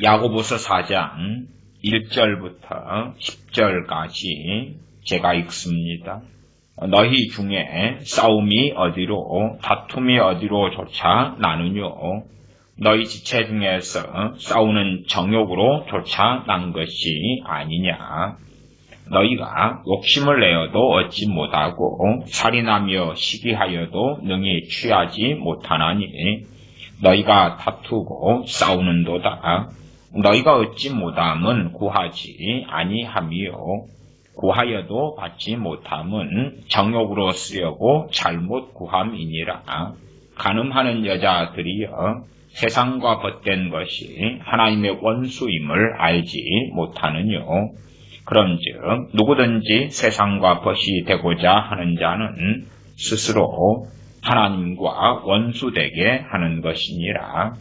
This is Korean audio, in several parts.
야고보서 4장 1절부터 10절까지 제가 읽습니다. 너희 중에 싸움이 어디로 다툼이 어디로조차 나누뇨. 너희 지체 중에서 싸우는 정욕으로 조차 난 것이 아니냐. 너희가 욕심을 내어도 얻지 못하고 살인하며 시기하여도 능히 취하지 못하나니 너희가 다투고 싸우는도다. 너희가 얻지 못함은 구하지 아니하며 구하여도 받지 못함은 정욕으로 쓰려고 잘못 구함이니라. 간음하는 여자들이여 세상과 벗된 것이 하나님의 원수임을 알지 못하느뇨. 그런즉 누구든지 세상과 벗이 되고자 하는 자는 스스로 하나님과 원수되게 하는 것이니라.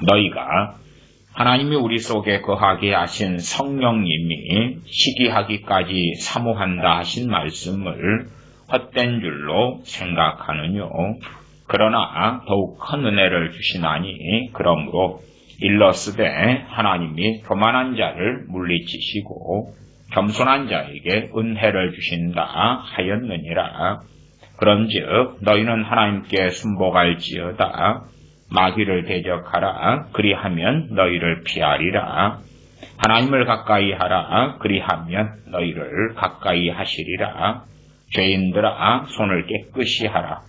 너희가 하나님이 우리 속에 거하게 하신 성령님이 시기하기까지 사모한다 하신 말씀을 헛된 줄로 생각하느뇨. 그러나 더욱 큰 은혜를 주시나니 그러므로 일러스되 하나님이 교만한 자를 물리치시고 겸손한 자에게 은혜를 주신다 하였느니라. 그런즉 너희는 하나님께 순복할지어다. 마귀를 대적하라. 그리하면 너희를 피하리라. 하나님을 가까이 하라. 그리하면 너희를 가까이 하시리라. 죄인들아 손을 깨끗이 하라.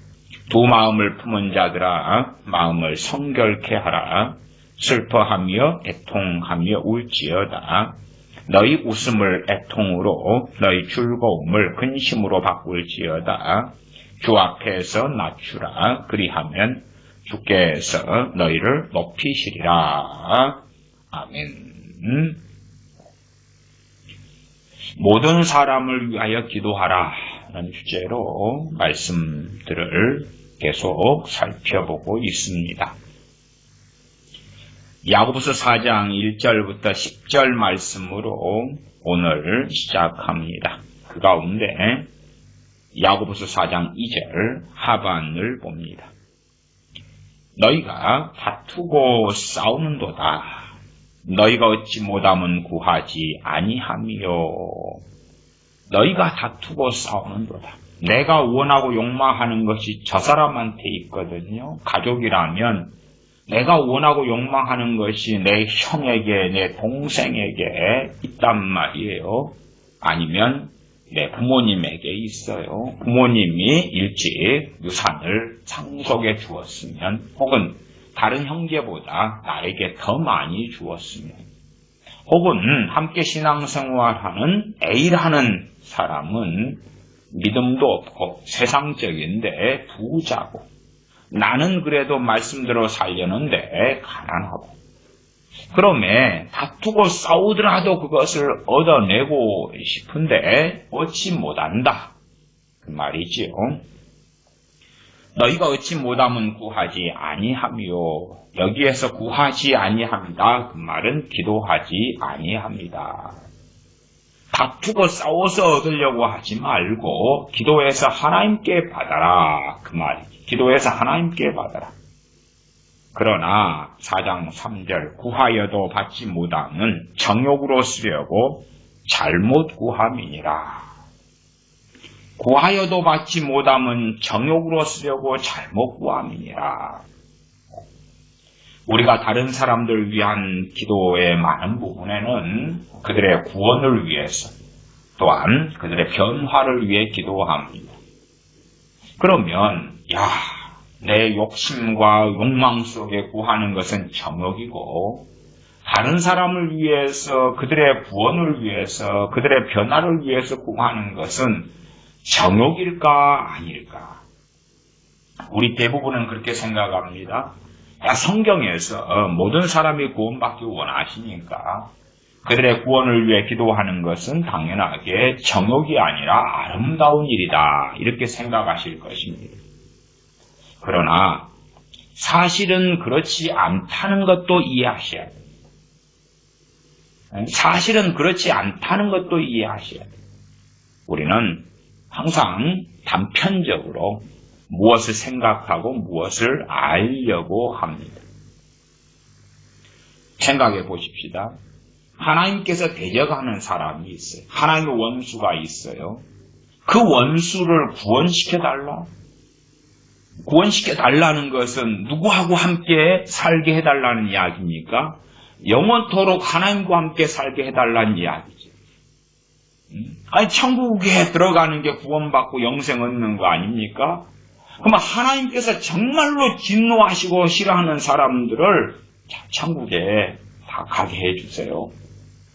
두 마음을 품은 자들아 마음을 성결케 하라. 슬퍼하며 애통하며 울지어다. 너희 웃음을 애통으로 너희 즐거움을 근심으로 바꿀지어다. 주 앞에서 낮추라. 그리하면 주께서 너희를 높이시리라. 아멘. 모든 사람을 위하여 기도하라 라는 주제로 말씀들을 계속 살펴보고 있습니다. 야고보서 4장 1절부터 10절 말씀으로 오늘 시작합니다. 그 가운데 야고보서 4장 2절 하반을 봅니다. 너희가 다투고 싸우는도다. 너희가 얻지 못함은 구하지 아니하며. 너희가 다투고 싸우는도다. 내가 원하고 욕망하는 것이 저 사람한테 있거든요. 가족이라면 내가 원하고 욕망하는 것이 내 형에게, 내 동생에게 있단 말이에요. 아니면 내 부모님에게 있어요. 부모님이 일찍 유산을 상속해 주었으면, 혹은 다른 형제보다 나에게 더 많이 주었으면, 혹은 함께 신앙생활하는 A라는 사람은 믿음도 없고 세상적인데 부자고, 나는 그래도 말씀대로 살려는데 가난하고, 그러면 다투고 싸우더라도 그것을 얻어내고 싶은데 얻지 못한다 그 말이지요. 너희가 얻지 못함은 구하지 아니하며, 여기에서 구하지 아니합니다 그 말은 기도하지 아니합니다. 다투고 싸워서 얻으려고 하지 말고 기도해서 하나님께 받아라 그 말이지. 기도해서 하나님께 받아라. 그러나 4장 3절 구하여도 받지 못함은 정욕으로 쓰려고 잘못 구함이니라. 구하여도 받지 못함은 정욕으로 쓰려고 잘못 구함이니라. 우리가 다른 사람들 위한 기도의 많은 부분에는 그들의 구원을 위해서, 또한 그들의 변화를 위해 기도합니다. 그러면 내 욕심과 욕망 속에 구하는 것은 정욕이고, 다른 사람을 위해서, 그들의 구원을 위해서, 그들의 변화를 위해서 구하는 것은 정욕일까 아닐까? 우리 대부분은 그렇게 생각합니다. 성경에서 모든 사람이 구원받기 원하시니까 그들의 구원을 위해 기도하는 것은 당연하게 정욕이 아니라 아름다운 일이다, 이렇게 생각하실 것입니다. 그러나 사실은 그렇지 않다는 것도 이해하셔야 돼요. 사실은 그렇지 않다는 것도 이해하셔야 돼요. 우리는 항상 단편적으로 무엇을 생각하고 무엇을 알려고 합니다. 생각해 보십시다. 하나님께서 대적하는 사람이 있어요. 하나님의 원수가 있어요. 그 원수를 구원시켜달라. 구원시켜달라는 것은 누구하고 함께 살게 해달라는 이야기입니까? 영원토록 하나님과 함께 살게 해달라는 이야기죠. 아니, 천국에 들어가는 게 구원받고 영생 얻는 거 아닙니까? 그럼 하나님께서 정말로 진노하시고 싫어하는 사람들을 천국에 다 가게 해주세요.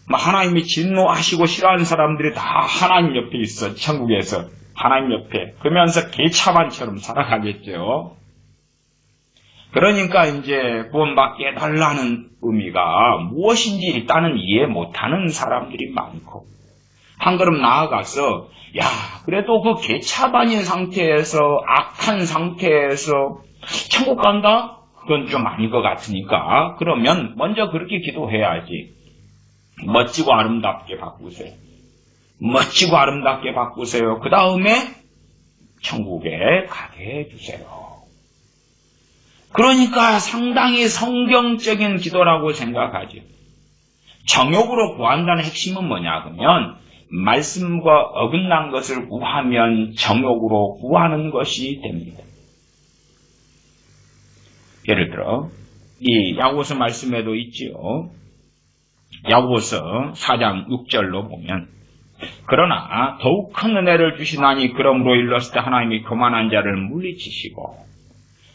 하나님이 진노하시고 싫어하는 사람들이 다 하나님 옆에 있어, 천국에서. 하나님 옆에. 그러면서 개차반처럼 살아가겠죠. 그러니까 이제 구원받게 해달라는 의미가 무엇인지 일단은 이해 못하는 사람들이 많고, 한 걸음 나아가서, 야, 그래도 그 개차반인 상태에서, 악한 상태에서 천국 간다? 그건 좀 아닌 것 같으니까, 그러면 먼저 그렇게 기도해야지. 멋지고 아름답게 바꾸세요. 멋지고 아름답게 바꾸세요. 그 다음에 천국에 가게 해주세요. 그러니까 상당히 성경적인 기도라고 생각하죠. 정욕으로 구한다는 핵심은 뭐냐 그러면 말씀과 어긋난 것을 구하면 정욕으로 구하는 것이 됩니다. 예를 들어 이 야고보서 말씀에도 있지요. 야고보서 4장 6절로 보면 그러나 더욱 큰 은혜를 주시나니 그러므로 일렀을 때 하나님이 교만한 자를 물리치시고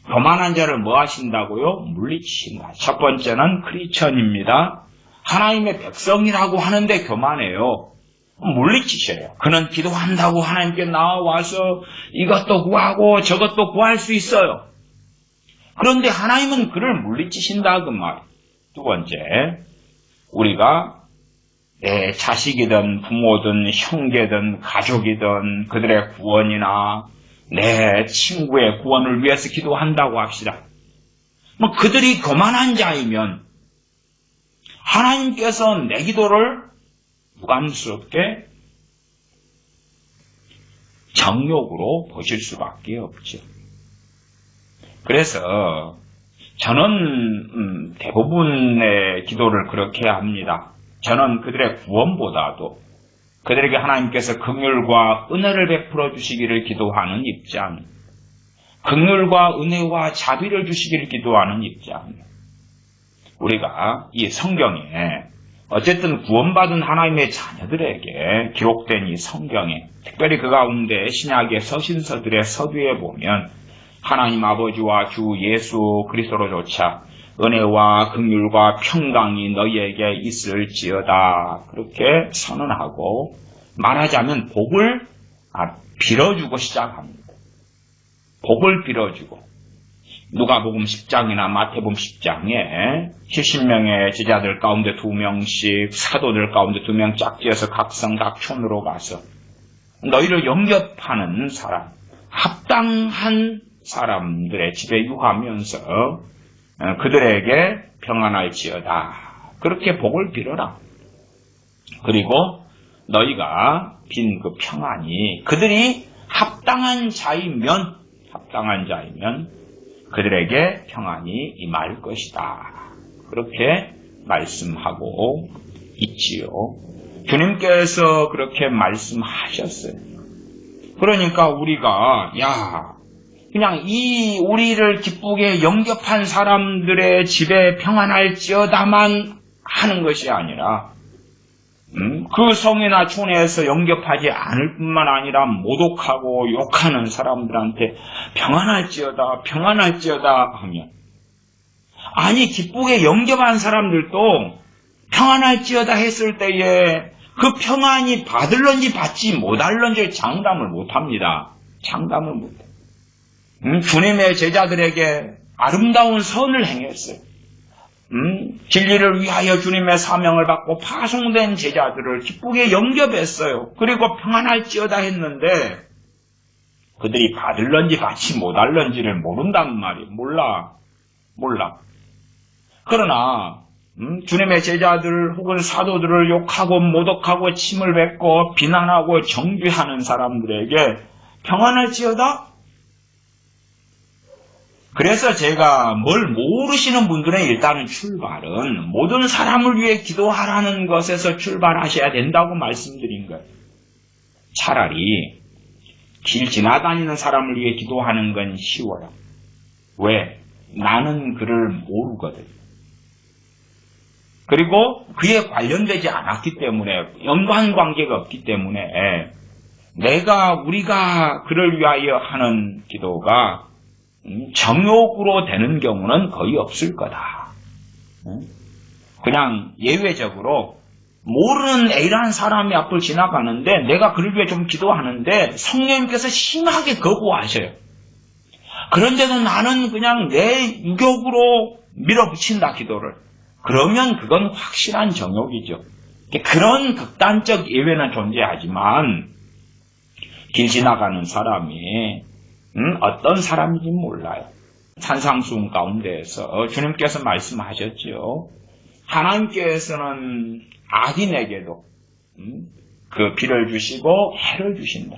교만한 자를 뭐 하신다고요? 물리치신다. 첫 번째는 크리스천입니다. 하나님의 백성이라고 하는데 교만해요. 물리치셔요. 그는 기도한다고 하나님께 나와서 이것도 구하고 저것도 구할 수 있어요. 그런데 하나님은 그를 물리치신다 그 말. 두 번째, 우리가 내 자식이든 부모든 형제든 가족이든 그들의 구원이나 내 친구의 구원을 위해서 기도한다고 합시다. 그들이 교만한 자이면 하나님께서 내 기도를 무감스럽게 정욕으로 보실 수밖에 없죠. 그래서 저는 대부분의 기도를 그렇게 합니다. 저는 그들의 구원보다도 그들에게 하나님께서 긍휼과 은혜를 베풀어 주시기를 기도하는 입장, 긍휼과 은혜와 자비를 주시기를 기도하는 입장. 우리가 이 성경에 어쨌든 구원받은 하나님의 자녀들에게 기록된 이 성경에 특별히 그 가운데 신약의 서신서들의 서두에 보면 하나님 아버지와 주 예수 그리스도로조차 은혜와 긍휼과 평강이 너희에게 있을지어다 그렇게 선언하고 말하자면 복을 빌어주고 시작합니다. 복을 빌어주고 누가복음 10장이나 마태복음 10장에 70명의 제자들 가운데 2명씩 사도들 가운데 2명 짝지어서 각성 각촌으로 가서 너희를 영접하는 사람, 합당한 사람들의 집에 유하면서 그들에게 평안할지어다. 그렇게 복을 빌어라. 그리고 너희가 빈 그 평안이 그들이 합당한 자이면 그들에게 평안이 임할 것이다. 그렇게 말씀하고 있지요. 주님께서 그렇게 말씀하셨어요. 그러니까 우리가 그냥 이 우리를 기쁘게 영접한 사람들의 집에 평안할지어다만 하는 것이 아니라 그 성이나 촌에서 영접하지 않을 뿐만 아니라 모독하고 욕하는 사람들한테 평안할지어다 하면 아니 기쁘게 영접한 사람들도 평안할지어다 했을 때에 그 평안이 받을런지 받지 못할런지 장담을 못합니다. 장담을 못해요. 주님의 제자들에게 아름다운 선을 행했어요. 진리를 위하여 주님의 사명을 받고 파송된 제자들을 기쁘게 영접했어요. 그리고 평안할지어다 했는데 그들이 받을런지 받지 못할런지를 모른단 말이에요. 몰라. 그러나 주님의 제자들 혹은 사도들을 욕하고 모독하고 침을 뱉고 비난하고 정죄하는 사람들에게 평안할지어다? 그래서 제가 뭘 모르시는 분들의 일단은 출발은 모든 사람을 위해 기도하라는 것에서 출발하셔야 된다고 말씀드린 거예요. 차라리 길 지나다니는 사람을 위해 기도하는 건 쉬워요. 왜? 나는 그를 모르거든. 그리고 그에 관련되지 않았기 때문에, 연관관계가 없기 때문에 우리가 그를 위하여 하는 기도가 정욕으로 되는 경우는 거의 없을 거다. 그냥 예외적으로 모르는 A라는 사람이 앞을 지나가는데 내가 그를 위해 좀 기도하는데 성령님께서 심하게 거부하셔요. 그런데도 나는 그냥 내 유격으로 밀어붙인다, 기도를. 그러면 그건 확실한 정욕이죠. 그런 극단적 예외는 존재하지만 길 지나가는 사람이 어떤 사람인지 몰라요. 산상수훈 가운데에서 주님께서 말씀하셨죠. 하나님께서는 악인에게도 그 비를 주시고 해를 주신다.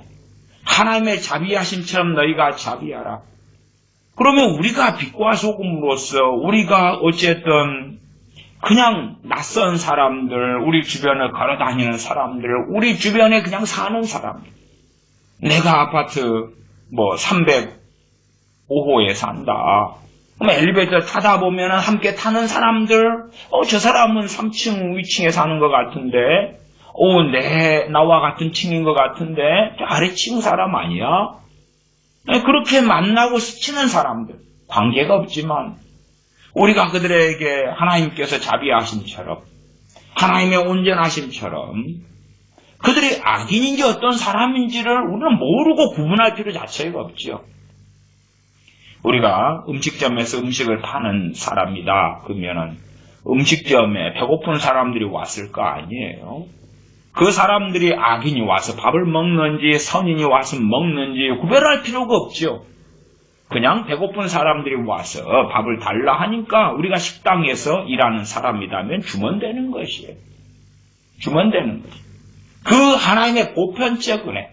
하나님의 자비하심처럼 너희가 자비하라. 그러면 우리가 빛과 소금으로서 우리가 어쨌든 그냥 낯선 사람들, 우리 주변을 걸어다니는 사람들, 우리 주변에 그냥 사는 사람들, 내가 아파트 305호에 산다. 그럼 엘리베이터 타다 보면 함께 타는 사람들, 저 사람은 3층 위층에 사는 것 같은데, 나와 같은 층인 것 같은데, 아래층 사람 아니야? 그렇게 만나고 스치는 사람들, 관계가 없지만, 우리가 그들에게 하나님께서 자비하심처럼, 하나님의 온전하심처럼, 그들이 악인인지 어떤 사람인지를 우리는 모르고 구분할 필요 자체가 없죠. 우리가 음식점에서 음식을 파는 사람이다. 그러면은 음식점에 배고픈 사람들이 왔을 거 아니에요. 그 사람들이 악인이 와서 밥을 먹는지 선인이 와서 먹는지 구별할 필요가 없죠. 그냥 배고픈 사람들이 와서 밥을 달라 하니까 우리가 식당에서 일하는 사람이라면 주면 되는 것이에요. 주면 되는 거죠. 그 하나님의 보편적 은혜.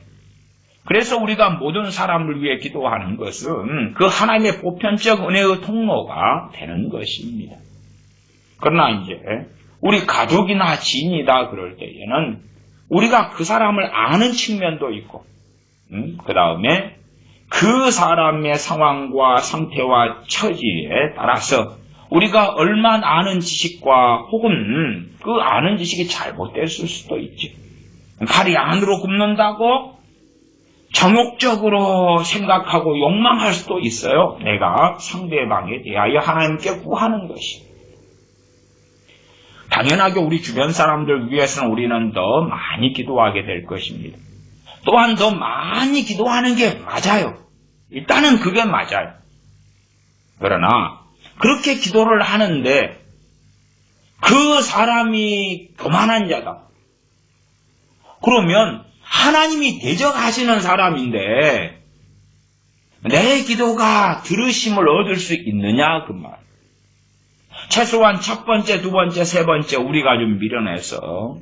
그래서 우리가 모든 사람을 위해 기도하는 것은 그 하나님의 보편적 은혜의 통로가 되는 것입니다. 그러나 이제 우리 가족이나 지인이다 그럴 때에는 우리가 그 사람을 아는 측면도 있고 그 다음에 그 사람의 상황과 상태와 처지에 따라서 우리가 얼마나 아는 지식과 혹은 그 아는 지식이 잘못됐을 수도 있죠. 팔이 안으로 굽는다고 정욕적으로 생각하고 욕망할 수도 있어요. 내가 상대방에 대하여 하나님께 구하는 것이. 당연하게 우리 주변 사람들 위해서는 우리는 더 많이 기도하게 될 것입니다. 또한 더 많이 기도하는 게 맞아요. 일단은 그게 맞아요. 그러나 그렇게 기도를 하는데 그 사람이 교만한 자다. 그러면 하나님이 대적하시는 사람인데 내 기도가 들으심을 얻을 수 있느냐 그 말. 최소한 첫 번째, 두 번째, 세 번째 우리가 좀 밀어내서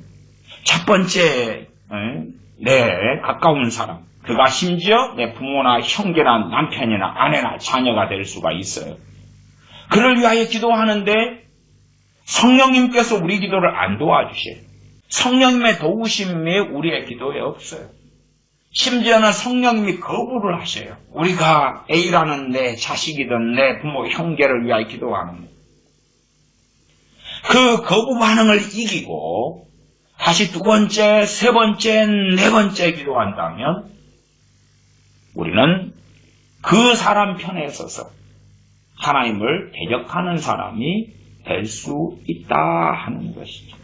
첫 번째 내 가까운 사람, 그가 심지어 내 부모나 형제나 남편이나 아내나 자녀가 될 수가 있어요. 그를 위하여 기도하는데 성령님께서 우리 기도를 안 도와주셔요. 성령님의 도우심이 우리의 기도에 없어요. 심지어는 성령님이 거부를 하셔요. 우리가 A라는 내 자식이든 내 부모, 형제를 위하여 기도하는 것. 그 거부 반응을 이기고 다시 두 번째, 세 번째, 네 번째 기도한다면 우리는 그 사람 편에 서서 하나님을 대적하는 사람이 될 수 있다 하는 것이죠.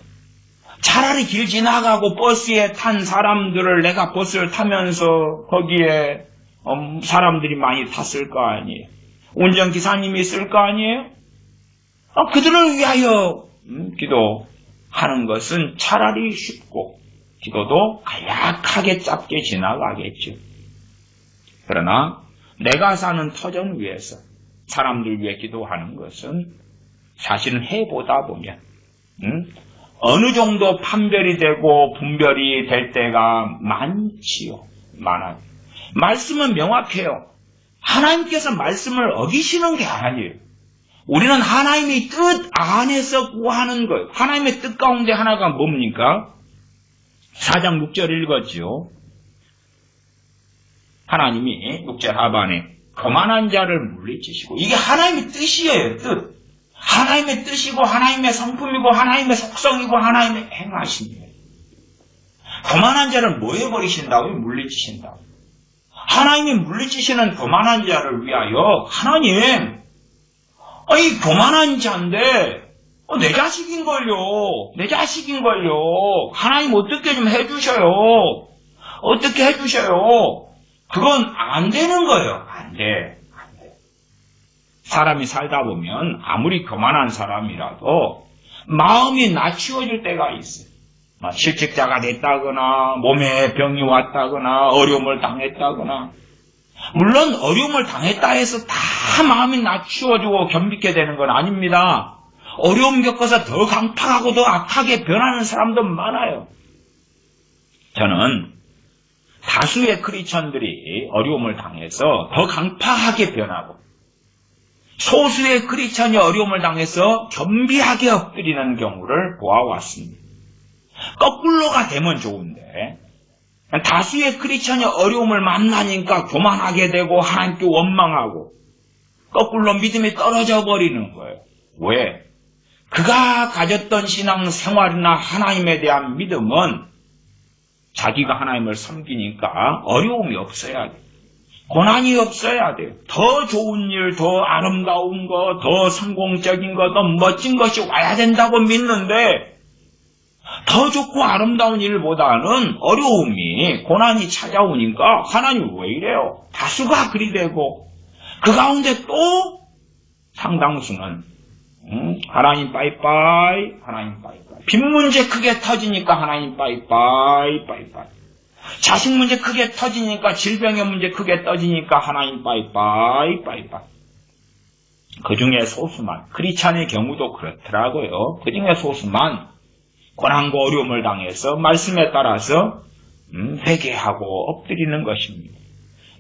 차라리 길 지나가고 버스에 탄 사람들을 내가 버스를 타면서 거기에 사람들이 많이 탔을 거 아니에요. 운전기사님이 있을 거 아니에요. 그들을 위하여 기도하는 것은 차라리 쉽고 기도도 간략하게 짧게 지나가겠죠. 그러나 내가 사는 터전 위에서 사람들 위해 기도하는 것은 사실은 해보다 보면 어느 정도 판별이 되고 분별이 될 때가 많지요. 많아요. 말씀은 명확해요. 하나님께서 말씀을 어기시는 게 아니에요. 우리는 하나님의 뜻 안에서 구하는 거예요. 하나님의 뜻 가운데 하나가 뭡니까? 4장 6절 읽었죠. 하나님이 6절 하반에 거만한 자를 물리치시고, 이게 하나님의 뜻이에요. 뜻. 하나님의 뜻이고 하나님의 성품이고 하나님의 속성이고 하나님의 행하심이에요. 거만한 자를 뭐 해버리신다고요? 물리치신다고. 하나님이 물리치시는 거만한 자를 위하여 하나님, 이 거만한 자인데 내 자식인걸요. 내 자식인걸요. 하나님 어떻게 좀 해주셔요. 어떻게 해주셔요. 그건 안 되는 거예요. 안 돼. 안 돼. 사람이 살다 보면 아무리 거만한 사람이라도 마음이 낮추어질 때가 있어요. 실직자가 됐다거나 몸에 병이 왔다거나 어려움을 당했다거나, 물론 어려움을 당했다 해서 다 마음이 낮추어지고 겸비게 되는 건 아닙니다. 어려움 겪어서 더 강팍하고 더 악하게 변하는 사람도 많아요. 저는 다수의 크리스천들이 어려움을 당해서 더 강팍하게 변하고, 소수의 크리스천이 어려움을 당해서 겸비하게 엎드리는 경우를 보아왔습니다. 거꾸로가 되면 좋은데, 다수의 크리스천이 어려움을 만나니까 교만하게 되고 하나님께 원망하고 거꾸로 믿음이 떨어져 버리는 거예요. 왜? 그가 가졌던 신앙 생활이나 하나님에 대한 믿음은 자기가 하나님을 섬기니까 어려움이 없어야 돼요. 고난이 없어야 돼요. 더 좋은 일, 더 아름다운 거, 더 성공적인 거, 더 멋진 것이 와야 된다고 믿는데, 더 좋고 아름다운 일보다는 어려움이, 고난이 찾아오니까 하나님 왜 이래요? 다수가 그리 되고, 그 가운데 또 상당수는 하나님 빠이빠이, 하나님 빠이빠이. 빚 문제 크게 터지니까 하나님 빠이빠이, 빠이빠이. 자식 문제 크게 터지니까, 질병의 문제 크게 터지니까 하나님 빠이빠이, 빠이빠이. 그 중에 소수만, 크리스찬의 경우도 그렇더라고요. 그 중에 소수만 고난과 어려움을 당해서 말씀에 따라서 회개하고 엎드리는 것입니다.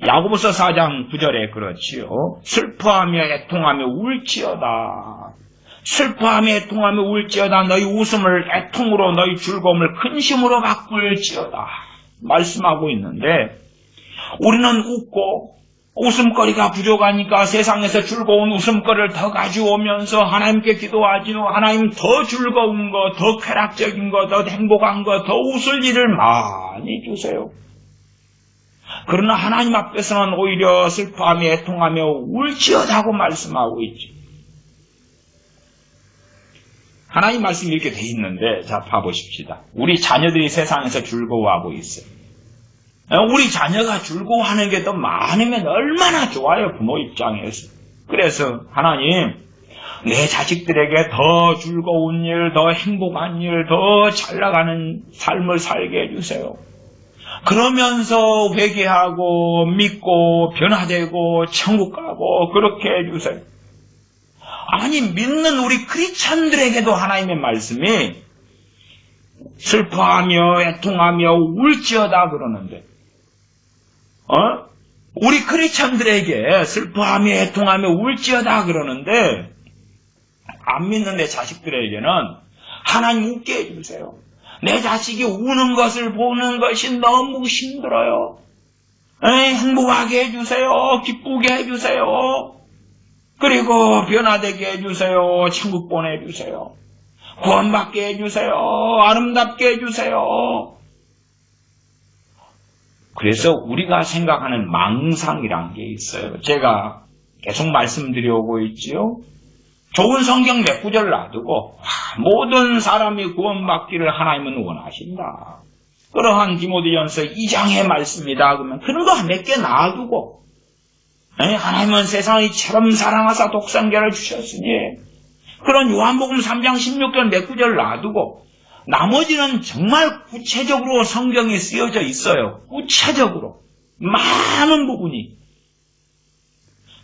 야고보서 4장 9절에 그렇지요. 슬퍼하며 애통하며 울지어다. 슬퍼하며 애통하며 울지어다. 너희 웃음을 애통으로, 너희 즐거움을 근심으로 바꿀지어다. 말씀하고 있는데, 우리는 웃고 웃음거리가 부족하니까 세상에서 즐거운 웃음거리를 더 가져오면서 하나님께 기도하지요. 하나님 더 즐거운 거, 더 쾌락적인 거, 더 행복한 거, 더 웃을 일을 많이 주세요. 그러나 하나님 앞에서는 오히려 슬퍼하며 애통하며 울지어다고 말씀하고 있죠. 하나님 말씀이 이렇게 돼 있는데, 자, 봐보십시다. 우리 자녀들이 세상에서 즐거워하고 있어요. 우리 자녀가 즐거워하는 게 더 많으면 얼마나 좋아요, 부모 입장에서. 그래서 하나님, 내 자식들에게 더 즐거운 일, 더 행복한 일, 더 잘 나가는 삶을 살게 해주세요. 그러면서 회개하고 믿고 변화되고 천국 가고 그렇게 해주세요. 아니, 믿는 우리 크리스찬들에게도 하나님의 말씀이 슬퍼하며 애통하며 울지어다 그러는데, 우리 크리스찬들에게 슬퍼하며 애통하며 울지어다 그러는데, 안 믿는 내 자식들에게는 하나님 웃게 해주세요. 내 자식이 우는 것을 보는 것이 너무 힘들어요. 행복하게 해주세요. 기쁘게 해주세요. 그리고 변화되게 해주세요. 천국 보내주세요. 구원받게 해주세요. 아름답게 해주세요. 그래서 우리가 생각하는 망상이란 게 있어요. 제가 계속 말씀드려오고 있지요. 좋은 성경 몇 구절 놔두고 모든 사람이 구원받기를 하나님은 원하신다. 그러한 디모데전서 2장의 말씀이다. 그러면 그런 거 몇 개 놔두고, 하나님은 세상을 이처럼 사랑하사 독생자를 주셨으니, 그런 요한복음 3장 16절 몇 구절 놔두고 나머지는 정말 구체적으로 성경에 쓰여져 있어요. 구체적으로 많은 부분이.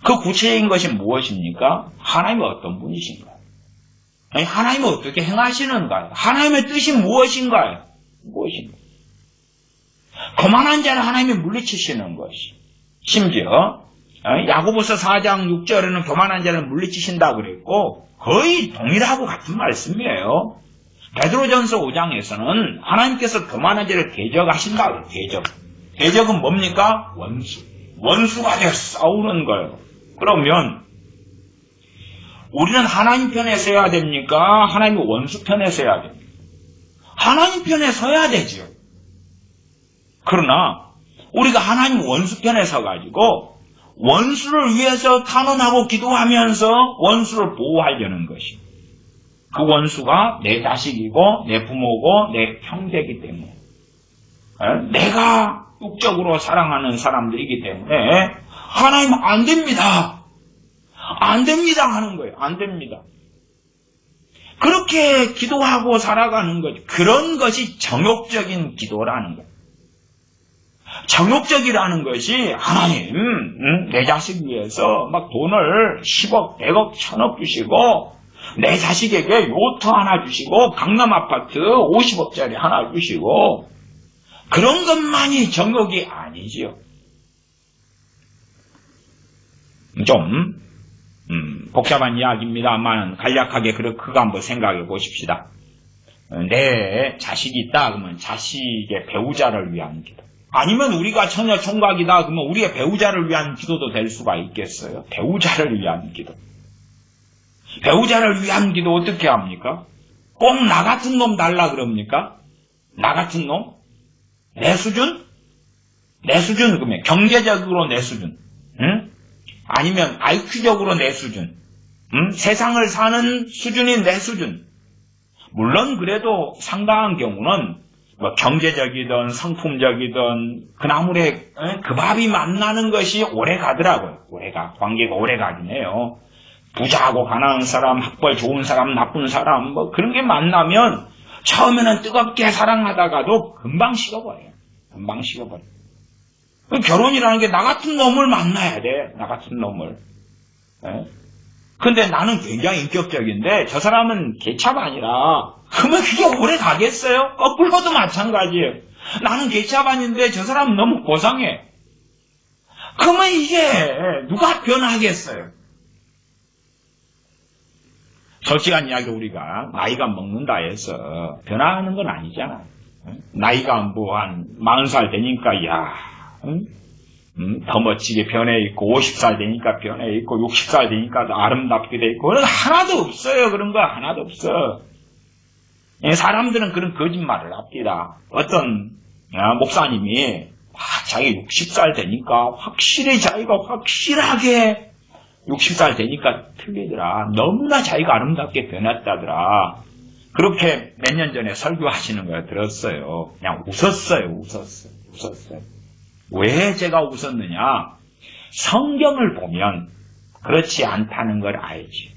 그 구체적인 것이 무엇입니까? 하나님은 어떤 분이신가요? 하나님은 어떻게 행하시는가요? 하나님의 뜻이 무엇인가요? 무엇인가요? 거만한 자를 하나님이 물리치시는 것이, 심지어 야고보서 4장 6절에는 교만한 자를 물리치신다 그랬고 거의 동일하고 같은 말씀이에요. 베드로전서 5장에서는 하나님께서 교만한 자를 대적하신다 그래요. 대적은 뭡니까? 원수가 되어 싸우는 거예요. 그러면 우리는 하나님 편에 서야 됩니까? 하나님의 원수 편에 서야 됩니까? 하나님 편에 서야 되죠. 그러나 우리가 하나님 원수 편에 서가지고 원수를 위해서 탄원하고 기도하면서 원수를 보호하려는 것이, 그 원수가 내 자식이고 내 부모고 내 형제이기 때문에, 내가 육적으로 사랑하는 사람들이기 때문에 하나님 안 됩니다. 안 됩니다 하는 거예요. 안 됩니다. 그렇게 기도하고 살아가는 거죠. 그런 것이 정욕적인 기도라는 거예요. 정욕적이라는 것이 하나님 내 자식 위해서 막 돈을 10억, 100억, 1000억 주시고 내 자식에게 요트 하나 주시고 강남 아파트 50억짜리 하나 주시고 그런 것만이 정욕이 아니지요. 좀 복잡한 이야기입니다만 간략하게 그거 한번 생각해 보십시다. 내 자식이 있다 그러면 자식의 배우자를 위한 기도, 아니면 우리가 처녀 총각이다 그러면 우리의 배우자를 위한 기도도 될 수가 있겠어요. 배우자를 위한 기도. 배우자를 위한 기도 어떻게 합니까? 꼭 나 같은 놈 달라 그럽니까? 나 같은 놈? 내 수준? 내 수준 그러면 경제적으로 내 수준, 응? 아니면 IQ적으로 내 수준, 응? 세상을 사는 수준이 내 수준. 물론 그래도 상당한 경우는 뭐 경제적이든 성품적이든 그 나물에 그 밥이 만나는 것이 오래 가더라고요. 관계가 오래 가긴 해요. 부자하고 가난한 사람, 학벌 좋은 사람, 나쁜 사람 뭐 그런 게 만나면 처음에는 뜨겁게 사랑하다가도 금방 식어버려요. 결혼이라는 게 나 같은 놈을 만나야 돼. 나 같은 놈을. 근데 나는 굉장히 인격적인데 저 사람은 개차가 아니라, 그러면 그게 오래 가겠어요? 거꾸로도 마찬가지예요. 나는 개차반인데 저 사람은 너무 고상해. 그러면 이게 누가 변하겠어요? 솔직한 이야기, 우리가 나이가 먹는다 해서 변하는 건 아니잖아. 나이가 뭐 한 40살 되니까 더 멋지게 변해 있고, 50살 되니까 변해 있고, 60살 되니까 더 아름답게 돼 있고, 그런 거 하나도 없어요. 그런 거 하나도 없어. 사람들은 그런 거짓말을 합니다. 어떤 목사님이 자기 60살 되니까 확실하게 60살 되니까 틀리더라. 너무나 자기가 아름답게 변했다더라. 그렇게 몇 년 전에 설교하시는 걸 들었어요. 그냥 웃었어요. 왜 제가 웃었느냐? 성경을 보면 그렇지 않다는 걸 알지.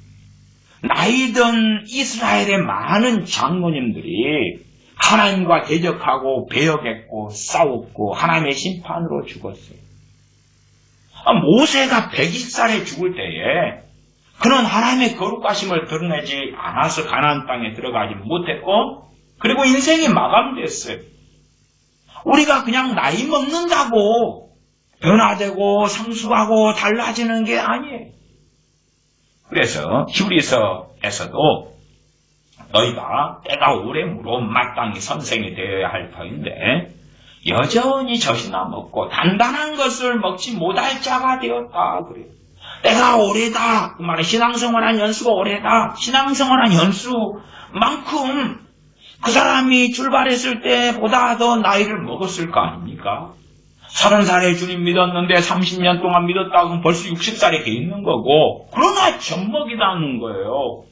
나이든 이스라엘의 많은 장로님들이 하나님과 대적하고 배역했고 싸웠고 하나님의 심판으로 죽었어요. 모세가 120살에 죽을 때에 그는 하나님의 거룩하심을 드러내지 않아서 가나안 땅에 들어가지 못했고, 그리고 인생이 마감됐어요. 우리가 그냥 나이 먹는다고 변화되고 성숙하고 달라지는 게 아니에요. 그래서 히브리서에서도 너희가 때가 오래므로 마땅히 선생이 되어야 할 터인데 여전히 젖이나 먹고 단단한 것을 먹지 못할 자가 되었다 그래요. 때가 오래다. 그 말은 신앙생활한 연수가 오래다. 신앙생활한 연수만큼 그 사람이 출발했을 때보다 더 나이를 먹었을 거 아닙니까? 30살에 주님 믿었는데 30년 동안 믿었다 그러면 벌써 60살에 돼 있는 거고, 그러나 젖먹이라는 거예요.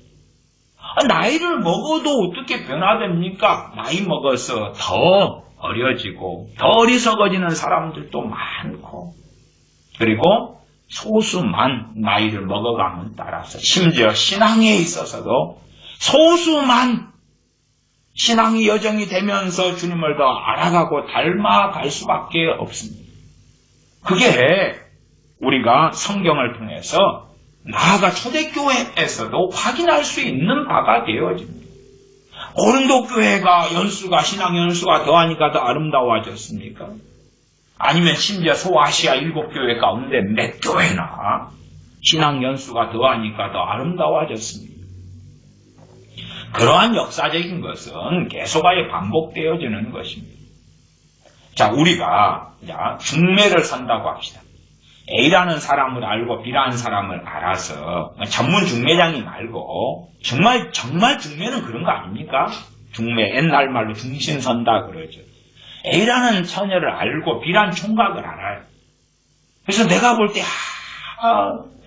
나이를 먹어도 어떻게 변화됩니까? 나이 먹어서 더 어려지고 더 어리석어지는 사람들도 많고, 그리고 소수만 나이를 먹어가는 따라서, 심지어 신앙에 있어서도 소수만 신앙이 여정이 되면서 주님을 더 알아가고 닮아갈 수밖에 없습니다. 그게 우리가 성경을 통해서 나아가 초대교회에서도 확인할 수 있는 바가 되어집니다. 고린도 교회가 신앙 연수가 더하니까 더 아름다워졌습니까? 아니면 심지어 소아시아 7교회 가운데 몇 교회나 신앙 연수가 더하니까 더 아름다워졌습니다. 그러한 역사적인 것은 계속하여 반복되어지는 것입니다. 자, 우리가 중매를 선다고 합시다. A라는 사람을 알고 B라는 사람을 알아서 전문 중매장이 말고 정말 중매는 그런 거 아닙니까? 중매, 옛날 말로 중신선다 그러죠. A라는 처녀를 알고 B라는 총각을 알아요. 그래서 내가 볼 때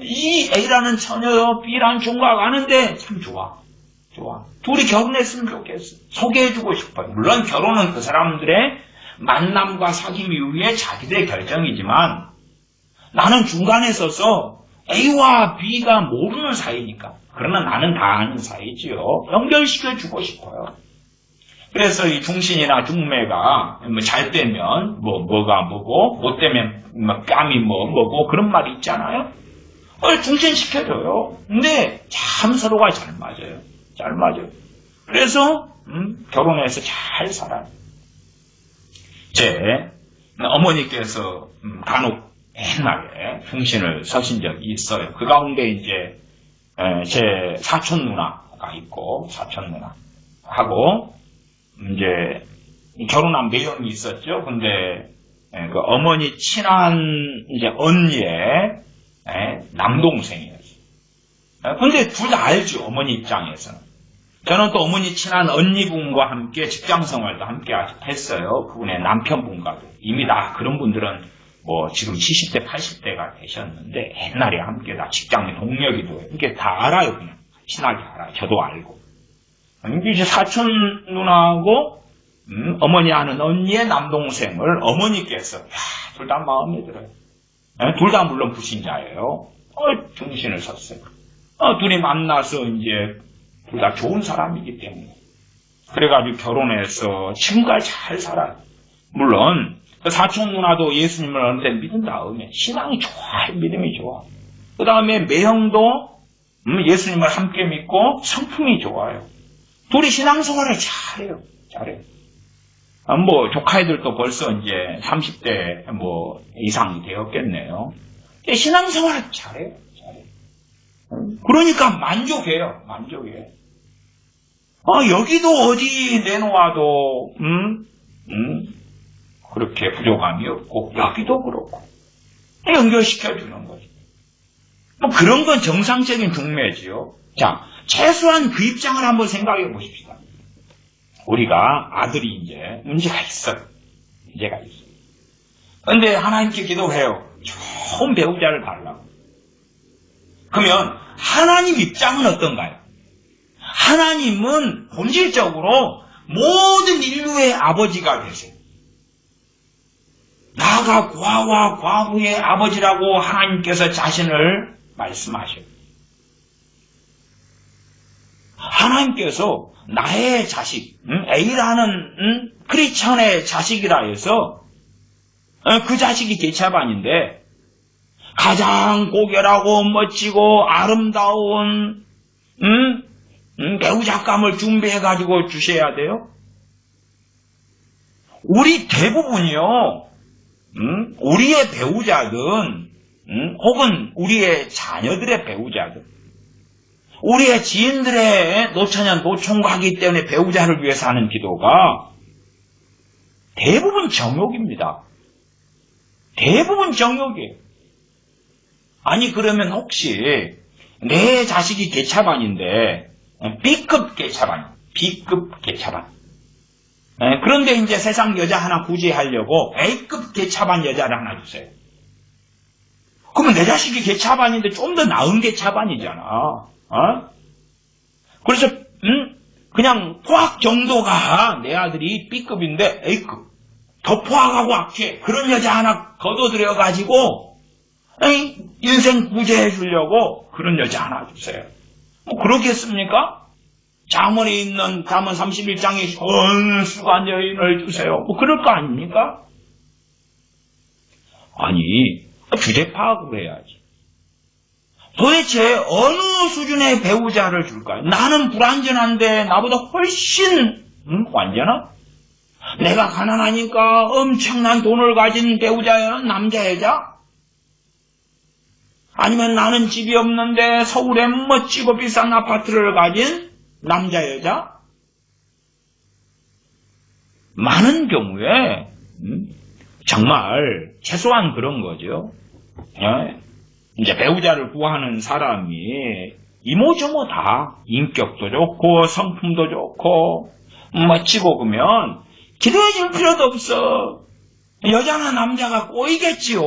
이 A라는 처녀, B라는 총각 아는데 참 좋아. 둘이 결혼했으면 좋겠어. 소개해주고 싶어요. 물론 결혼은 그 사람들의 만남과 사귐 이후에 자기들의 결정이지만 나는 중간에 서서 A와 B가 모르는 사이니까. 그러나 나는 다 아는 사이지요. 연결시켜주고 싶어요. 그래서 이 중신이나 중매가 잘 되면 뭐가 뭐고 못 되면 뺨이 뭐고 그런 말이 있잖아요. 중신시켜줘요. 근데 참 서로가 잘 맞아요. 그래서 결혼해서 잘 살아요. 제 어머니께서 간혹 옛날에 중신을 서신 적이 있어요. 그 가운데 이제 제 사촌 누나가 있고 사촌 누나하고 이제 결혼한 매형이 있었죠. 근데 그 어머니 친한 이제 언니의 남동생이었어요. 근데 둘 다 알죠. 어머니 입장에서는. 저는 또 어머니 친한 언니분과 함께 직장생활도 함께 했어요. 그분의 남편분과도. 이미 다 그런 분들은 지금 70대, 80대가 되셨는데 옛날에 함께 다 직장의 동력이도 이게 다 알아요. 그냥 친하게 알아요. 저도 알고. 이제 사촌 누나하고 어머니 아는 언니의 남동생을 어머니께서 둘 다 마음에 들어요. 둘 다 물론 불신자예요. 중신을 섰어요. 둘이 만나서 이제 둘 다 좋은 사람이기 때문에. 그래가지고 결혼해서 지금까지 잘 살아요. 물론 그 사촌 누나도 예수님을 어느 때 믿은 다음에 신앙이 좋아요. 믿음이 좋아. 그 다음에 매형도 예수님을 함께 믿고 성품이 좋아요. 둘이 신앙생활을 잘해요. 조카애들도 벌써 이제 30대 이상이 되었겠네요. 신앙생활을 잘해요. 그러니까 만족해요. 여기도 어디 내놓아도 그렇게 부족함이 없고 여기도 그렇고 연결시켜주는 거죠. 그런 건 정상적인 중매지요. 자, 최소한 그 입장을 한번 생각해 보십시다. 우리가 아들이 이제 문제가 있어요. 그런데 하나님께 기도해요. 좋은 배우자를 달라고. 그러면 하나님 입장은 어떤가요? 하나님은 본질적으로 모든 인류의 아버지가 되세요. 나가 고아와 과부의 아버지라고 하나님께서 자신을 말씀하셔요. 하나님께서 나의 자식, A라는 크리스천의 자식이라 해서 그 자식이 계차반인데 가장 고결하고 멋지고 아름다운 배우작감을 준비해가지고 주셔야 돼요. 우리 대부분이요. 우리의 배우자든 혹은 우리의 자녀들의 배우자든 우리의 지인들의 노처녀 노총각이기 때문에 배우자를 위해서 하는 기도가 대부분 정욕입니다. 대부분 정욕이에요. 아니 그러면 혹시 내 자식이 개차반인데 B급 개차반, B급 개차반. 그런데 이제 세상 여자 하나 구제하려고 A급 개차반 여자를 하나 주세요. 그러면 내 자식이 개차반인데 좀 더 나은 개차반이잖아. 그래서 그냥 포악 정도가 내 아들이 B급인데 A급 더 포악하고 악해 그런 여자 하나 걷어들여가지고 인생 구제해 주려고 그런 여자 하나 주세요. 그러겠습니까? 잠언에 있는 잠언 31장에 선수간 여인을 주세요. 그럴 거 아닙니까? 아니 주제 파악을 해야지. 도대체 어느 수준의 배우자를 줄까요? 나는 불완전한데 나보다 훨씬 완전한? 내가 가난하니까 엄청난 돈을 가진 배우자예요? 남자, 여자? 아니면 나는 집이 없는데 서울에 멋지고 비싼 아파트를 가진 남자, 여자? 많은 경우에 정말 최소한 그런 거죠. 이제 배우자를 구하는 사람이 이모저모 다 인격도 좋고 성품도 좋고 멋지고 그러면 기도해 줄 필요도 없어. 여자나 남자가 꼬이겠지요.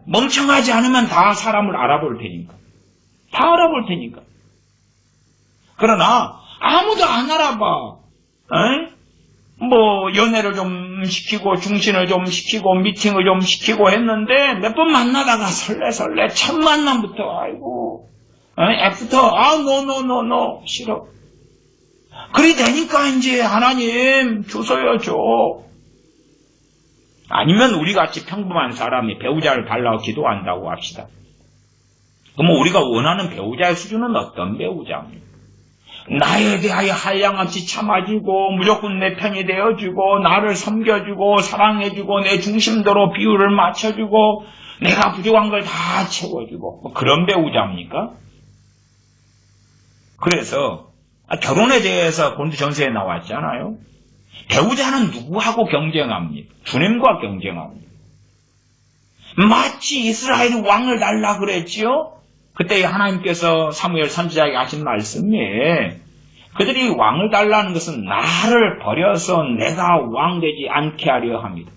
멍청하지 않으면 다 사람을 알아볼 테니까. 다 알아볼 테니까. 그러나 아무도 안 알아봐. 뭐 연애를 좀 시키고 중신을 좀 시키고 미팅을 좀 시키고 했는데 몇 번 만나다가 설레 첫 만남부터 아이고 애프터 노 싫어. 그리 되니까 이제 하나님 주소요 줘. 아니면 우리같이 평범한 사람이 배우자를 달라고 기도한다고 합시다. 그럼 우리가 원하는 배우자의 수준은 어떤 배우자입니까? 나에 대하여 한량없이 참아주고 무조건 내 편이 되어주고 나를 섬겨주고 사랑해주고 내 중심대로 비율을 맞춰주고 내가 부족한 걸 다 채워주고 뭐 그런 배우자입니까? 그래서 결혼에 대해서 본주전서에 나왔잖아요. 배우자는 누구하고 경쟁합니까? 주님과 경쟁합니다. 마치 이스라엘 왕을 달라 그랬지요? 그때 하나님께서 사무엘 선지자에게 하신 말씀이 그들이 왕을 달라는 것은 나를 버려서 내가 왕 되지 않게 하려 합니다.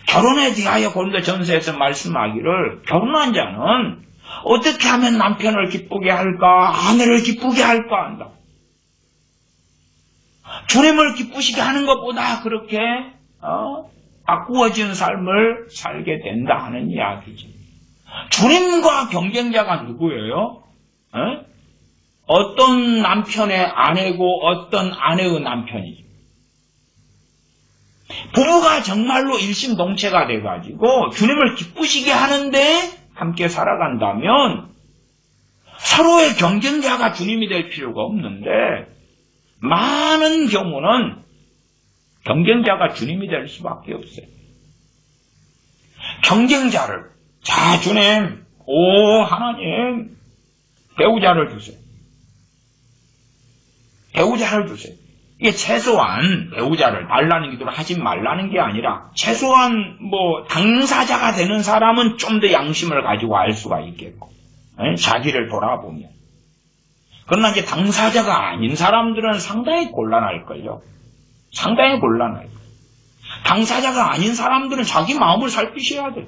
결혼에 대하여 고린도전서에서 말씀하기를 결혼한 자는 어떻게 하면 남편을 기쁘게 할까 아내를 기쁘게 할까 한다. 주님을 기쁘시게 하는 것보다 그렇게 바꾸어진 삶을 살게 된다 하는 이야기죠. 주님과 경쟁자가 누구예요? 어떤 남편의 아내고 어떤 아내의 남편이죠. 부부가 정말로 일심동체가 돼가지고 주님을 기쁘시게 하는데 함께 살아간다면 서로의 경쟁자가 주님이 될 필요가 없는데 많은 경우는 경쟁자가 주님이 될 수밖에 없어요. 경쟁자를 자 주님, 오 하나님 배우자를 주세요. 배우자를 주세요. 이게 최소한 배우자를 달라는 기도를 하지 말라는 게 아니라 최소한 뭐 당사자가 되는 사람은 좀 더 양심을 가지고 알 수가 있겠고 자기를 돌아보면. 그러나 이제 당사자가 아닌 사람들은 상당히 곤란할걸요. 상당히 곤란해요. 당사자가 아닌 사람들은 자기 마음을 살피셔야 돼요.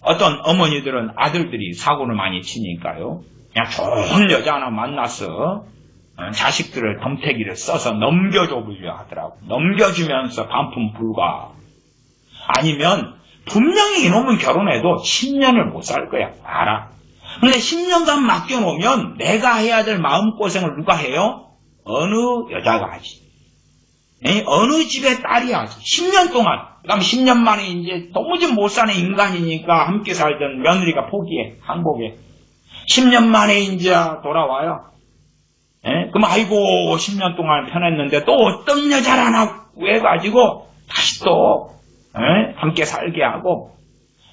어떤 어머니들은 아들들이 사고를 많이 치니까요. 그냥 좋은 여자 하나 만나서 자식들을 덤태기를 써서 넘겨줘보려 하더라고. 넘겨주면서 반품 불가. 아니면 분명히 이놈은 결혼해도 10년을 못 살 거야. 알아. 근데 10년간 맡겨놓으면 내가 해야 될 마음고생을 누가 해요? 어느 여자가 하지. 어느 집의 딸이 하지. 10년 동안. 그 다음에 10년 만에 이제 도무지 못 사는 인간이니까 함께 살던 며느리가 포기해. 항복해. 10년 만에 이제 돌아와요. 그럼 아이고 10년 동안 편했는데 또 어떤 여자를 하나 구해가지고 다시 또 함께 살게 하고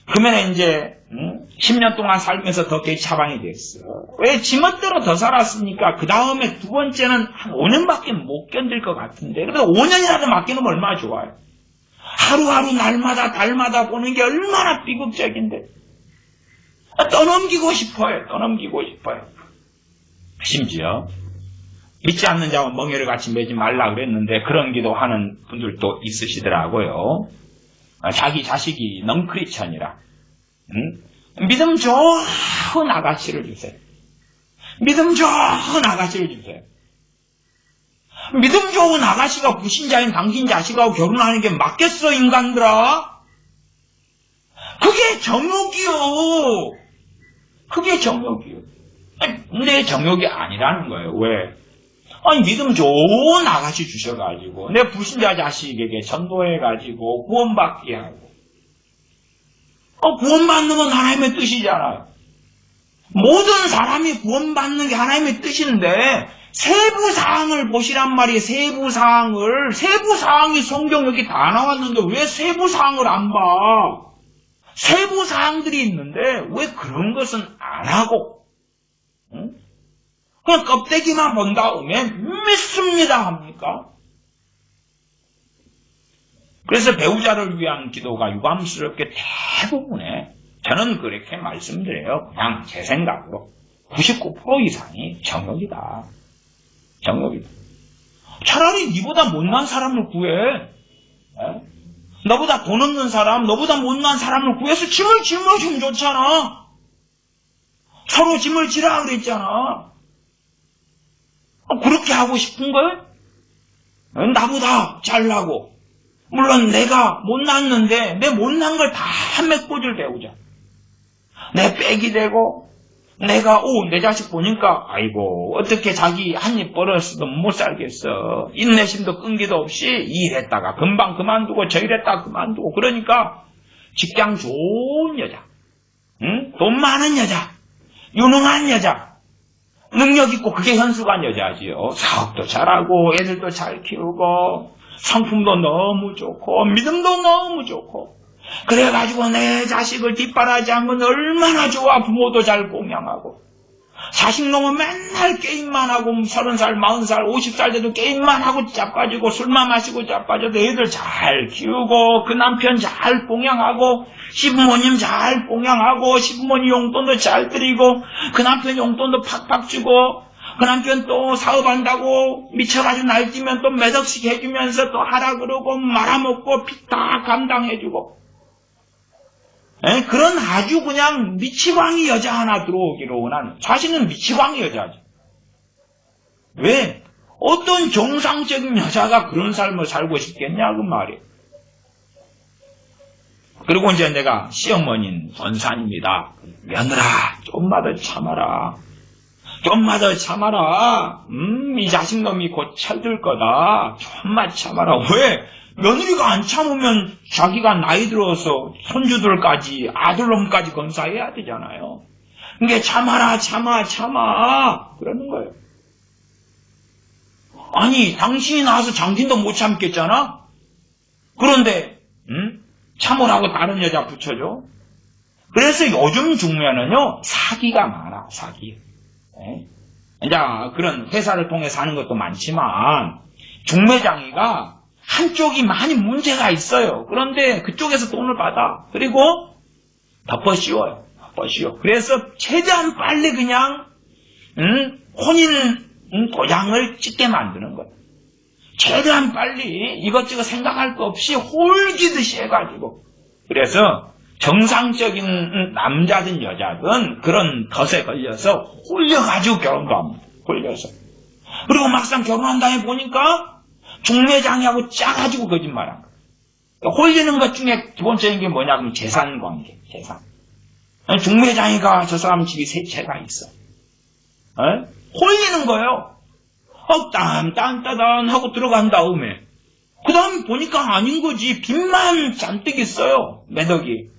그러면 이제 10년 동안 살면서 더 개차반이 됐어. 왜 지멋대로 더 살았으니까 그 다음에 두 번째는 한 5년밖에 못 견딜 것 같은데 그래도 5년이라도 맡기면 얼마나 좋아요. 하루하루 날마다 달마다 보는 게 얼마나 비극적인데 떠넘기고 싶어요. 떠넘기고 싶어요. 심지어 믿지 않는 자와 멍에를 같이 매지 말라 그랬는데 그런 기도하는 분들도 있으시더라고요. 자기 자식이 넌크리스천이라 믿음 좋은 아가씨를 주세요. 믿음 좋은 아가씨를 주세요. 믿음 좋은 아가씨가 불신자인 당신 자식하고 결혼하는 게 맞겠어 인간들아? 그게 정욕이요. 그게 정욕이요. 내 정욕이 아니라는 거예요. 왜? 아니 믿음 좋은 아가씨 주셔가지고 내 불신자 자식에게 전도해가지고 구원받게 하고 구원받는 건 하나님의 뜻이잖아요. 모든 사람이 구원받는 게 하나님의 뜻인데 세부사항을 보시란 말이에요. 세부사항이 성경 여기 다 나왔는데 왜 세부사항을 안 봐? 세부사항들이 있는데 왜 그런 것은 안 하고, 응? 그냥 껍데기만 본 다음에 믿습니다 합니까? 그래서 배우자를 위한 기도가 유감스럽게 대부분에, 저는 그렇게 말씀드려요. 그냥 제 생각으로 99% 이상이 정욕이다. 정욕이다. 차라리 니보다 못난 사람을 구해. 에? 너보다 돈 없는 사람, 너보다 못난 사람을 구해서 짐을 짊어지면 좋잖아. 서로 짐을 지라 그랬잖아. 그렇게 하고 싶은 거예요? 나보다 잘나고, 물론 내가 못났는데 내 못난 걸 다 메꿔줄 배우자. 내 빽이 되고, 내가 내 자식 보니까 아이고 어떻게 자기 한 입 벌었어도 못 살겠어. 인내심도 끈기도 없이 일했다가 금방 그만두고 저 일했다가 그만두고, 그러니까 직장 좋은 여자, 응? 돈 많은 여자, 유능한 여자, 능력 있고, 그게 현수간 여자지요. 사업도 잘하고 애들도 잘 키우고 성품도 너무 좋고 믿음도 너무 좋고, 그래가지고 내 자식을 뒷바라지한 건 얼마나 좋아. 부모도 잘 공양하고, 자식 놈은 맨날 게임만 하고 30살, 40살, 50살 돼도 게임만 하고 자빠지고 술만 마시고 자빠져도 애들 잘 키우고, 그 남편 잘 공양하고, 시부모님 잘 공양하고, 시부모님 용돈도 잘 드리고, 그 남편 용돈도 팍팍 주고, 그 남편 또 사업한다고 미쳐가지고 날뛰면 또 몇 억씩 해주면서 또 하라 그러고 말아먹고 빚 다 감당해주고, 그런 아주 그냥 미치광이 여자 하나 들어오기로 원하는, 자신은 미치광이 여자지. 왜? 어떤 정상적인 여자가 그런 삶을 살고 싶겠냐 그 말이에요. 그리고 이제 내가 시어머니인 권사입니다. 며느라 좀만 더 참아라. 좀만 더 참아라. 이 자식놈이 곧 철들 거다. 좀만 참아라. 왜? 며느리가 안 참으면 자기가 나이 들어서 손주들까지, 아들놈까지 건사해야 되잖아요. 그러니까 참아라, 참아. 그러는 거예요. 아니, 당신이 나와서 장진도 못 참겠잖아? 그런데, 참으라고 다른 여자 붙여줘? 그래서 요즘 중면은요, 사기가 많아, 사기. 이제 그런 회사를 통해서 하는 것도 많지만, 중매장이가 한쪽이 많이 문제가 있어요. 그런데 그쪽에서 돈을 받아. 그리고 덮어씌워요. 그래서 최대한 빨리 그냥 혼인 도장을 찍게 만드는 거예요. 최대한 빨리 이것저것 생각할 거 없이 홀기듯이 해가지고. 그래서 정상적인 남자든 여자든 그런 덫에 걸려서 홀려가지고 결혼도 합니다. 홀려서. 그리고 막상 결혼한 다음에 보니까 중매장이하고 짜가지고 거짓말한 거예요. 홀리는 것 중에 기본적인 게 뭐냐 그러면 재산 관계, 재산. 중매장이가 저 사람 집이 세 채가 있어. 홀리는 거예요. 딴따단 하고 들어간 다음에 그 다음 보니까 아닌 거지. 빚만 잔뜩 있어요. 매덕이.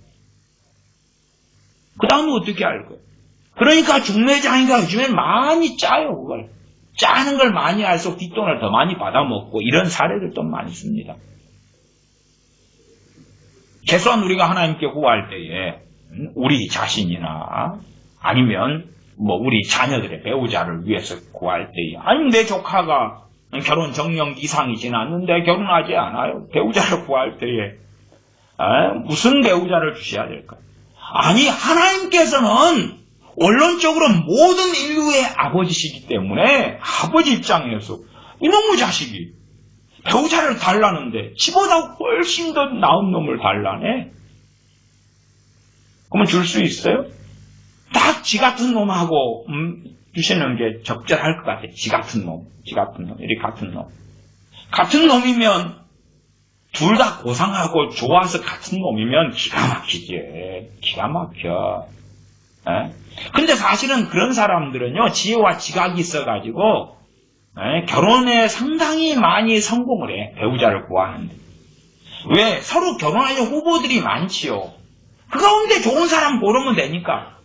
그 다음에 어떻게 할 거예요? 그러니까 중매장이가 요즘에 많이 짜요, 그걸. 짜는 걸 많이 알수록 뒷돈을 더 많이 받아먹고 이런 사례들도 많이 있습니다. 최소한 우리가 하나님께 구할 때에 우리 자신이나 아니면 우리 자녀들의 배우자를 위해서 구할 때에, 아니 내 조카가 결혼 정령 이상이 지났는데 결혼하지 않아요. 배우자를 구할 때에 무슨 배우자를 주셔야 될까요? 아니 하나님께서는 원론적으로 모든 인류의 아버지시기 때문에 아버지 입장에서 이놈의 자식이 배우자를 달라는데 지보다 훨씬 더 나은 놈을 달라네. 그러면 줄 수 있어요? 딱 지 같은 놈하고 주시는 게 적절할 것 같아요. 지 같은 놈, 이리 같은 놈. 같은 놈이면 둘 다 고상하고 좋아서 같은 놈이면 기가 막히지. 기가 막혀. 근데 사실은 그런 사람들은요, 지혜와 지각이 있어가지고, 결혼에 상당히 많이 성공을 해. 배우자를 구하는데. 왜? 서로 결혼할 후보들이 많지요. 그 가운데 좋은 사람 고르면 되니까.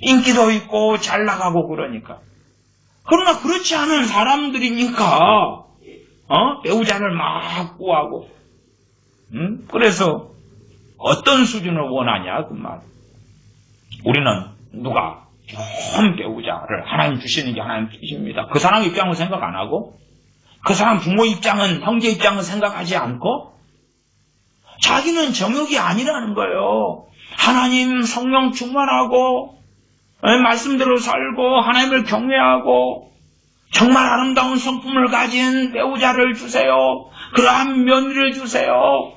인기도 있고 잘 나가고 그러니까. 그러나 그렇지 않은 사람들이니까 배우자를 막 구하고 그래서 어떤 수준을 원하냐 그 말. 우리는 누가 좋은 배우자를 하나님 주시는 게 하나님 뜻입니다. 그 사람 입장은 생각 안 하고 그 사람 부모 입장은 형제 입장은 생각하지 않고 자기는 정욕이 아니라는 거예요. 하나님 성령 충만하고 말씀대로 살고 하나님을 경외하고 정말 아름다운 성품을 가진 배우자를 주세요. 그러한 며느리를 주세요.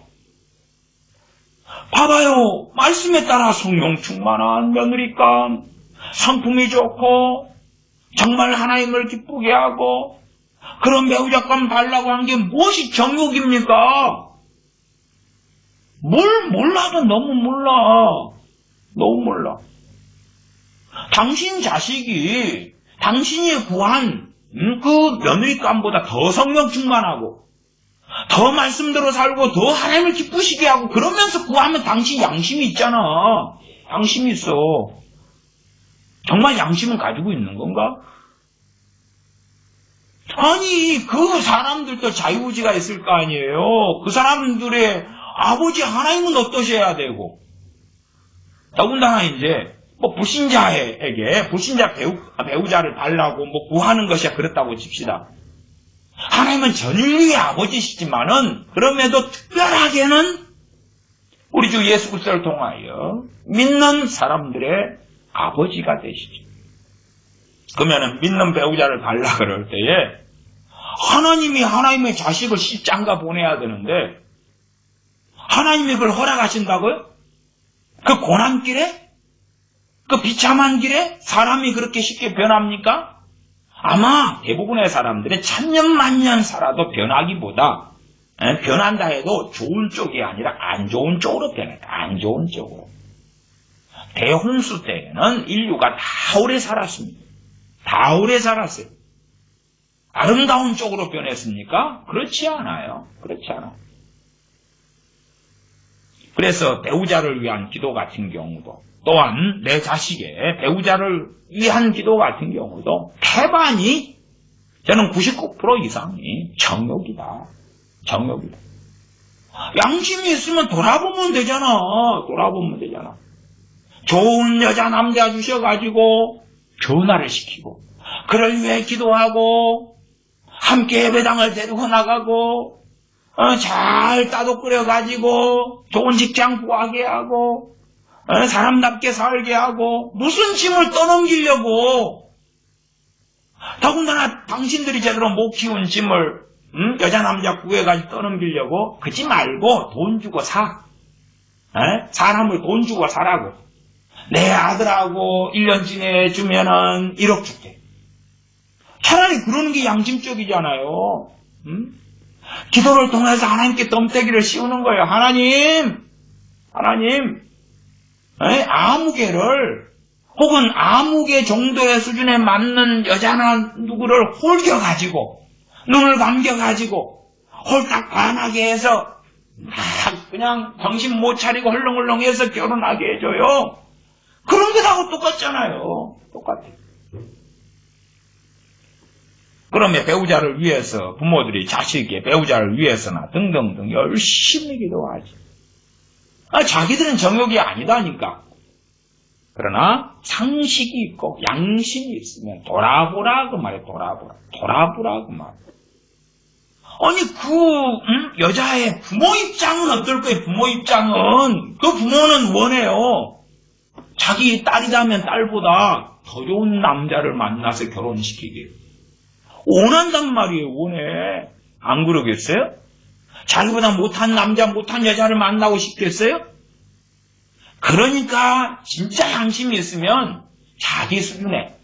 봐봐요. 말씀에 따라 성령 충만한 며느리감, 성품이 좋고 정말 하나님을 기쁘게 하고 그런 배우자감 달라고 한 게 무엇이 정욕입니까? 뭘 몰라도 너무 몰라. 너무 몰라. 당신 자식이 당신이 구한 그 며느리감보다 더 성령 충만하고 더 말씀대로 살고 더 하나님을 기쁘시게 하고 그러면서 구하면 당신 양심이 있잖아. 양심이 있어. 정말 양심은 가지고 있는 건가? 아니 그 사람들도 자유의지가 있을 거 아니에요. 그 사람들의 아버지 하나님은 어떠셔야 되고 더군다나 이제 불신자에게 불신자 배우자를 달라고 구하는 것이 그렇다고 칩시다. 하나님은 전 인류의 아버지시지만은 그럼에도 특별하게는 우리 주 예수 그리스도를 통하여 믿는 사람들의 아버지가 되시죠. 그러면은 믿는 배우자를 달라 그럴 때에 하나님이 하나님의 자식을 십장가 보내야 되는데 하나님이 그걸 허락하신다고요? 그 고난길에? 그 비참한 길에 사람이 그렇게 쉽게 변합니까? 아마 대부분의 사람들은 천년만년 살아도 변하기보다 변한다 해도 좋은 쪽이 아니라 안 좋은 쪽으로 변해요. 안 좋은 쪽으로. 대홍수 때에는 인류가 다 오래 살았습니다. 다 오래 살았어요. 아름다운 쪽으로 변했습니까? 그렇지 않아요. 그렇지 않아요. 그래서 배우자를 위한 기도 같은 경우도 또한 내 자식의 배우자를 위한 기도 같은 경우도 태반이 저는 99% 이상이 정욕이다. 정욕이다. 양심이 있으면 돌아보면 되잖아. 돌아보면 되잖아. 좋은 여자 남자 주셔가지고 전화를 시키고 그를 위해 기도하고 함께 예배당을 데리고 나가고 잘 따도 끓여가지고 좋은 직장 구하게 하고 사람답게 살게 하고 무슨 짐을 떠넘기려고 더군다나 당신들이 제대로 못 키운 짐을 여자 남자 구해가지고 떠넘기려고 그지 말고 돈 주고 사. 사람을 돈 주고 사라고. 내 아들하고 1년 지내주면은 1억 줄게. 차라리 그러는 게 양심적이잖아요. 기도를 통해서 하나님께 덤태기를 씌우는 거예요. 하나님 아무개를 혹은 아무개 정도의 수준에 맞는 여자나 누구를 홀겨가지고 눈을 감겨가지고 홀딱 반하게 해서 그냥 정신 못 차리고 헐렁헐렁해서 결혼하게 해줘요. 그런 것하고 똑같잖아요. 똑같아요. 그러면 배우자를 위해서 부모들이 자식의 배우자를 위해서나 등등등 열심히 기도하지. 자기들은 정욕이 아니다니까. 그러나 상식이 있고 양심이 있으면 돌아보라 그 말이에요. 돌아보라 그 말. 아니 여자의 부모 입장은 어떨 거예요? 부모 입장은 그 부모는 원해요. 자기 딸이라면 딸보다 더 좋은 남자를 만나서 결혼시키기. 원한단 말이에요. 원해. 안 그러겠어요? 자기보다 못한 남자, 못한 여자를 만나고 싶겠어요? 그러니까 진짜 양심이 있으면 자기 수준에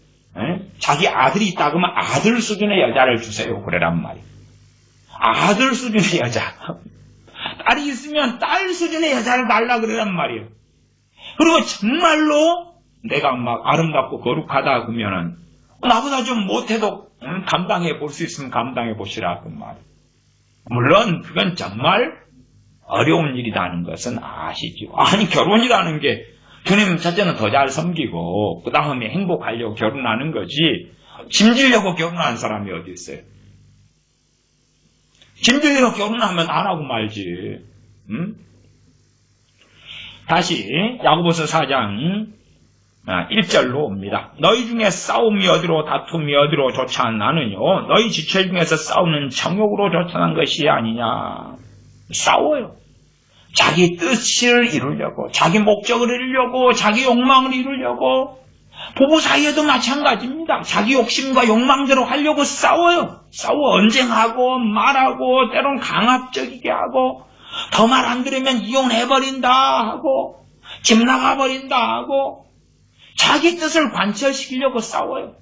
자기 아들이 있다 그러면 아들 수준의 여자를 주세요. 그래란 말이에요. 아들 수준의 여자. 딸이 있으면 딸 수준의 여자를 달라 그러란 말이에요. 그리고 정말로 내가 막 아름답고 거룩하다 그러면은 나보다 좀 못해도 감당해 볼 수 있으면 감당해 보시라 그 말. 물론 그건 정말 어려운 일이라는 것은 아시죠. 아니 결혼이라는 게 주님 첫째는 더 잘 섬기고 그 다음에 행복하려고 결혼하는 거지. 짐지려고 결혼한 사람이 어디 있어요? 짐지려고 결혼하면 안 하고 말지. 응? 다시 야고보서 4장 1절로 옵니다. 너희 중에 싸움이 어디로 다툼이 어디로 조차나느뇨? 너희 지체 중에서 싸우는 정욕으로 조차난 것이 아니냐? 싸워요. 자기 뜻을 이루려고, 자기 목적을 이루려고, 자기 욕망을 이루려고. 부부 사이에도 마찬가지입니다. 자기 욕심과 욕망대로 하려고 싸워요. 싸워 언쟁하고 말하고 때론 강압적이게 하고 더 말 안 들으면 이혼해버린다 하고 집 나가버린다 하고 자기 뜻을 관철시키려고 싸워요.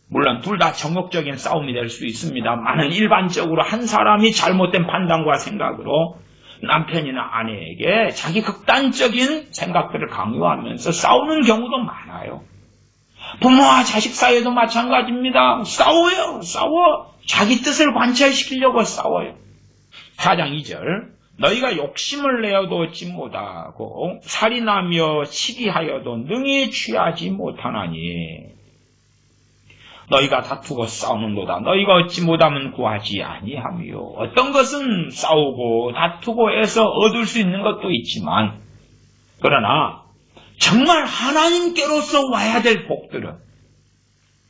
물론 둘 다 정욕적인 싸움이 될 수 있습니다만 일반적으로 한 사람이 잘못된 판단과 생각으로 남편이나 아내에게 자기 극단적인 생각들을 강요하면서 싸우는 경우도 많아요. 부모와 자식 사이에도 마찬가지입니다. 싸워요. 싸워. 자기 뜻을 관철시키려고 싸워요. 4장 2절 너희가 욕심을 내어도 얻지 못하고 살인하며 시기하여도 능히 취하지 못하나니 너희가 다투고 싸우는도다. 너희가 얻지 못하면 구하지 아니하며. 어떤 것은 싸우고 다투고 해서 얻을 수 있는 것도 있지만 그러나 정말 하나님께로서 와야 될 복들은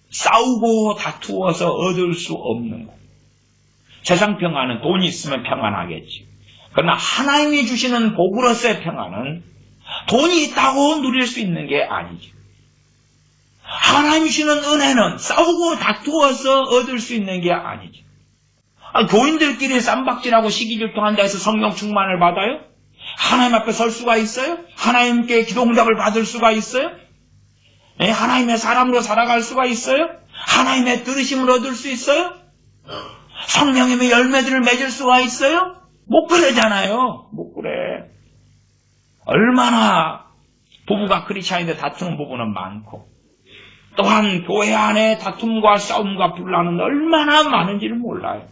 싸우고 다투어서 얻을 수 없는 것. 세상 평안은 돈이 있으면 평안하겠지. 그러나 하나님이 주시는 복으로서의 평안은 돈이 있다고 누릴 수 있는 게 아니지. 하나님이 주시는 은혜는 싸우고 다투어서 얻을 수 있는 게 아니지. 교인들끼리 쌈박질하고 시기질투한다 해서 성령 충만을 받아요? 하나님 앞에 설 수가 있어요? 하나님께 기도 응답을 받을 수가 있어요? 하나님의 사람으로 살아갈 수가 있어요? 하나님의 들으심을 얻을 수 있어요? 성령님의 열매들을 맺을 수가 있어요? 못 그러잖아요. 못 그래. 얼마나 부부가 크리스찬인데 다투는 부부는 많고 또한 교회 안에 다툼과 싸움과 분란은 얼마나 많은지를 몰라요.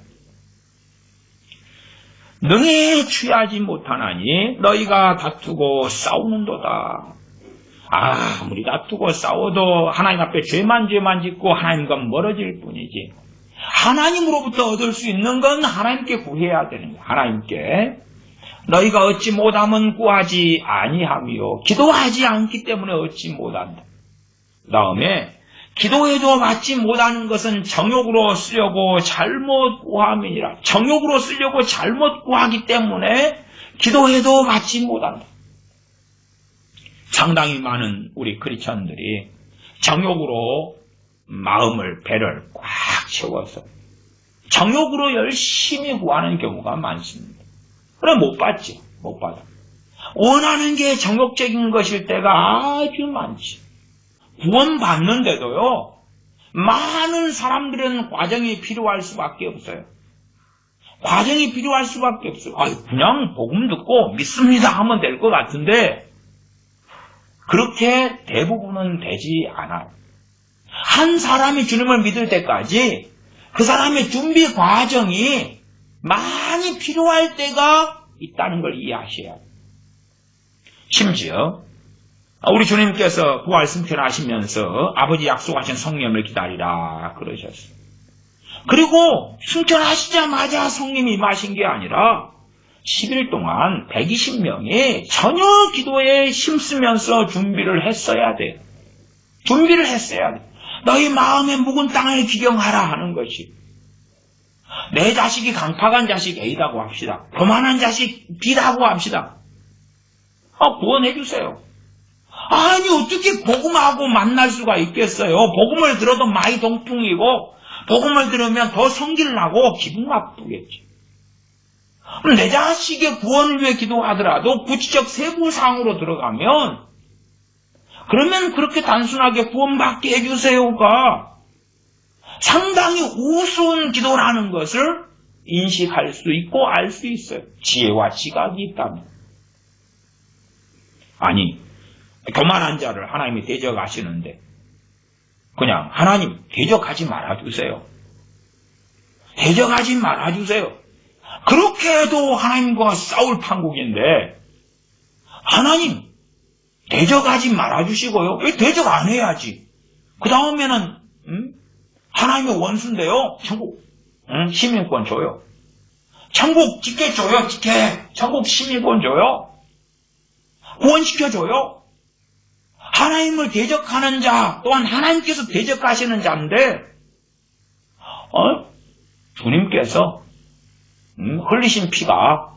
능히 취하지 못하나니 너희가 다투고 싸우는도다. 아무리 다투고 싸워도 하나님 앞에 죄만 짓고 하나님과 멀어질 뿐이지. 하나님으로부터 얻을 수 있는 건 하나님께 구해야 되는 거예요. 하나님께. 너희가 얻지 못하면 구하지 아니하며 기도하지 않기 때문에 얻지 못한다. 그 다음에 기도해도 받지 못하는 것은 정욕으로 쓰려고 잘못 구함이니라. 정욕으로 쓰려고 잘못 구하기 때문에 기도해도 받지 못한다. 상당히 많은 우리 크리스천들이 정욕으로 마음을 배를 꽉 채워서 정욕으로 열심히 구하는 경우가 많습니다. 그럼 못 받지. 못 받아. 원하는 게 정욕적인 것일 때가 아주 많지. 구원받는데도요, 많은 사람들은 과정이 필요할 수밖에 없어요. 과정이 필요할 수밖에 없어요. 그냥 복음 듣고 믿습니다 하면 될 것 같은데, 그렇게 대부분은 되지 않아요. 한 사람이 주님을 믿을 때까지 그 사람의 준비 과정이 많이 필요할 때가 있다는 걸 이해하셔야 해요. 심지어 우리 주님께서 부활 승천하시면서 아버지 약속하신 성령을 기다리라 그러셨어요. 그리고 승천하시자마자 성령이 임하신 게 아니라 10일 동안 120명이 전혀 기도에 힘쓰면서 준비를 했어야 돼요. 준비를 했어야 돼요. 너희 마음의 묵은 땅을 기경하라 하는 것이. 내 자식이 강팍한 자식 A라고 합시다. 교만한 자식 B라고 합시다. 구원해 주세요. 아니 어떻게 복음하고 만날 수가 있겠어요. 복음을 들어도 많이 동풍이고 복음을 들으면 더 성질나고 기분 나쁘겠지. 내 자식의 구원을 위해 기도하더라도 구체적 세부사항으로 들어가면 그러면 그렇게 단순하게 구원받게 해주세요가 상당히 우스운 기도라는 것을 인식할 수 있고 알 수 있어요. 지혜와 지각이 있다면. 아니 교만한 자를 하나님이 대적하시는데 그냥 하나님 대적하지 말아주세요. 대적하지 말아주세요. 그렇게 해도 하나님과 싸울 판국인데 하나님 대적하지 말아주시고요. 왜 대적 안 해야지? 그 다음에는 하나님의 원수인데요. 천국 시민권 줘요. 천국 티켓 줘요. 티켓. 천국 시민권 줘요. 구원시켜줘요. 하나님을 대적하는 자 또한 하나님께서 대적하시는 자인데 주님께서 흘리신 피가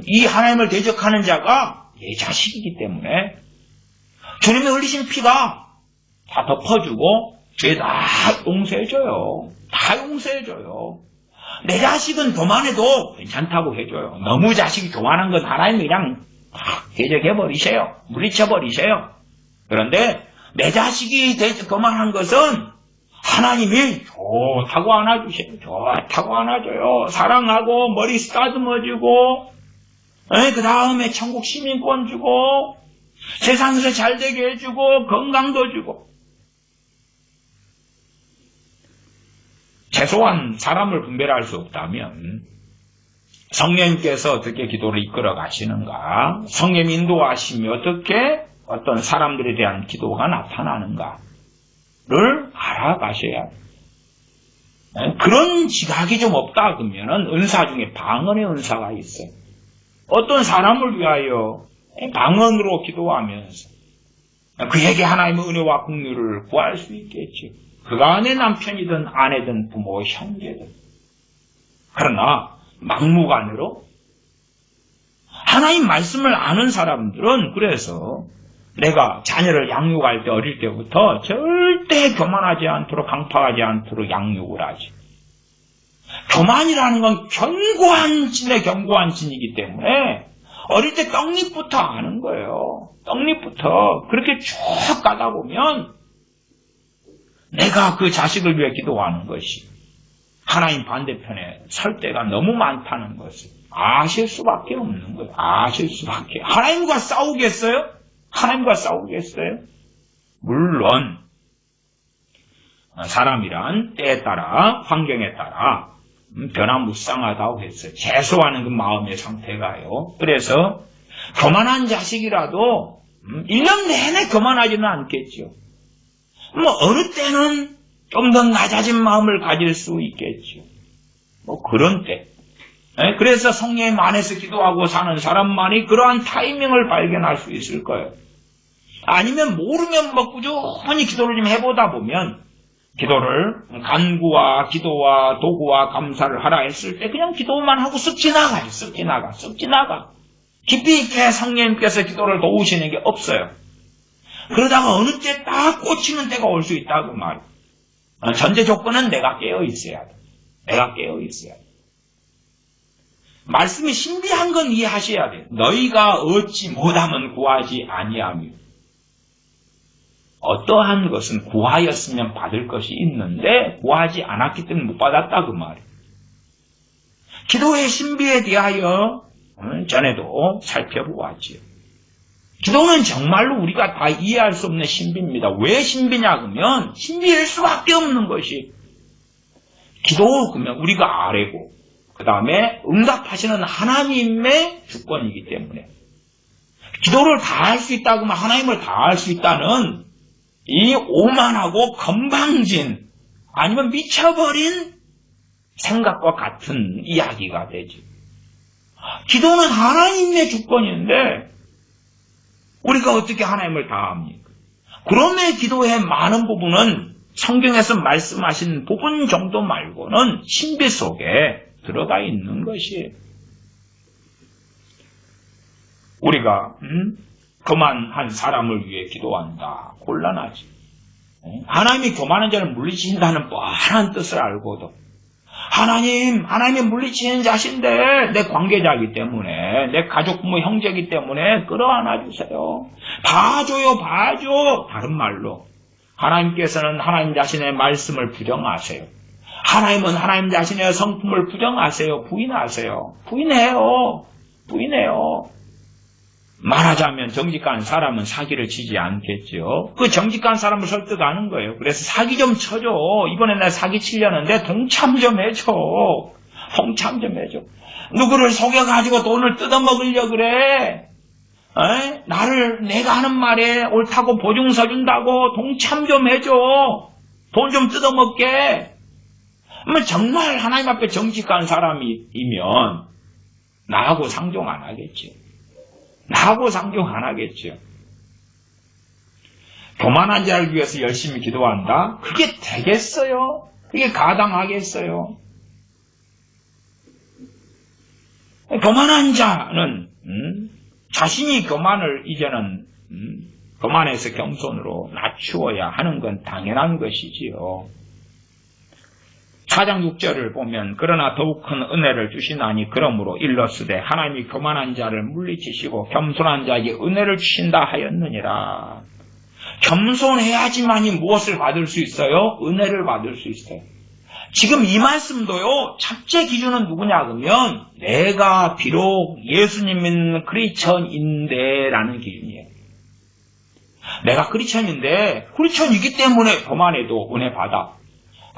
이 하나님을 대적하는 자가 내 자식이기 때문에 주님이 흘리신 피가 다 덮어주고 죄 다 용서해줘요. 다 용서해줘요. 내 자식은 교만해도 괜찮다고 해줘요. 너무 자식이 교만한 건 하나님이 그냥 대적해버리세요. 물리쳐버리세요. 그런데 내 자식이 교만한 것은 하나님이 좋다고 안아주세요. 좋다고 안아줘요. 사랑하고 머리 쓰다듬어주고 그 다음에 천국 시민권 주고 세상에서 잘되게 해주고 건강도 주고 최소한 사람을 분별할 수 없다면 성령님께서 어떻게 기도를 이끌어 가시는가, 성령 인도하심이 어떻게 어떤 사람들에 대한 기도가 나타나는가를 알아가셔야 돼요. 그런 지각이 좀 없다 그러면은 은사 중에 방언의 은사가 있어요. 어떤 사람을 위하여 방언으로 기도하면서 그에게 하나님의 은혜와 긍휼을 구할 수 있겠죠. 그가 내 남편이든 아내든 부모, 형제든. 그러나 막무가내로 하나님 말씀을 아는 사람들은 그래서 내가 자녀를 양육할 때 어릴 때부터 절대 교만하지 않도록 강팍하지 않도록 양육을 하지. 교만이라는 건 견고한 진이기 때문에 어릴 때 떡잎부터 아는 거예요. 떡잎부터 그렇게 쭉 가다 보면 내가 그 자식을 위해 기도하는 것이 하나님 반대편에 설 때가 너무 많다는 것을 아실 수밖에 없는 거예요. 아실 수밖에. 하나님과 싸우겠어요? 하나님과 싸우겠어요? 물론 사람이란 때에 따라 환경에 따라 변화무쌍하다고 했어요. 최소화하는 그 마음의 상태가요. 그래서 교만한 자식이라도 1년 내내 교만하지는 않겠죠. 어느 때는 좀 더 낮아진 마음을 가질 수 있겠죠. 그런 때. 그래서 성령님 안에서 기도하고 사는 사람만이 그러한 타이밍을 발견할 수 있을 거예요. 아니면 모르면 꾸준히 기도를 좀 해보다 보면 기도를 간구와 기도와 도구와 감사를 하라 했을 때 그냥 기도만 하고 쓱 지나가요. 쓱 지나가. 깊이 있게 성령님께서 기도를 도우시는 게 없어요. 그러다가 어느 때 딱 꽂히는 때가 올 수 있다고 말이에요. 전제 조건은 내가 깨어 있어야 돼. 말씀이 신비한 건 이해하셔야 돼. 너희가 얻지 못하면 구하지 아니하며. 어떠한 것은 구하였으면 받을 것이 있는데 구하지 않았기 때문에 못 받았다 그 말이에요. 기도의 신비에 대하여 전에도 살펴보았지요. 기도는 정말로 우리가 다 이해할 수 없는 신비입니다. 왜 신비냐 그러면 신비일 수밖에 없는 것이 기도 그러면 우리가 아래고 그 다음에 응답하시는 하나님의 주권이기 때문에 기도를 다 할 수 있다 그러면 하나님을 다 할 수 있다는 이 오만하고 건방진 아니면 미쳐버린 생각과 같은 이야기가 되지. 기도는 하나님의 주권인데 우리가 어떻게 하나님을 다 합니까? 그럼의 기도의 많은 부분은 성경에서 말씀하신 부분 정도 말고는 신비 속에 들어가 있는 것이에요. 우리가 교만한 사람을 위해 기도한다. 곤란하지. 하나님이 교만한 자를 물리친다는 뻔한 뜻을 알고도 하나님이 물리치는 자신데 내 관계자이기 때문에 내 가족 부모 형제이기 때문에 끌어안아 주세요. 봐줘요. 다른 말로 하나님께서는 하나님 자신의 말씀을 부정하세요. 하나님은 하나님 자신의 성품을 부정하세요. 부인하세요. 부인해요. 말하자면 정직한 사람은 사기를 치지 않겠죠. 그 정직한 사람을 설득하는 거예요. 그래서 사기 좀 쳐줘. 이번에 나 사기 치려는데 동참 좀 해줘. 누구를 속여가지고 돈을 뜯어먹으려 그래. 내가 하는 말에 옳다고 보증서 준다고 동참 좀 해줘. 돈 좀 뜯어먹게. 정말 하나님 앞에 정직한 사람이면 나하고 상종 안 하겠지. 나하고 상종 안 하겠죠. 교만한 자를 위해서 열심히 기도한다? 그게 되겠어요? 그게 가당하겠어요? 교만한 자는 자신이 교만을 이제는 교만에서 겸손으로 낮추어야 하는 건 당연한 것이지요. 4장 6절을 보면 그러나 더욱 큰 은혜를 주시나니 그러므로 일러스되 하나님이 교만한 자를 물리치시고 겸손한 자에게 은혜를 주신다 하였느니라. 겸손해야지만이 무엇을 받을 수 있어요? 은혜를 받을 수 있어요. 지금 이 말씀도요, 첫째 기준은 누구냐 그러면 내가 비록 예수님 믿는 크리스천인데 라는 기준이에요. 내가 크리스천인데 크리스천이기 때문에 교만해도 은혜 받아.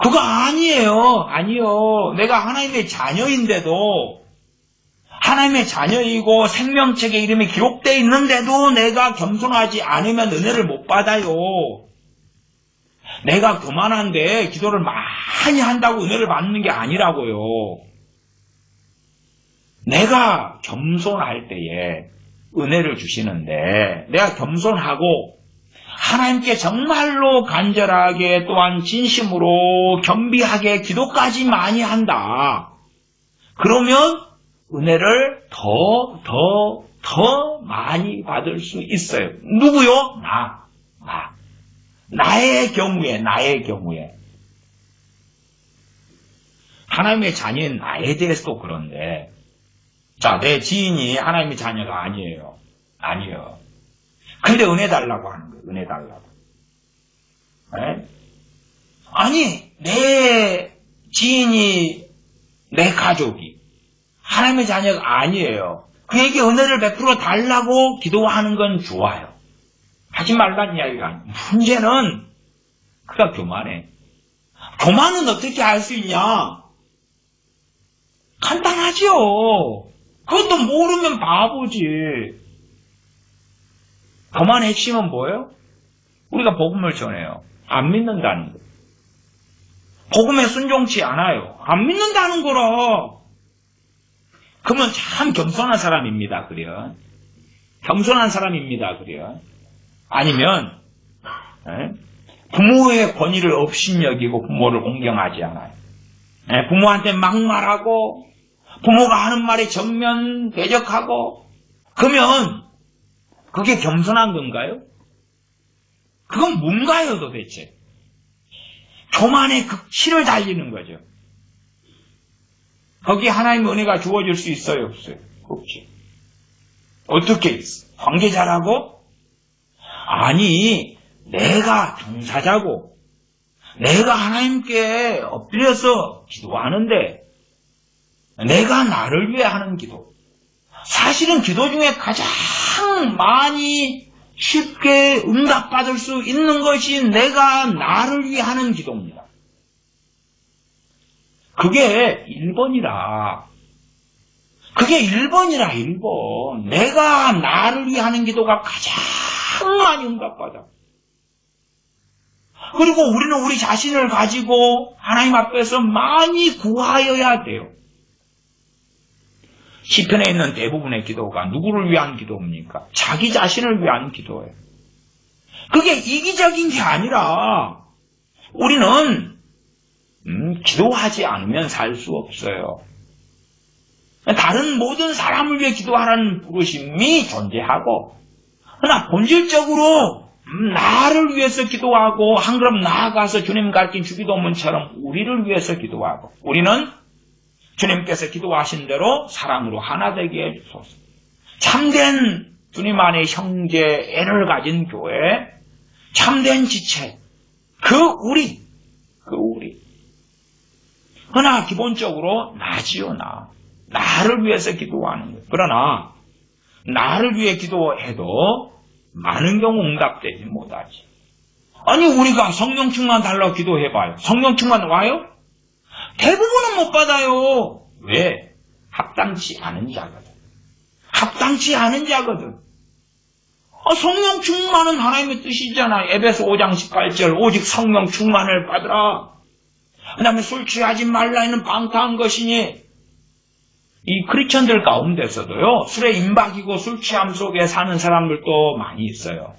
그거 아니에요. 아니요. 내가 하나님의 자녀인데도 하나님의 자녀이고 생명책에 이름이 기록되어 있는데도 내가 겸손하지 않으면 은혜를 못 받아요. 내가 교만한데 기도를 많이 한다고 은혜를 받는 게 아니라고요. 내가 겸손할 때에 은혜를 주시는데 내가 겸손하고 하나님께 정말로 간절하게 또한 진심으로 겸비하게 기도까지 많이 한다. 그러면 은혜를 더 많이 받을 수 있어요. 누구요? 나의 경우에. 하나님의 자녀인 나에 대해서도 그런데, 자, 내 지인이 하나님의 자녀가 아니에요. 아니요. 근데 은혜 달라고 하는 거예요. 은혜 달라고. 네? 아니, 내 지인이, 내 가족이 하나님의 자녀가 아니에요. 그에게 은혜를 베풀어 달라고 기도하는 건 좋아요. 하지 말라는 이야기가 아니에요. 문제는 그가 교만해. 교만은 어떻게 알 수 있냐? 간단하죠. 그것도 모르면 바보지. 교만의 핵심은 뭐예요? 우리가 복음을 전해요. 안 믿는다는 거. 복음에 순종치 않아요. 안 믿는다는 거라. 그러면 참 겸손한 사람입니다. 그래요. 겸손한 사람입니다. 그래요. 아니면 부모의 권위를 업신여기고 부모를 공경하지 않아요. 부모한테 막말하고 부모가 하는 말에 정면 대적하고 그러면 그게 겸손한 건가요? 그건 뭔가요 도대체? 교만의 극치를 달리는 거죠. 거기에 하나님의 은혜가 주어질 수 있어요? 없어요? 없지. 어떻게 있어? 관계자라고? 아니, 내가 종사자고 내가 하나님께 엎드려서 기도하는데 내가 나를 위해 하는 기도. 사실은 기도 중에 가장 많이 쉽게 응답받을 수 있는 것이 내가 나를 위해 하는 기도입니다. 그게 1번이라. 그게 1번이라 1번. 내가 나를 위해 하는 기도가 가장 많이 응답받아. 그리고 우리는 우리 자신을 가지고 하나님 앞에서 많이 구하여야 돼요. 시편에 있는 대부분의 기도가 누구를 위한 기도입니까? 자기 자신을 위한 기도예요. 그게 이기적인 게 아니라 우리는 기도하지 않으면 살 수 없어요. 다른 모든 사람을 위해 기도하라는 부르심이 존재하고 그러나 본질적으로 나를 위해서 기도하고 한 걸음 나아가서 주님 가르친 주기도문처럼 우리를 위해서 기도하고 우리는 주님께서 기도하신 대로 사랑으로 하나 되게 해주소서. 참된 주님 안에 형제 애를 가진 교회, 참된 지체, 그 우리. 그러나 기본적으로 나지요, 나. 나를 위해서 기도하는 거예요. 그러나 나를 위해 기도해도 많은 경우 응답되지 못하지. 아니 우리가 성령 충만 달라고 기도해봐요. 성령 충만 와요? 대부분은 못 받아요. 왜? 합당치 않은 자거든. 합당치 않은 자거든. 성령 충만은 하나님의 뜻이잖아. 에베소 5장 18절 오직 성령 충만을 받으라. 그 다음에 술 취하지 말라는 방탕한 것이니 이 크리스천들 가운데서도요. 술에 임박이고 술 취함 속에 사는 사람들도 많이 있어요.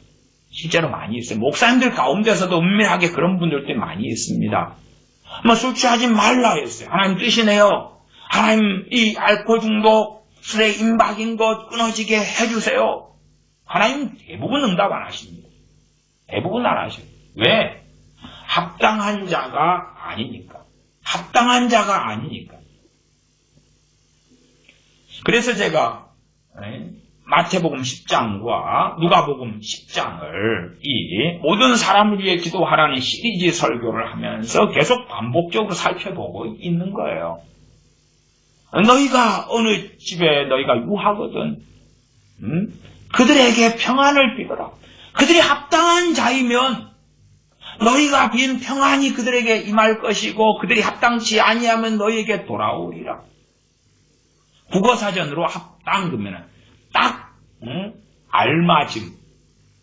실제로 많이 있어요. 목사님들 가운데서도 은밀하게 그런 분들도 많이 있습니다. 술 취하지 말라 했어요. 하나님 뜻이네요. 하나님 이 알코올 중독, 술에 임박인 것 끊어지게 해주세요. 하나님 대부분 응답 안 하십니다. 대부분 안 하셔요. 왜? 합당한 자가 아니니까. 합당한 자가 아니니까. 그래서 제가 마태복음 10장과 누가복음 10장을 이 모든 사람을 위해 기도하라는 시리즈 설교를 하면서 계속 반복적으로 살펴보고 있는 거예요. 너희가 어느 집에 너희가 유하거든 그들에게 평안을 빌어라. 그들이 합당한 자이면 너희가 빈 평안이 그들에게 임할 것이고 그들이 합당치 아니하면 너희에게 돌아오리라. 국어사전으로 합당 그러면 딱 알맞음.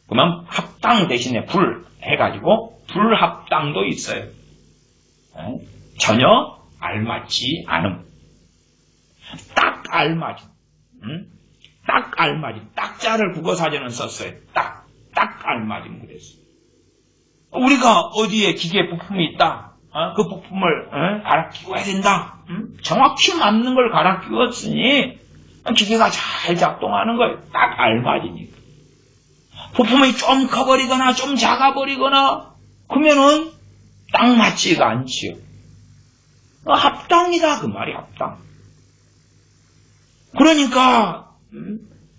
그러면 합당 대신에 불 해가지고 불합당도 있어요. 전혀 알맞지 않음. 딱 알맞음. 딱 알맞음. 딱자를 국어사전은 썼어요. 딱 알맞음 그랬어요. 우리가 어디에 기계 부품이 있다. 그 부품을 갈아 끼워야 된다. 정확히 맞는 걸 갈아 끼웠으니 기계가 잘 작동하는 거예요. 딱 알맞으니까. 부품이 좀 커버리거나 좀 작아버리거나 그러면은 딱 맞지가 않지요. 합당이다 그 말이 합당. 그러니까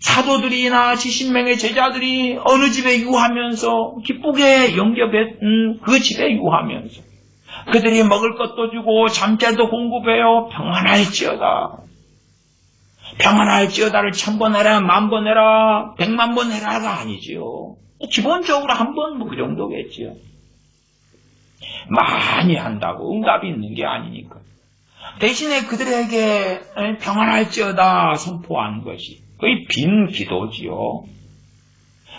사도들이나 70명의 제자들이 어느 집에 유하면서 기쁘게 영접했던 그 집에 유하면서 그들이 먹을 것도 주고 잠자리도 공급해요. 평안할지어다. 평안할지어다를 1000번 해라, 10,000번 해라, 100만 번 해라가 아니지요. 기본적으로 한 번 뭐 그 정도겠지요. 많이 한다고 응답이 있는 게 아니니까. 대신에 그들에게 평안할지어다 선포한 것이 거의 빈 기도지요.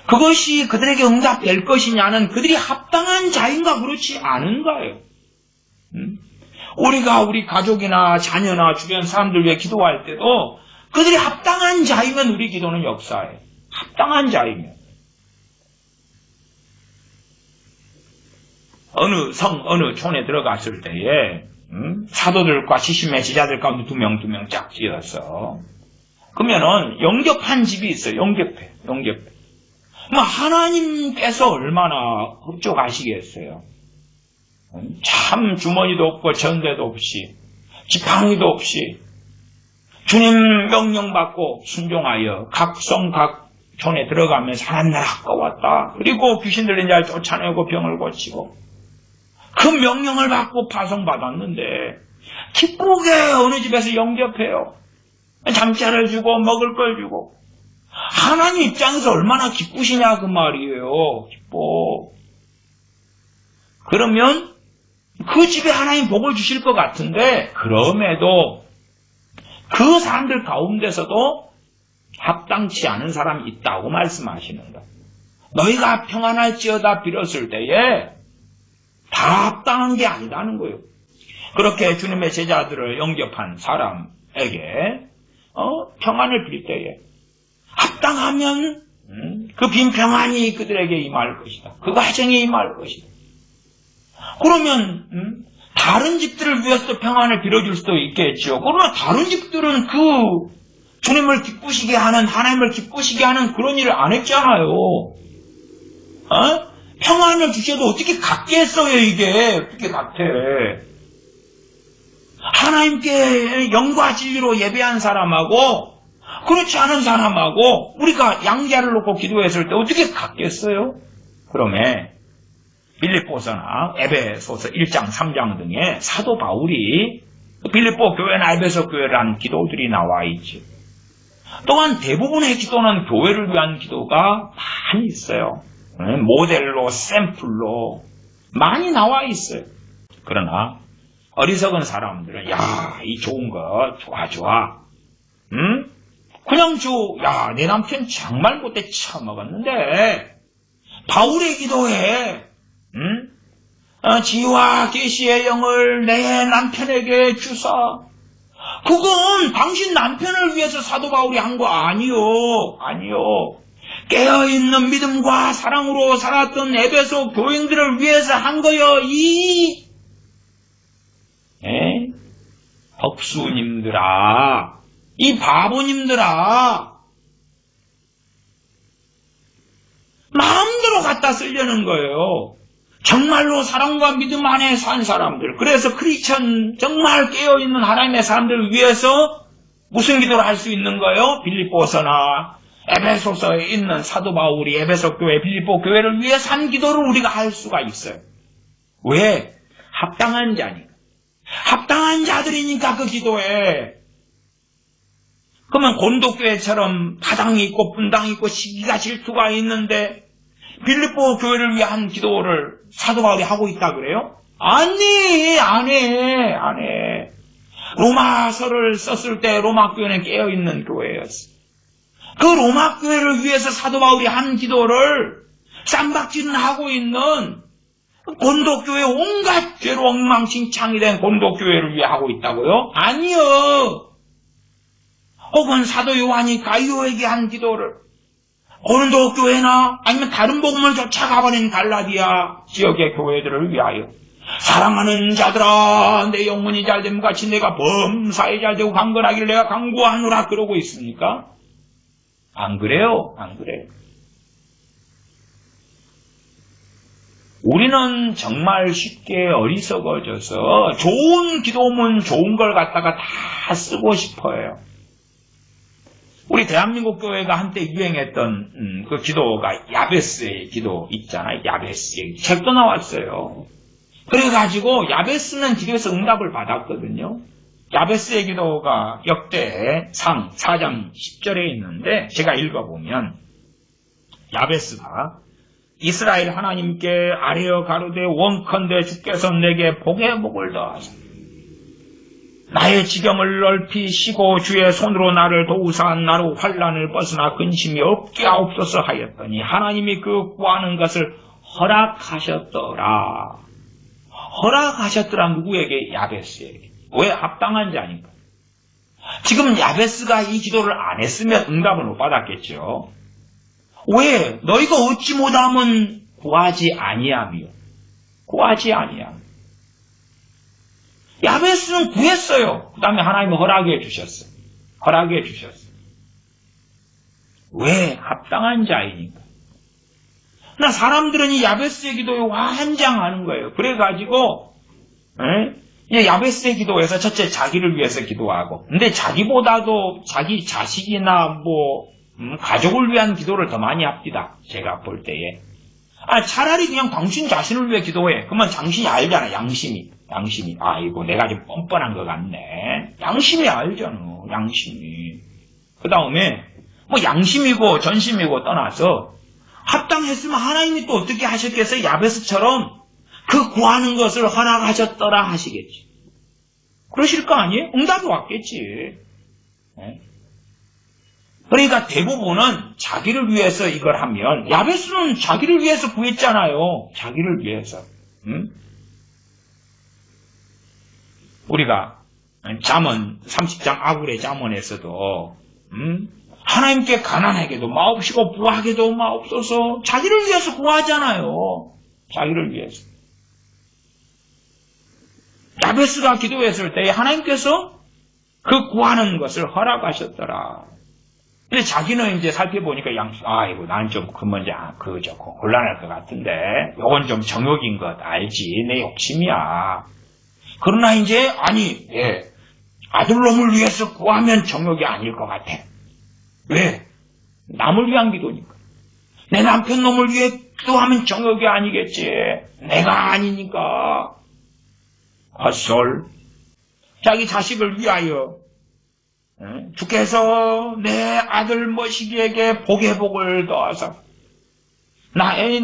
그것이 그들에게 응답될 것이냐는 그들이 합당한 자인가 그렇지 않은가요. 우리가 우리 가족이나 자녀나 주변 사람들 위해 기도할 때도 그들이 합당한 자이면 우리 기도는 역사해. 합당한 자이면. 어느 촌에 들어갔을 때에 사도들과 70명 제자들 가운데 2명 짝 지어서 그러면은 영접한 집이 있어요. 영접해. 하나님께서 얼마나 흡족하시겠어요. 참 주머니도 없고 전대도 없이 지팡이도 없이 주님 명령받고 순종하여 각 성 각 촌에 들어가면서 하나님 나라가 왔다. 그리고 귀신 들린 자를 쫓아내고 병을 고치고 그 명령을 받고 파송받았는데 기쁘게 어느 집에서 영접해요. 잠자를 주고 먹을 걸 주고 하나님 입장에서 얼마나 기쁘시냐 그 말이에요. 기뻐. 그러면 그 집에 하나님 복을 주실 것 같은데 그럼에도 그 사람들 가운데서도 합당치 않은 사람이 있다고 말씀하시는 거예요. 너희가 평안할지어다 빌었을 때에 다 합당한 게 아니라는 거예요. 그렇게 주님의 제자들을 영접한 사람에게 평안을 빌 때에 합당하면 그 빈 평안이 그들에게 임할 것이다. 그 가정에 임할 것이다. 그러면 다른 집들을 위해서도 평안을 빌어줄 수도 있겠죠. 그러나 다른 집들은 그 주님을 기쁘시게 하는 하나님을 기쁘시게 하는 그런 일을 안 했잖아요. 평안을 주셔도 어떻게 같겠어요 이게. 어떻게 같아. 하나님께 영과 진리로 예배한 사람하고 그렇지 않은 사람하고 우리가 양자를 놓고 기도했을 때 어떻게 같겠어요? 그러면 빌립보서나 에베소서 1장 3장 등의 사도 바울이 빌립보 교회나 에베소 교회라는 기도들이 나와 있죠. 또한 대부분의 기도는 교회를 위한 기도가 많이 있어요. 모델로 샘플로 많이 나와 있어요. 그러나 어리석은 사람들은 이 좋은 거 좋아. 그냥 내 남편 정말 못돼 처먹었는데 바울의 기도에 지와 계시의 영을 내 남편에게 주사. 그건 당신 남편을 위해서 사도 바울이 한 거 아니요. 깨어있는 믿음과 사랑으로 살았던 에베소 교인들을 위해서 한 거요. 덕수님들아, 이 바보님들아, 마음대로 갖다 쓰려는 거예요. 정말로 사랑과 믿음 안에 산 사람들, 그래서 크리스천 정말 깨어있는 하나님의 사람들을 위해서 무슨 기도를 할 수 있는 거예요? 빌립보서나 에베소서에 있는 사도 바울이 에베소 교회, 빌립보 교회를 위해서 한 기도를 우리가 할 수가 있어요. 왜? 합당한 자니까. 합당한 자들이니까 그 기도에. 그러면 곤도교회처럼 파당이 있고 분당이 있고 시기가 질투가 있는데 빌립보 교회를 위한 기도를 사도 바울이 하고 있다 그래요? 아니, 안 해. 로마서를 썼을 때 로마 교회는 깨어있는 교회였어. 그 로마 교회를 위해서 사도 바울이 한 기도를 쌈박질은 하고 있는 곤도교회 온갖 죄로 엉망진창이 된 곤도교회를 위해 하고 있다고요? 아니요. 혹은 사도 요한이 가이오에게 한 기도를 곤도교회나 아니면 다른 복음을 쫓아가버린 갈라디아 지역의 교회들을 위하여 사랑하는 자들아, 내 영혼이 잘됨 같이 내가 범사에 잘되고 강건하기를 내가 강구하노라 그러고 있습니까? 안 그래요? 우리는 정말 쉽게 어리석어져서 좋은 기도문 좋은 걸 갖다가 다 쓰고 싶어요. 우리 대한민국 교회가 한때 유행했던 그 기도가 야베스의 기도 있잖아요. 야베스의 책도 나왔어요. 그래가지고 야베스는 기도에서 응답을 받았거든요. 야베스의 기도가 역대상 4장 10절에 있는데 제가 읽어보면 야베스가 이스라엘 하나님께 아뢰어 가로되 원컨대 주께서 내게 복의 복을 더하사 나의 지경을 넓히시고 주의 손으로 나를 도우사 나로 환난을 벗으나 근심이 없게 하옵소서 하였더니 하나님이 그 구하는 것을 허락하셨더라. 누구에게? 야베스에게. 왜? 합당한 자니까. 지금 야베스가 이 기도를 안 했으면 응답을 못 받았겠죠. 왜? 너희가 얻지 못하면 구하지 아니하며. 야베스는 구했어요. 그 다음에 하나님은 허락해 주셨어요. 왜? 합당한 자이니까. 나 사람들은 이 야베스의 기도에 환장하는 거예요. 그래가지고 이 야베스의 기도에서 첫째 자기를 위해서 기도하고, 근데 자기보다도 자기 자식이나 가족을 위한 기도를 더 많이 합니다. 제가 볼 때에. 차라리 그냥 당신 자신을 위해 기도해. 그러면 당신이 알잖아. 양심이. 아이고 내가 좀 뻔뻔한 것 같네. 양심이 알잖아. 그 다음에 양심이고 전심이고 떠나서 합당했으면 하나님이 또 어떻게 하셨겠어요? 야베스처럼 그 구하는 것을 허락하셨더라 하시겠지. 그러실 거 아니에요? 응답이 왔겠지. 그러니까 대부분은 자기를 위해서 이걸 하면, 야베스는 자기를 위해서 구했잖아요. 자기를 위해서. 우리가 잠언 30장 아굴의 잠언에서도 하나님께 가난하게도 마옵시고 부하게도 마옵소서, 자기를 위해서 구하잖아요. 자기를 위해서. 야베스가 기도했을 때 하나님께서 그 구하는 것을 허락하셨더라. 근데 자기는 이제 살펴보니까 아이고 나는 좀 좋고 곤란할 것 같은데 요건 좀 정욕인 것 알지, 내 욕심이야. 그러나 이제 아들놈을 위해서 구하면 정욕이 아닐 것 같아. 왜? 남을 위한 기도니까. 내 남편 놈을 위해 기도하면 정욕이 아니겠지. 내가 아니니까. 헛솔. 자기 자식을 위하여 주께서 내 아들 머시기에게 복의 복을 더하사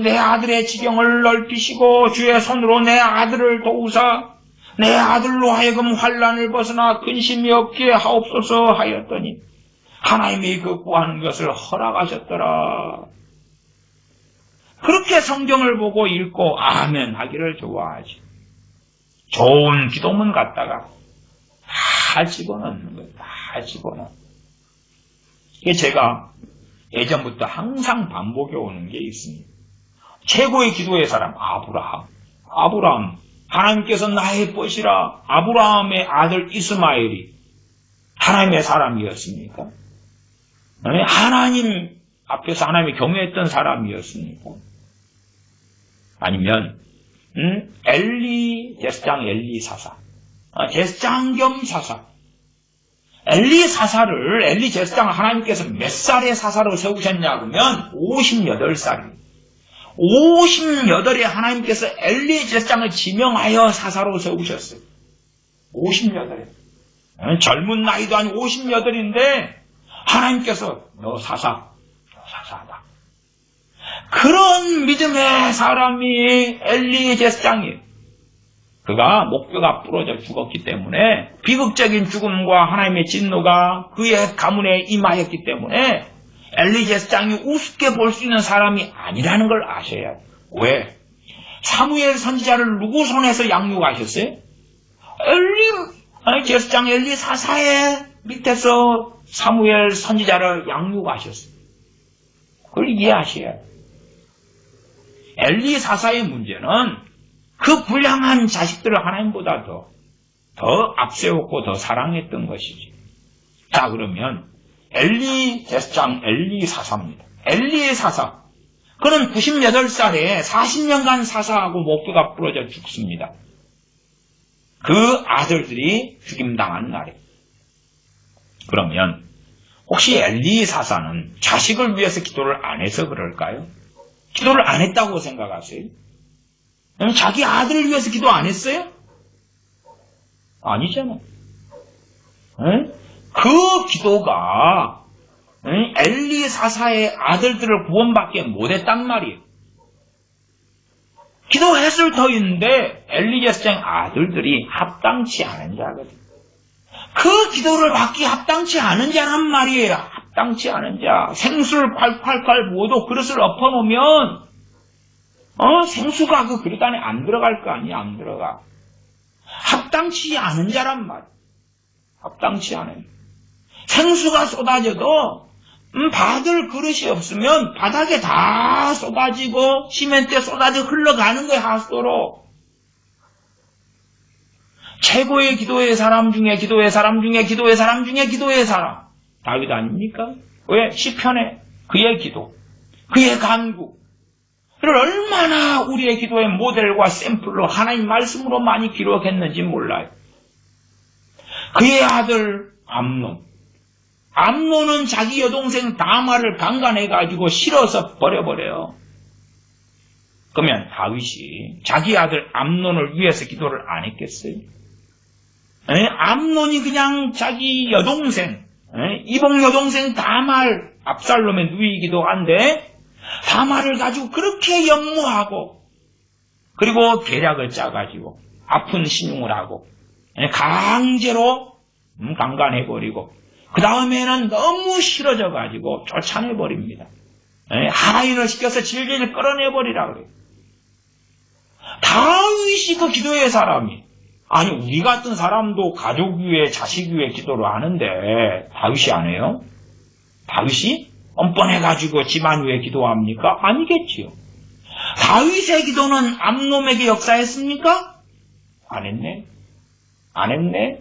내 아들의 지경을 넓히시고 주의 손으로 내 아들을 도우사 내 아들로 하여금 환난을 벗어나 근심이 없게 하옵소서 하였더니 하나님이 그 구하는 것을 허락하셨더라. 그렇게 성경을 보고 읽고 아멘 하기를 좋아하지. 좋은 기도문 갖다가 다 집어넣는 거예요. 다 집어넣어. 이게 제가 예전부터 항상 반복해 오는 게 있습니다. 최고의 기도의 사람 아브라함. 하나님께서 나의 벗이라. 아브라함의 아들 이스마엘이 하나님의 사람이었습니까? 하나님 앞에서 하나님의 경외했던 사람이었습니까? 아니면 엘리 제사장 엘리 사사, 제사장 겸 사사. 엘리 제사장을 하나님께서 몇 살의 사사로 세우셨냐 그러면 58살입니다. 58에 하나님께서 엘리 제사장을 지명하여 사사로 세우셨어요. 58에. 젊은 나이도 아니고 58인데 하나님께서 너 사사하다. 그런 믿음의 사람이 엘리 제사장이에요. 그가 목뼈가 부러져 죽었기 때문에 비극적인 죽음과 하나님의 진노가 그의 가문에 임하였기 때문에 엘리 제사장이 우습게 볼 수 있는 사람이 아니라는 걸 아셔야 해요. 왜? 사무엘 선지자를 누구 손에서 양육하셨어요? 제사장 엘리 사사의 밑에서 사무엘 선지자를 양육하셨어요. 그걸 이해하셔야 해요. 엘리 사사의 문제는 그 불량한 자식들을 하나님보다 더 앞세웠고 더 사랑했던 것이지. 자, 그러면 엘리 제사장 엘리 사사입니다. 엘리의 사사. 그는 98살에 40년간 사사하고 목뼈가 부러져 죽습니다. 그 아들들이 죽임당한 날에. 그러면 혹시 엘리 사사는 자식을 위해서 기도를 안 해서 그럴까요? 기도를 안 했다고 생각하세요? 자기 아들을 위해서 기도 안 했어요? 아니잖아. 그 기도가 엘리 사사의 아들들을 구원받게 못했단 말이에요. 기도했을 터인데 엘리 제사장 아들들이 합당치 않은 자거든. 그 기도를 받기 합당치 않은 자란 말이에요. 합당치 않은 자. 생수를 콸콸콸 모두 그릇을 엎어놓으면 생수가 그 그릇 안에 안 들어갈 거 아니야. 안 들어가. 합당치 않은 자란 말. 합당치 않은. 생수가 쏟아져도 받을 그릇이 없으면 바닥에 다 쏟아지고 시멘트에 쏟아져 흘러가는 거야. 하수도로. 최고의 기도의 사람 중에 기도의 사람 중에 기도의 사람 중에 기도의 사람. 다윗 아닙니까? 왜? 시편에 그의 기도, 그의 간구. 그를 얼마나 우리의 기도의 모델과 샘플로 하나님 말씀으로 많이 기록했는지 몰라요. 그의 아들 암논은 자기 여동생 다말을 강간해가지고 실어서 버려버려요. 그러면 다윗이 자기 아들 암논을 위해서 기도를 안 했겠어요? 암논이 그냥 자기 여동생, 이복 여동생 다말, 압살롬의 누이이기도 한데 다말을 가지고 그렇게 연모하고 그리고 계략을 짜가지고 아픈 신용을 하고 강제로 강간해버리고 그 다음에는 너무 싫어져가지고 쫓아내버립니다. 하인을 시켜서 질질 끌어내버리라 그래요. 다윗이 그 기도의 사람이 아니 우리 같은 사람도 가족 위에 자식 위에 기도를 하는데 다윗이 안 해요? 다윗이 뻔뻔해가지고 집안 위에 기도합니까? 아니겠지요. 다윗의 기도는 암놈에게 역사했습니까? 안 했네. 안 했네.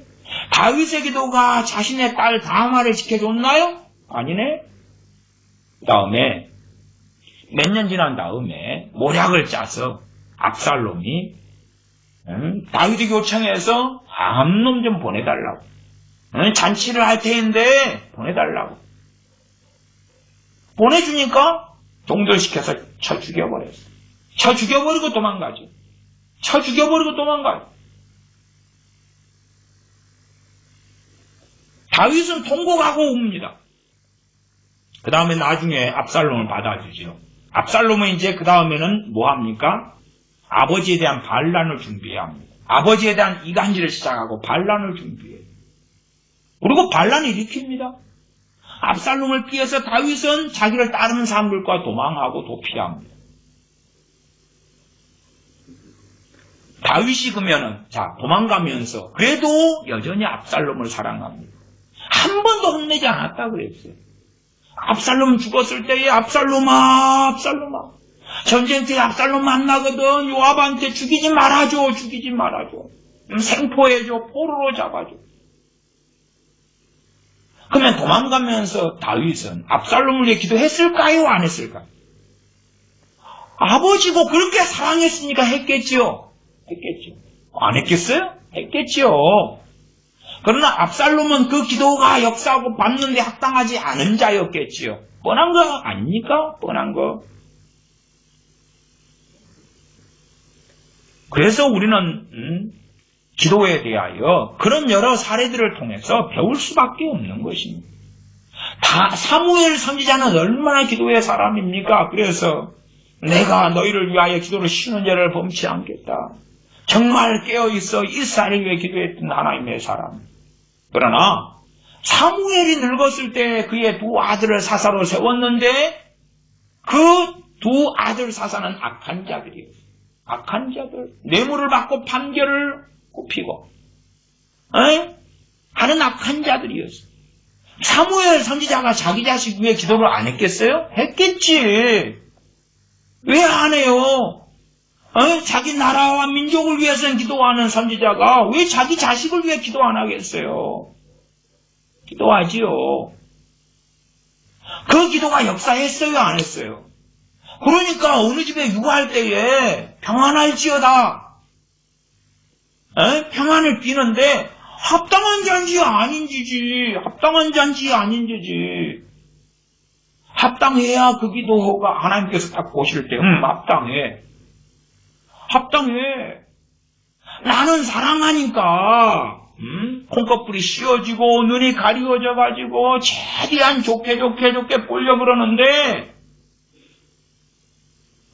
다윗의 기도가 자신의 딸 다말을 지켜줬나요? 아니네. 그 다음에 몇 년 지난 다음에 모략을 짜서 압살롬이 다윗에게 요청해서 암놈 좀 보내달라고. 잔치를 할 테인데 보내달라고. 보내주니까 동절시켜서 쳐 죽여버렸어. 쳐 죽여버리고 도망가죠. 쳐 죽여버리고 도망가요. 다윗은 통곡하고 옵니다. 그 다음에 나중에 압살롬을 받아주죠. 압살롬은 이제 그 다음에는 뭐 합니까? 아버지에 대한 반란을 준비해야 합니다. 아버지에 대한 이간질을 시작하고 반란을 준비해요. 그리고 반란을 일으킵니다. 압살롬을 피해서 다윗은 자기를 따르는 사람들과 도망하고 도피합니다. 다윗이 그러면은 도망가면서 그래도 여전히 압살롬을 사랑합니다. 한 번도 혼내지 않았다 그랬어요. 압살롬 죽었을 때에 압살롬아 전쟁 때 압살롬 만나거든 요압한테 죽이지 말아줘. 생포해줘. 포로로 잡아줘. 그러면 도망가면서 다윗은 압살롬을 위해 기도했을까요? 안 했을까요? 아버지고 그렇게 사랑했으니까 했겠지요. 안 했겠어요? 했겠지요. 그러나 압살롬은 그 기도가 역사하고 받는데 합당하지 않은 자였겠지요. 뻔한 거 아닙니까? 뻔한 거. 그래서 우리는 기도에 대하여 그런 여러 사례들을 통해서 배울 수밖에 없는 것입니다. 사무엘 선지자는 얼마나 기도의 사람입니까? 그래서 내가 너희를 위하여 기도를 쉬는 자를 범치 않겠다. 정말 깨어있어 이스라엘을 위해 기도했던 하나님의 사람. 그러나 사무엘이 늙었을 때 그의 두 아들을 사사로 세웠는데 그 두 아들 사사는 악한 자들이에요. 악한 자들. 뇌물을 받고 판결을 굽히고 하는 악한 자들이었어요. 사무엘 선지자가 자기 자식 위해 기도를 안 했겠어요? 했겠지. 왜 안 해요? 자기 나라와 민족을 위해서는 기도하는 선지자가 왜 자기 자식을 위해 기도 안 하겠어요? 기도하지요. 그 기도가 역사했어요? 안 했어요? 그러니까 어느 집에 육아할 때에 평안할지어다. 평안을 비는데 합당한 잔지 아닌지지. 합당해야 그 기도가 하나님께서 딱 보실 때 합당해. 나는 사랑하니까 콩꺼풀이 씌어지고 눈이 가리워져 가지고 최대한 좋게 보려고 그러는데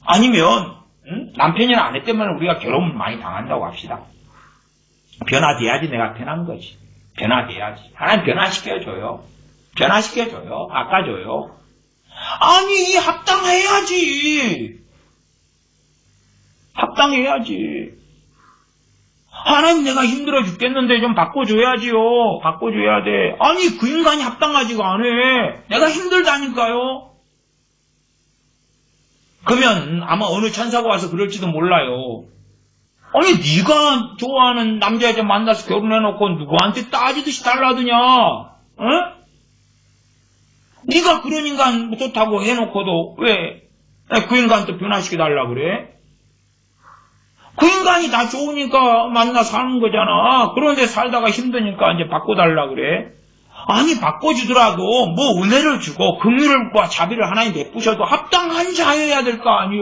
아니면 남편이나 아내 때문에 우리가 괴로움을 많이 당한다고 합시다. 변화돼야지 내가 편한 거지. 변화돼야지. 하나님 변화시켜줘요. 바꿔줘요. 아니 합당해야지. 하나님 내가 힘들어 죽겠는데 좀 바꿔줘야지요. 바꿔줘야 돼. 아니 그 인간이 합당하지가 않아. 내가 힘들다니까요. 그러면 아마 어느 천사가 와서 그럴지도 몰라요. 아니 네가 좋아하는 남자애들 만나서 결혼해놓고 누구한테 따지듯이 달라드냐? 네가 그런 인간 좋다고 해놓고도 왜 그 인간 또 변화시켜달라 그래? 그 인간이 다 좋으니까 만나 사는 거잖아. 그런데 살다가 힘드니까 이제 바꿔달라 그래. 아니 바꿔주더라도 뭐 은혜를 주고 긍휼과 자비를 하나님 베푸셔도 합당한 자여야 될 거 아니요.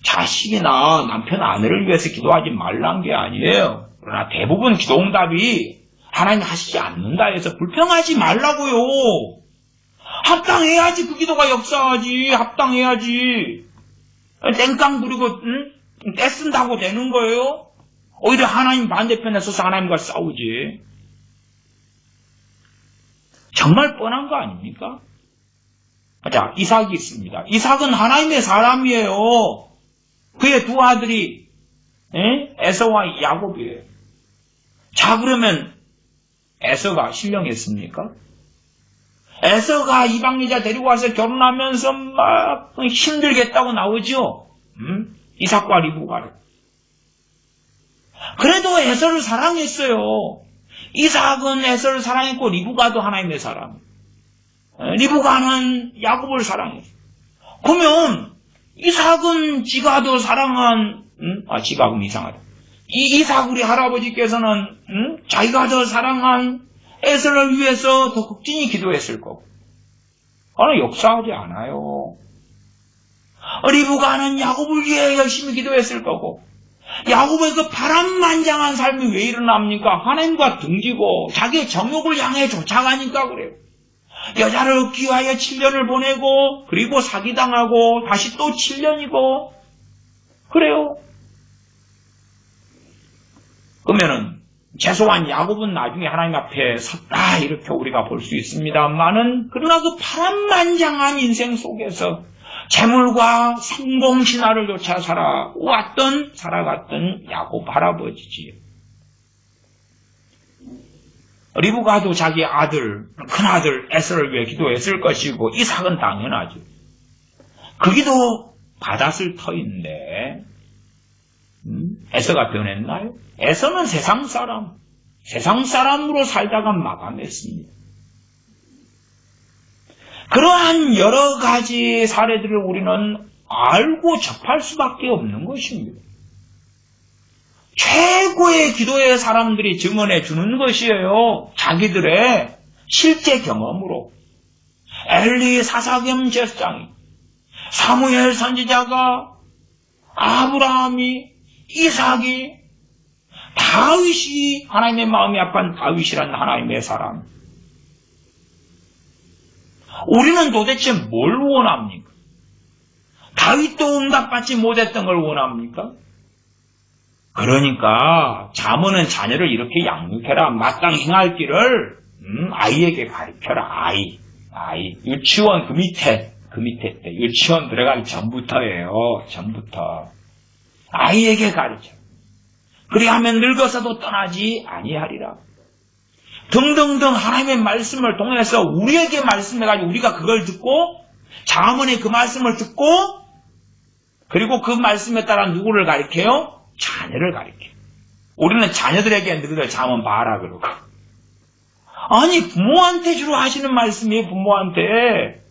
자식이나 남편 아내를 위해서 기도하지 말란 게 아니에요. 그러나 대부분 기도응답이 하나님 하시지 않는다 해서 불평하지 말라고요. 합당해야지 그 기도가 역사하지. 합당해야지. 땡깡 부리고 떼쓴다고 되는 거예요? 오히려 하나님 반대편에 서서 하나님과 싸우지. 정말 뻔한 거 아닙니까? 자, 이삭이 있습니다. 이삭은 하나님의 사람이에요. 그의 두 아들이 에서와 야곱이에요. 자, 그러면 에서가 신령했습니까? 에서가 이방 여자 데리고 와서 결혼하면서 막 힘들겠다고 나오죠. 이삭과 리브가를. 그래도 에서를 사랑했어요. 이삭은 에서를 사랑했고 리브가도 하나님의 사람. 리브가는 야곱을 사랑했어요. 그러면 이삭은 지가 더 사랑한 지각은 이상하다. 이삭 우리 할아버지께서는 자기가 더 사랑한 에서를 위해서 더 극진히 기도했을 거고. 그러나 역사하지 않아요. 리브가는 야곱을 위해 열심히 기도했을 거고. 야곱의 그 바람만장한 삶이 왜 일어납니까? 하나님과 등지고 자기의 정욕을 향해 쫓아가니까 그래요. 여자를 얻기 위하여 7년을 보내고 그리고 사기당하고 다시 또 7년이고 그래요. 그러면은 최소한 야곱은 나중에 하나님 앞에 섰다 이렇게 우리가 볼 수 있습니다만은 그러나 그 파란만장한 인생 속에서 재물과 성공 신화를 쫓아 살아갔던 야곱 할아버지지요. 리브가도 자기 큰아들 에서를 위해 기도했을 것이고 이삭은 당연하죠. 그 기도 받았을 터인데 에서가 변했나요? 에서는 세상 사람으로 살다가 마감했습니다. 그러한 여러 가지 사례들을 우리는 알고 접할 수밖에 없는 것입니다. 최고의 기도의 사람들이 증언해 주는 것이에요. 자기들의 실제 경험으로. 엘리 사사겸 제사장이, 사무엘 선지자가, 아브라함이, 이삭이, 다윗이, 하나님의 마음이 아픈 다윗이라는 하나님의 사람. 우리는 도대체 뭘 원합니까? 다윗도 응답받지 못했던 걸 원합니까? 그러니까 자문은 자녀를 이렇게 양육해라. 마땅히 행할 길을 아이에게 가르쳐라. 아이. 유치원 그 밑에 때 유치원 들어가기 전부터예요. 아이에게 가르쳐. 그리하면 늙어서도 떠나지 아니하리라. 등등등 하나님의 말씀을 통해서 우리에게 말씀해가지고 우리가 그걸 듣고 자문의 그 말씀을 듣고 그리고 그 말씀에 따라 누구를 가르쳐요? 자녀를 가르쳐요. 우리는 자녀들에게 늘 자문 봐라 그러고. 아니 부모한테 주로 하시는 말씀이에요. 부모한테.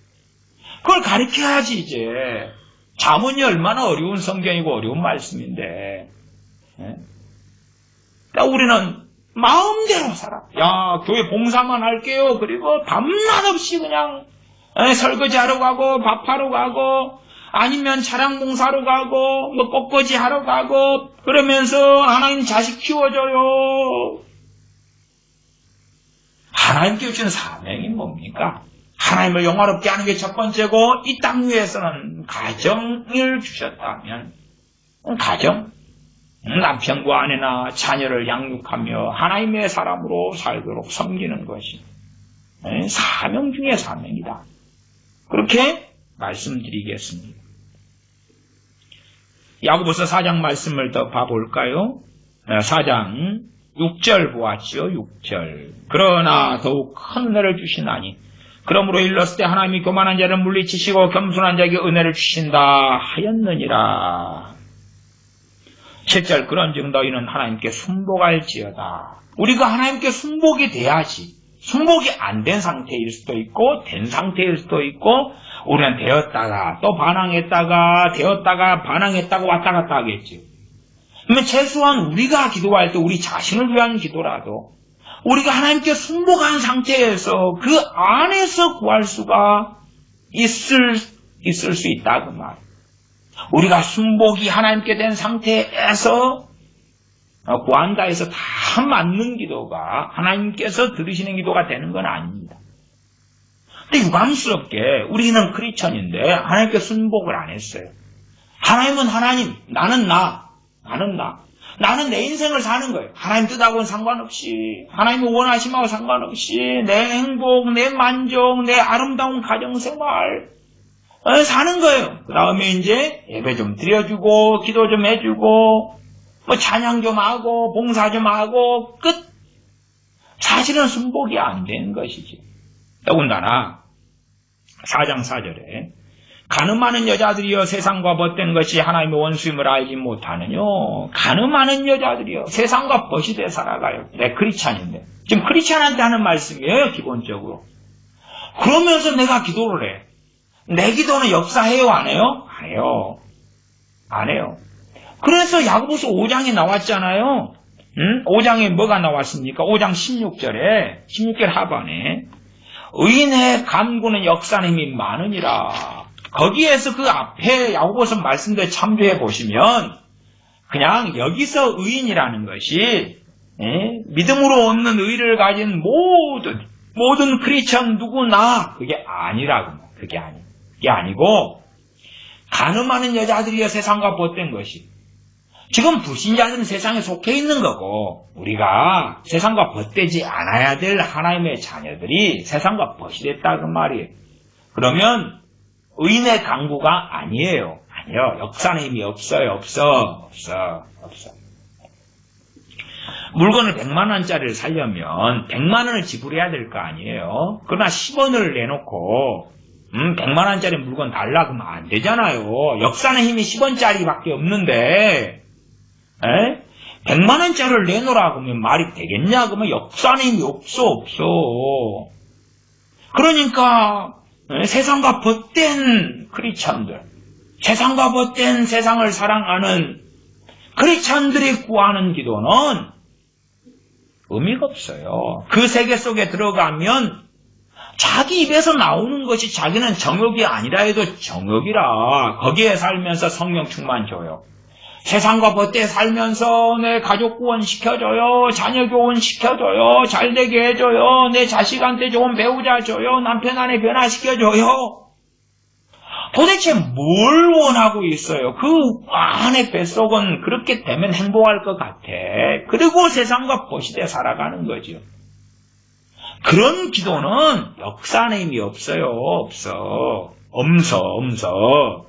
그걸 가르쳐야지 이제. 자문이 얼마나 어려운 성경이고 어려운 말씀인데. 그러니까 우리는 마음대로 살아. 야, 교회 봉사만 할게요. 그리고 밤낮 없이 그냥 설거지하러 가고 밥하러 가고 아니면 차량봉사로 가고 뭐 꽃꽂이 하러 가고 그러면서 하나님 자식 키워줘요. 하나님께 주신 사명이 뭡니까? 하나님을 영화롭게 하는 게 첫 번째고 이 땅 위에서는 가정을 주셨다면 가정, 남편과 아내나 자녀를 양육하며 하나님의 사람으로 살도록 섬기는 것이 사명 중에 사명이다. 그렇게 말씀드리겠습니다. 야고보서 4장 말씀을 더 봐볼까요? 4장 6절 보았죠. 6절. 그러나 더욱 큰 은혜를 주시나니 그러므로 일렀을 때 하나님이 교만한 자를 물리치시고 겸손한 자에게 은혜를 주신다 하였느니라. 7절. 그런즉 너희는 하나님께 순복할지어다. 우리가 하나님께 순복이 돼야지. 순복이 안 된 상태일 수도 있고 된 상태일 수도 있고 우리는 되었다가 또 반항했다가 되었다가 반항했다가 왔다 갔다 하겠지. 그러면 최소한 우리가 기도할 때 우리 자신을 위한 기도라도 우리가 하나님께 순복한 상태에서 그 안에서 구할 수가 있을 수 있다 그 말. 우리가 순복이 하나님께 된 상태에서 구한다 해서 다 맞는 기도가 하나님께서 들으시는 기도가 되는 건 아닙니다. 근데 유감스럽게 우리는 크리스천인데 하나님께 순복을 안 했어요. 하나님은 하나님, 나는 나는 내 인생을 사는 거예요. 하나님 뜻하고는 상관없이, 하나님의 원하심하고 상관없이 내 행복, 내 만족, 내 아름다운 가정생활 사는 거예요. 그 다음에 이제 예배 좀 드려주고 기도 좀 해주고 뭐 찬양 좀 하고 봉사 좀 하고 끝. 사실은 순복이 안 되는 것이지. 더군다나 4장 4절에 가늠하는 여자들이여 세상과 벗된 것이 하나님의 원수임을 알지 못하느뇨. 가늠하는 여자들이여 세상과 벗이 돼 살아가요. 내 크리스찬인데. 지금 크리스찬한테 하는 말씀이에요. 기본적으로. 그러면서 내가 기도를 해. 내 기도는 역사해요? 안 해요? 안 해요. 안 해요. 그래서 야고보서 5장에 나왔잖아요. 5장에 뭐가 나왔습니까? 5장 16절 하반에 의인의 간구는 역사는 힘이 많으니라. 거기에서 그 앞에 야고보서 말씀들 참조해 보시면 그냥 여기서 의인이라는 것이 믿음으로 얻는 의를 가진 모든 크리스천 누구나 그게 아니라고. 그게 아니고 가늠하는 여자들이여 세상과 벗된 것이 지금 불신자들은 세상에 속해 있는 거고 우리가 세상과 벗되지 않아야 될 하나님의 자녀들이 세상과 벗이 됐다 그 말이에요. 그러면 의인의 강구가 아니에요. 아니요. 역사는 힘이 없어요. 없어. 물건을 100만 원짜리를 사려면 100만 원을 지불해야 될 거 아니에요. 그러나 10원을 내놓고 100만 원짜리 물건 달라 그러면 안 되잖아요. 역사는 힘이 10원짜리밖에 없는데 100만 원짜리를 내놓으라 그러면 말이 되겠냐? 그러면 역사는 힘이 없어. 그러니까 세상과 벗된 크리스찬들, 세상과 벗된 세상을 사랑하는 크리스찬들이 구하는 기도는 의미가 없어요. 그 세계 속에 들어가면 자기 입에서 나오는 것이 자기는 정욕이 아니라 해도 정욕이라 거기에 살면서 성령 충만 줘요. 세상과 벗대 살면서 내 가족 구원 시켜줘요. 자녀 교훈 시켜줘요. 잘되게 해줘요. 내 자식한테 좋은 배우자 줘요. 남편 아내 변화시켜줘요. 도대체 뭘 원하고 있어요? 그 안에 뱃속은 그렇게 되면 행복할 것 같아. 그리고 세상과 벗이돼 살아가는 거죠. 그런 기도는 역사는 힘이 없어요. 엄서.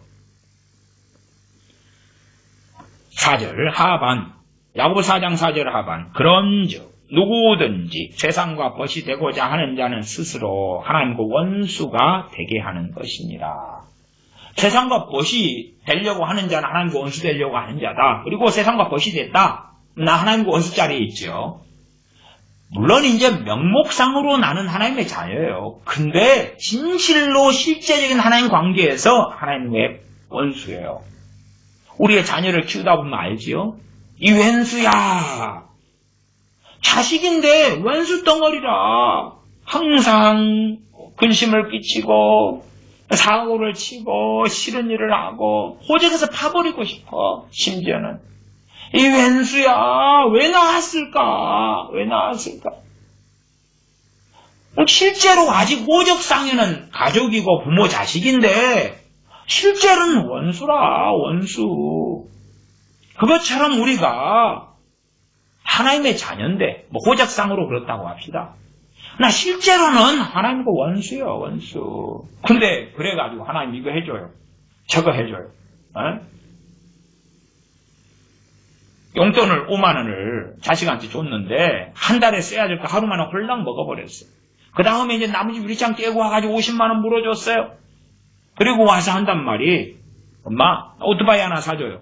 4절 하반, 야고보 4장 4절 하반. 그런즉 누구든지 세상과 벗이 되고자 하는 자는 스스로 하나님과 원수가 되게 하는 것이니라. 세상과 벗이 되려고 하는 자는 하나님과 원수 되려고 하는 자다. 그리고 세상과 벗이 됐다. 나 하나님과 원수 자리에 있죠. 물론 이제 명목상으로 나는 하나님의 자녀예요. 근데 진실로 실제적인 하나님 관계에서 하나님의 원수예요. 우리의 자녀를 키우다 보면 알지요? 이 왼수야. 자식인데 왼수 덩어리라. 항상 근심을 끼치고 사고를 치고 싫은 일을 하고 호적에서 파버리고 싶어. 심지어는 이 왼수야. 왜 나왔을까? 실제로 아직 호적상에는 가족이고 부모 자식인데 실제로는 원수라. 원수. 그것처럼 우리가 하나님의 자녀인데 호적상으로 그렇다고 합시다. 나 실제로는 하나님과 원수요. 원수. 근데 그래가지고 하나님 이거 해줘요. 저거 해줘요. 용돈을 5만 원을 자식한테 줬는데 한 달에 써야 될 거 하루 만에 홀랑 먹어버렸어요. 그 다음에 이제 나머지 유리창 떼고 와가지고 50만 원 물어줬어요. 그리고 와서 한단 말이 엄마 오토바이 하나 사줘요.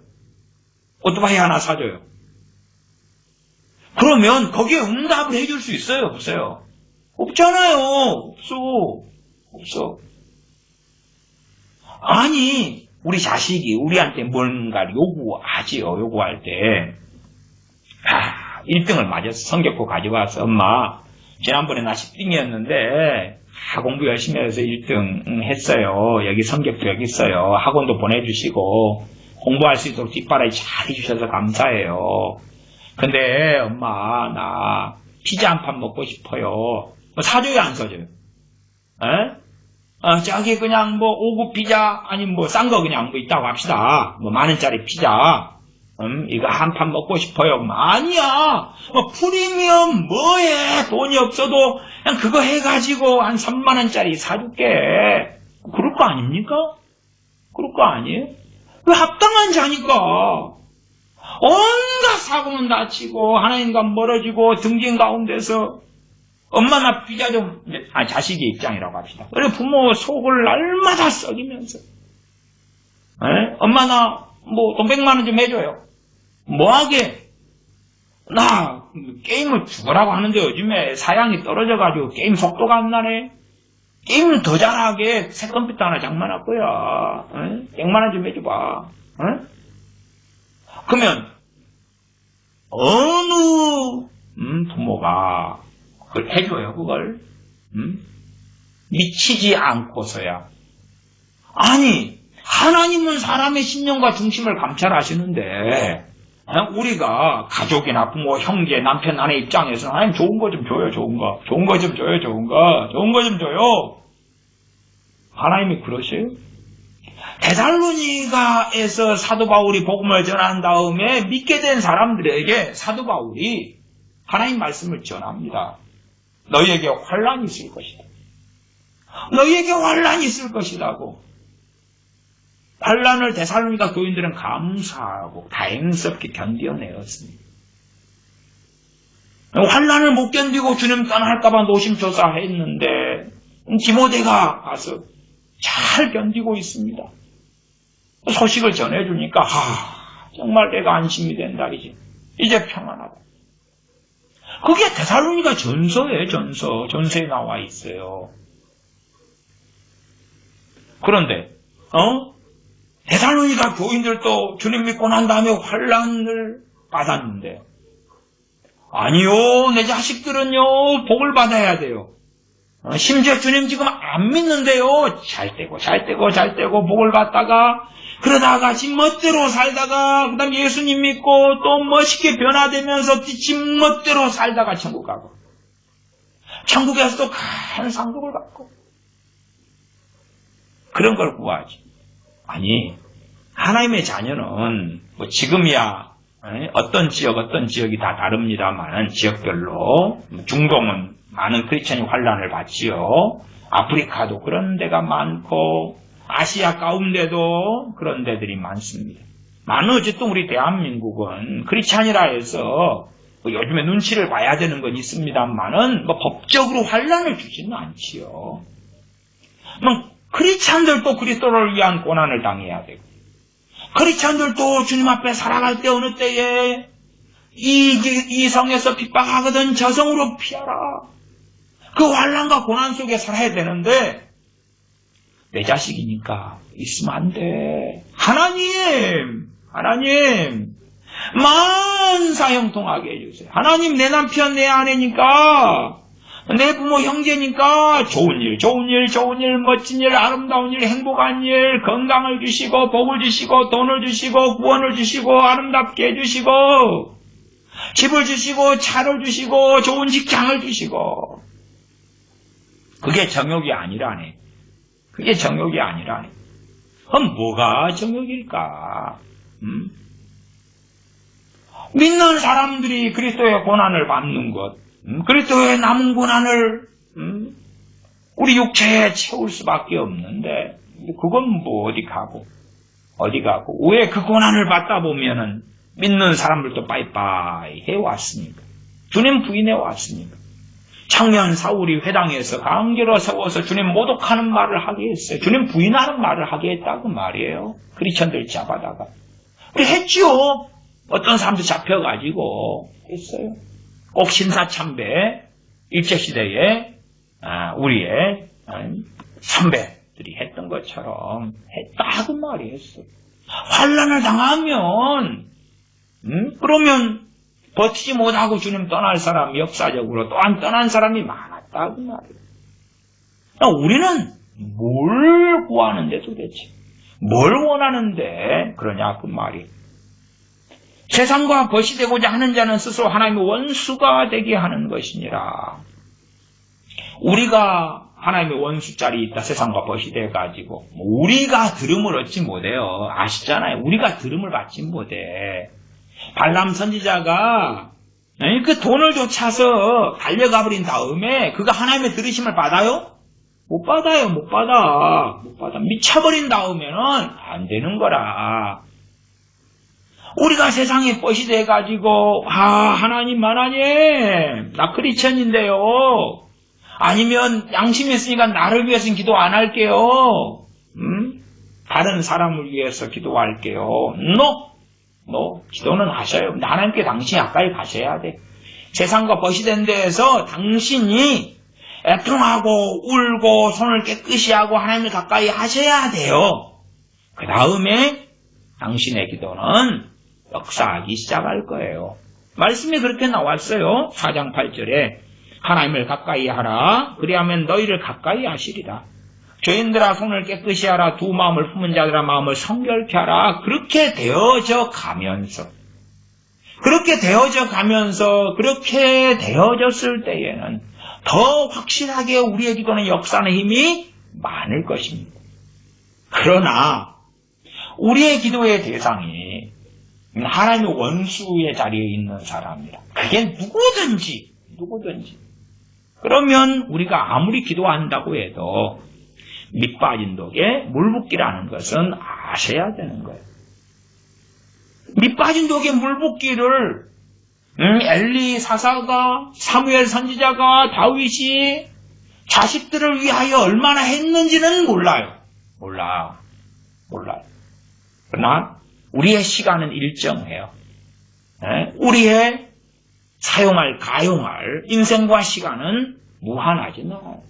그러면 거기에 응답을 해줄 수 있어요? 없어요? 없잖아요. 없어. 아니 우리 자식이 우리한테 뭔가를 요구하지요. 요구할 때 1등을 맞아서 성적표 가져와서 엄마 지난번에 나 10등이었는데 공부 열심히 해서 1등 했어요. 여기 성적표 여기 있어요. 학원도 보내주시고 공부할 수 있도록 뒷바라지 잘 해주셔서 감사해요. 근데 엄마 나 피자 한 판 먹고 싶어요. 사줘요 안 사줘요? 저기 그냥 5급 피자 아니면 싼 거 그냥 있다고 합시다. 10,000원짜리 피자. 이거 한 판 먹고 싶어요. 아니야. 프리미엄 뭐해. 돈이 없어도 그냥 그거 해가지고 한 3만원짜리 사줄게. 그럴 거 아닙니까? 그럴 거 아니에요? 왜 합당한 자니까. 온갖 사고는 다치고 하나님과 멀어지고 등진 가운데서 엄마 나 피자 좀, 자식의 입장이라고 합시다. 그래 부모 속을 날마다 썩이면서 엄마 나 돈 100만 원 좀 해줘요. 뭐하게? 나 게임을 죽으라고 하는데 요즘에 사양이 떨어져가지고 게임 속도가 안 나네. 게임을 더 잘하게 새 컴퓨터 하나 장만할 거야. 100만 원 좀 해줘봐. 그러면 어느 부모가 그걸 해줘요. 그걸 미치지 않고서야. 아니 하나님은 사람의 신념과 중심을 감찰하시는데 우리가 가족이나 부모, 형제, 남편, 아내 입장에서 하나님 좋은 거 좀 줘요. 좋은 거 좀 줘요. 하나님이 그러세요? 데살로니가에서 사도 바울이 복음을 전한 다음에 믿게 된 사람들에게 사도 바울이 하나님 말씀을 전합니다. 너희에게 환란이 있을 것이다. 너희에게 환란이 있을 것이라고. 환란을 데살로니가 교인들은 감사하고 다행스럽게 견뎌내었습니다. 환란을 못 견디고 주님 떠날까봐 노심초사했는데 디모데가 가서 잘 견디고 있습니다. 소식을 전해주니까 정말 내가 안심이 된다. 이제 평안하다. 그게 데살로니가 전서예요. 전서에 나와 있어요. 그런데 데살로니가 교인들도 주님 믿고 난 다음에 환란을 받았는데 아니요, 내 자식들은요 복을 받아야 돼요. 심지어 주님 지금 안 믿는데요. 잘 되고 복을 받다가 그러다가 지 멋대로 살다가 그 다음 예수님 믿고 또 멋있게 변화되면서 지 멋대로 살다가 천국 가고 천국에서도 큰 상급을 받고 그런 걸 구하지. 아니 하나님의 자녀는 뭐 지금이야 어떤 지역이 다 다릅니다만 지역별로 중동은 많은 크리스천이 환란을 받지요. 아프리카도 그런 데가 많고 아시아 가운데도 그런 데들이 많습니다. 어쨌든 우리 대한민국은 크리스찬이라 해서 요즘에 눈치를 봐야 되는 건 있습니다만은 법적으로 환란을 주지는 않지요. 크리스찬들도 그리스도를 위한 고난을 당해야 되고 크리스찬들도 주님 앞에 살아갈 때 어느 때에 이 성에서 핍박하거든 저 성으로 피하라. 그 환란과 고난 속에 살아야 되는데 내 자식이니까 있으면 안 돼. 하나님 만사형통하게 해주세요. 하나님 내 남편 내 아내니까 내 부모 형제니까 좋은 일 멋진 일 아름다운 일 행복한 일 건강을 주시고 복을 주시고 돈을 주시고 구원을 주시고 아름답게 해주시고 집을 주시고 차를 주시고 좋은 직장을 주시고 그게 정욕이 아니라네. 그럼 뭐가 정욕일까? 믿는 사람들이 그리스도의 고난을 받는 것, 그리스도의 남은 고난을 우리 육체에 채울 수밖에 없는데 그건 뭐 어디 가고 왜 그 고난을 받다 보면은 믿는 사람들도 빠이빠이 해왔으니까 주님 부인해 왔으니까 청년 사울이 회당에서 강제로 세워서 주님 모독하는 말을 하게 했어요. 주님 부인하는 말을 하게 했다고 말이에요. 크리스천들 잡아다가 했지요. 어떤 사람도 잡혀가지고 했어요. 꼭 신사참배 일제시대에 우리의 선배들이 했던 것처럼 했다고 말이었어요. 환란을 당하면 그러면 버티지 못하고 주님 떠날 사람이 역사적으로 또한 떠난 사람이 많았다고 말이에요. 우리는 뭘 구하는데 도대체 뭘 원하는데 그러냐 그 말이에요. 세상과 거시되고자 하는 자는 스스로 하나님의 원수가 되게 하는 것이니라. 우리가 하나님의 원수 자리에 있다. 세상과 거시돼가지고 우리가 들음을 얻지 못해요. 아시잖아요. 우리가 들음을 받지 못해. 발람 선지자가 그 돈을 쫓아서 달려가 버린 다음에 그가 하나님의 들으심을 받아요? 못 받아. 미쳐버린 다음에는 안 되는 거라. 우리가 세상에 뻗이 돼가지고 하나님 나 크리스천인데요. 아니면 양심이 있으니까 나를 위해서는 기도 안 할게요. 다른 사람을 위해서 기도할게요. No. 기도는 하셔요. 하나님께 당신이 가까이 가셔야 돼. 세상과 벗이된 데에서 당신이 애통하고 울고 손을 깨끗이 하고 하나님을 가까이 하셔야 돼요. 그 다음에 당신의 기도는 역사하기 시작할 거예요. 말씀이 그렇게 나왔어요. 4장 8절에 하나님을 가까이 하라. 그리하면 너희를 가까이 하시리라. 죄인들아 손을 깨끗이 하라. 두 마음을 품은 자들아 마음을 성결케 하라. 그렇게 되어져 되어졌을 때에는 더 확실하게 우리의 기도는 역사하는 힘이 많을 것입니다. 그러나 우리의 기도의 대상이 하나님의 원수의 자리에 있는 사람이라. 그게 누구든지. 그러면 우리가 아무리 기도한다고 해도 밑 빠진 독에 물 붓기라는 것은 아셔야 되는 거예요. 밑 빠진 독에 물 붓기를 엘리 사사가, 사무엘 선지자가, 다윗이 자식들을 위하여 얼마나 했는지는 몰라요. 그러나 우리의 시간은 일정해요. 우리의 가용할 인생과 시간은 무한하지 않아요.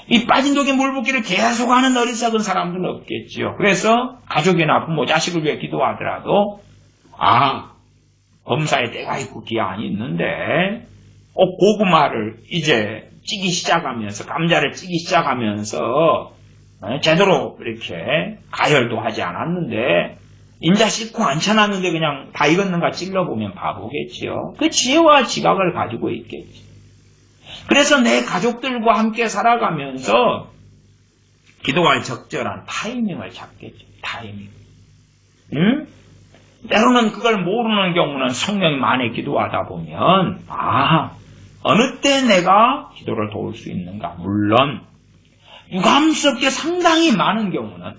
이 빠진 독에 물 붓기를 계속하는 어리석은 사람들은 없겠지요. 그래서 가족이나 부모, 자식을 위해 기도하더라도 범사에 때가 있고 기한이 있는데 고구마를 이제 찌기 시작하면서, 감자를 찌기 시작하면서 제대로 이렇게 가열도 하지 않았는데 인자 씻고 안 쳐놨는데 그냥 다 익었는가 찔러보면 바보겠지요. 그 지혜와 지각을 가지고 있겠지. 그래서 내 가족들과 함께 살아가면서 기도할 적절한 타이밍을 잡겠죠. 타이밍. 때로는 그걸 모르는 경우는 성령이 많이 기도하다 보면 어느 때 내가 기도를 도울 수 있는가. 물론 유감스럽게 상당히 많은 경우는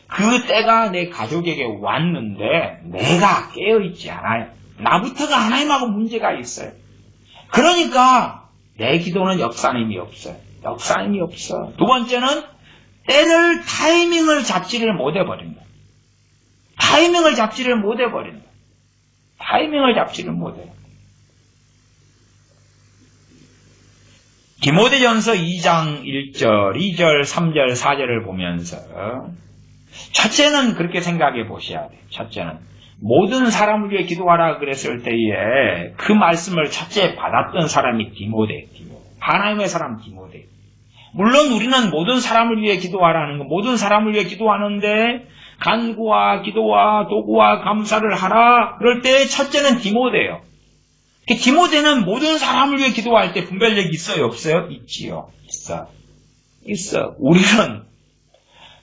그 때가 내 가족에게 왔는데 내가 깨어있지 않아요. 나부터가 하나님하고 문제가 있어요. 그러니까 내 기도는 역사님이 없어요. 두 번째는 때를 타이밍을 잡지를 못해버린다. 타이밍을 잡지를 못해요. 디모데전서 2장 1절, 2절, 3절, 4절을 보면서 첫째는 그렇게 생각해 보셔야 돼요. 첫째는 모든 사람을 위해 기도하라 그랬을 때에 그 말씀을 첫째 받았던 사람이 디모데. 하나님의 사람 디모데. 물론 우리는 모든 사람을 위해 기도하라는 거, 모든 사람을 위해 기도하는데 간구와 기도와 도구와 감사를 하라. 그럴 때 첫째는 디모데예요. 디모데는 모든 사람을 위해 기도할 때 분별력이 있어요, 없어요? 있지요. 있어. 우리는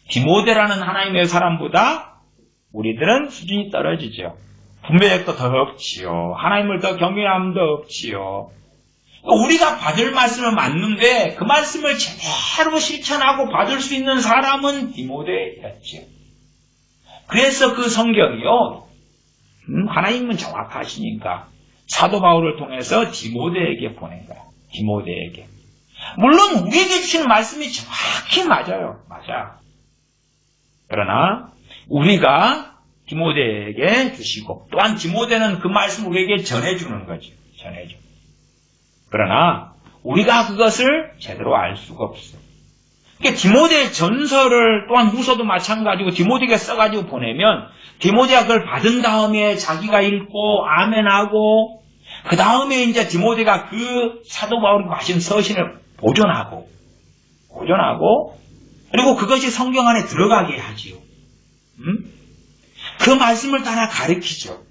디모데라는 하나님의 사람보다 우리들은 수준이 떨어지죠. 분별력도 더 없지요. 하나님을 더 경외함도 없지요. 우리가 받을 말씀은 맞는데 그 말씀을 제대로 실천하고 받을 수 있는 사람은 디모데였죠. 그래서 그 성경이요, 하나님은 정확하시니까 사도 바울을 통해서 디모데에게 보낸 거야. 디모데에게. 물론 우리에게 주시는 말씀이 정확히 맞아요. 그러나 우리가 디모데에게 주시고 또한 디모데는 그 말씀을 우리에게 전해주는 거죠. 그러나 우리가 그것을 제대로 알 수가 없어요. 그러니까 디모데 전서를 또한 후서도 마찬가지고 디모데에게 써가지고 보내면 디모데가 그걸 받은 다음에 자기가 읽고 아멘하고 그 다음에 이제 디모데가 그 사도 바울이 하신 서신을 보존하고 그리고 그것이 성경 안에 들어가게 하지요. 그 말씀을 따라 가르치죠.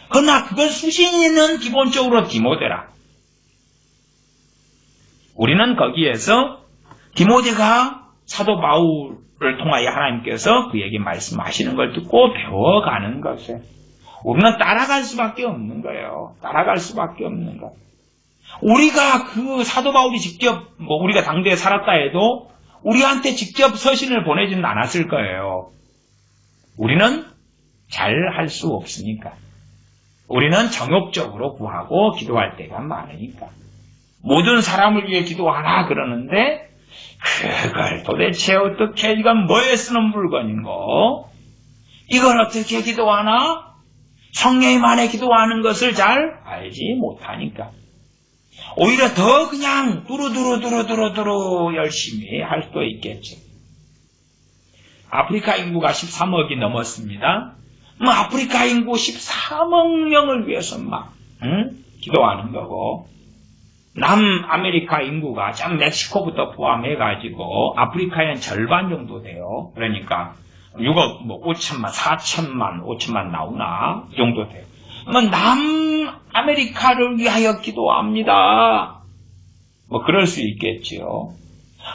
그러나 그걸 수신인은 기본적으로 디모데라. 우리는 거기에서 디모데가 사도 바울을 통하여 하나님께서 그에게 말씀하시는 걸 듣고 배워가는 것에 우리는 따라갈 수밖에 없는 거예요. 우리가 그 사도 바울이 직접 우리가 당대에 살았다 해도 우리한테 직접 서신을 보내지는 않았을 거예요. 우리는 잘 할 수 없으니까. 우리는 정욕적으로 구하고 기도할 때가 많으니까. 모든 사람을 위해 기도하라 그러는데 그걸 도대체 어떻게, 이건 뭐에 쓰는 물건인고, 이걸 어떻게 기도하나? 성령님만에 기도하는 것을 잘 알지 못하니까 오히려 더 그냥 두루두루 열심히 할 수도 있겠지. 아프리카 인구가 13억이 넘었습니다. 아프리카 인구 13억 명을 위해서 기도하는 거고, 남아메리카 인구가 참 멕시코부터 포함해가지고 아프리카엔 절반 정도 돼요. 그러니까 6억 5천만, 4천만, 5천만 나오나 이 정도 돼요. 남아메리카를 위하여 기도합니다. 그럴 수 있겠지요.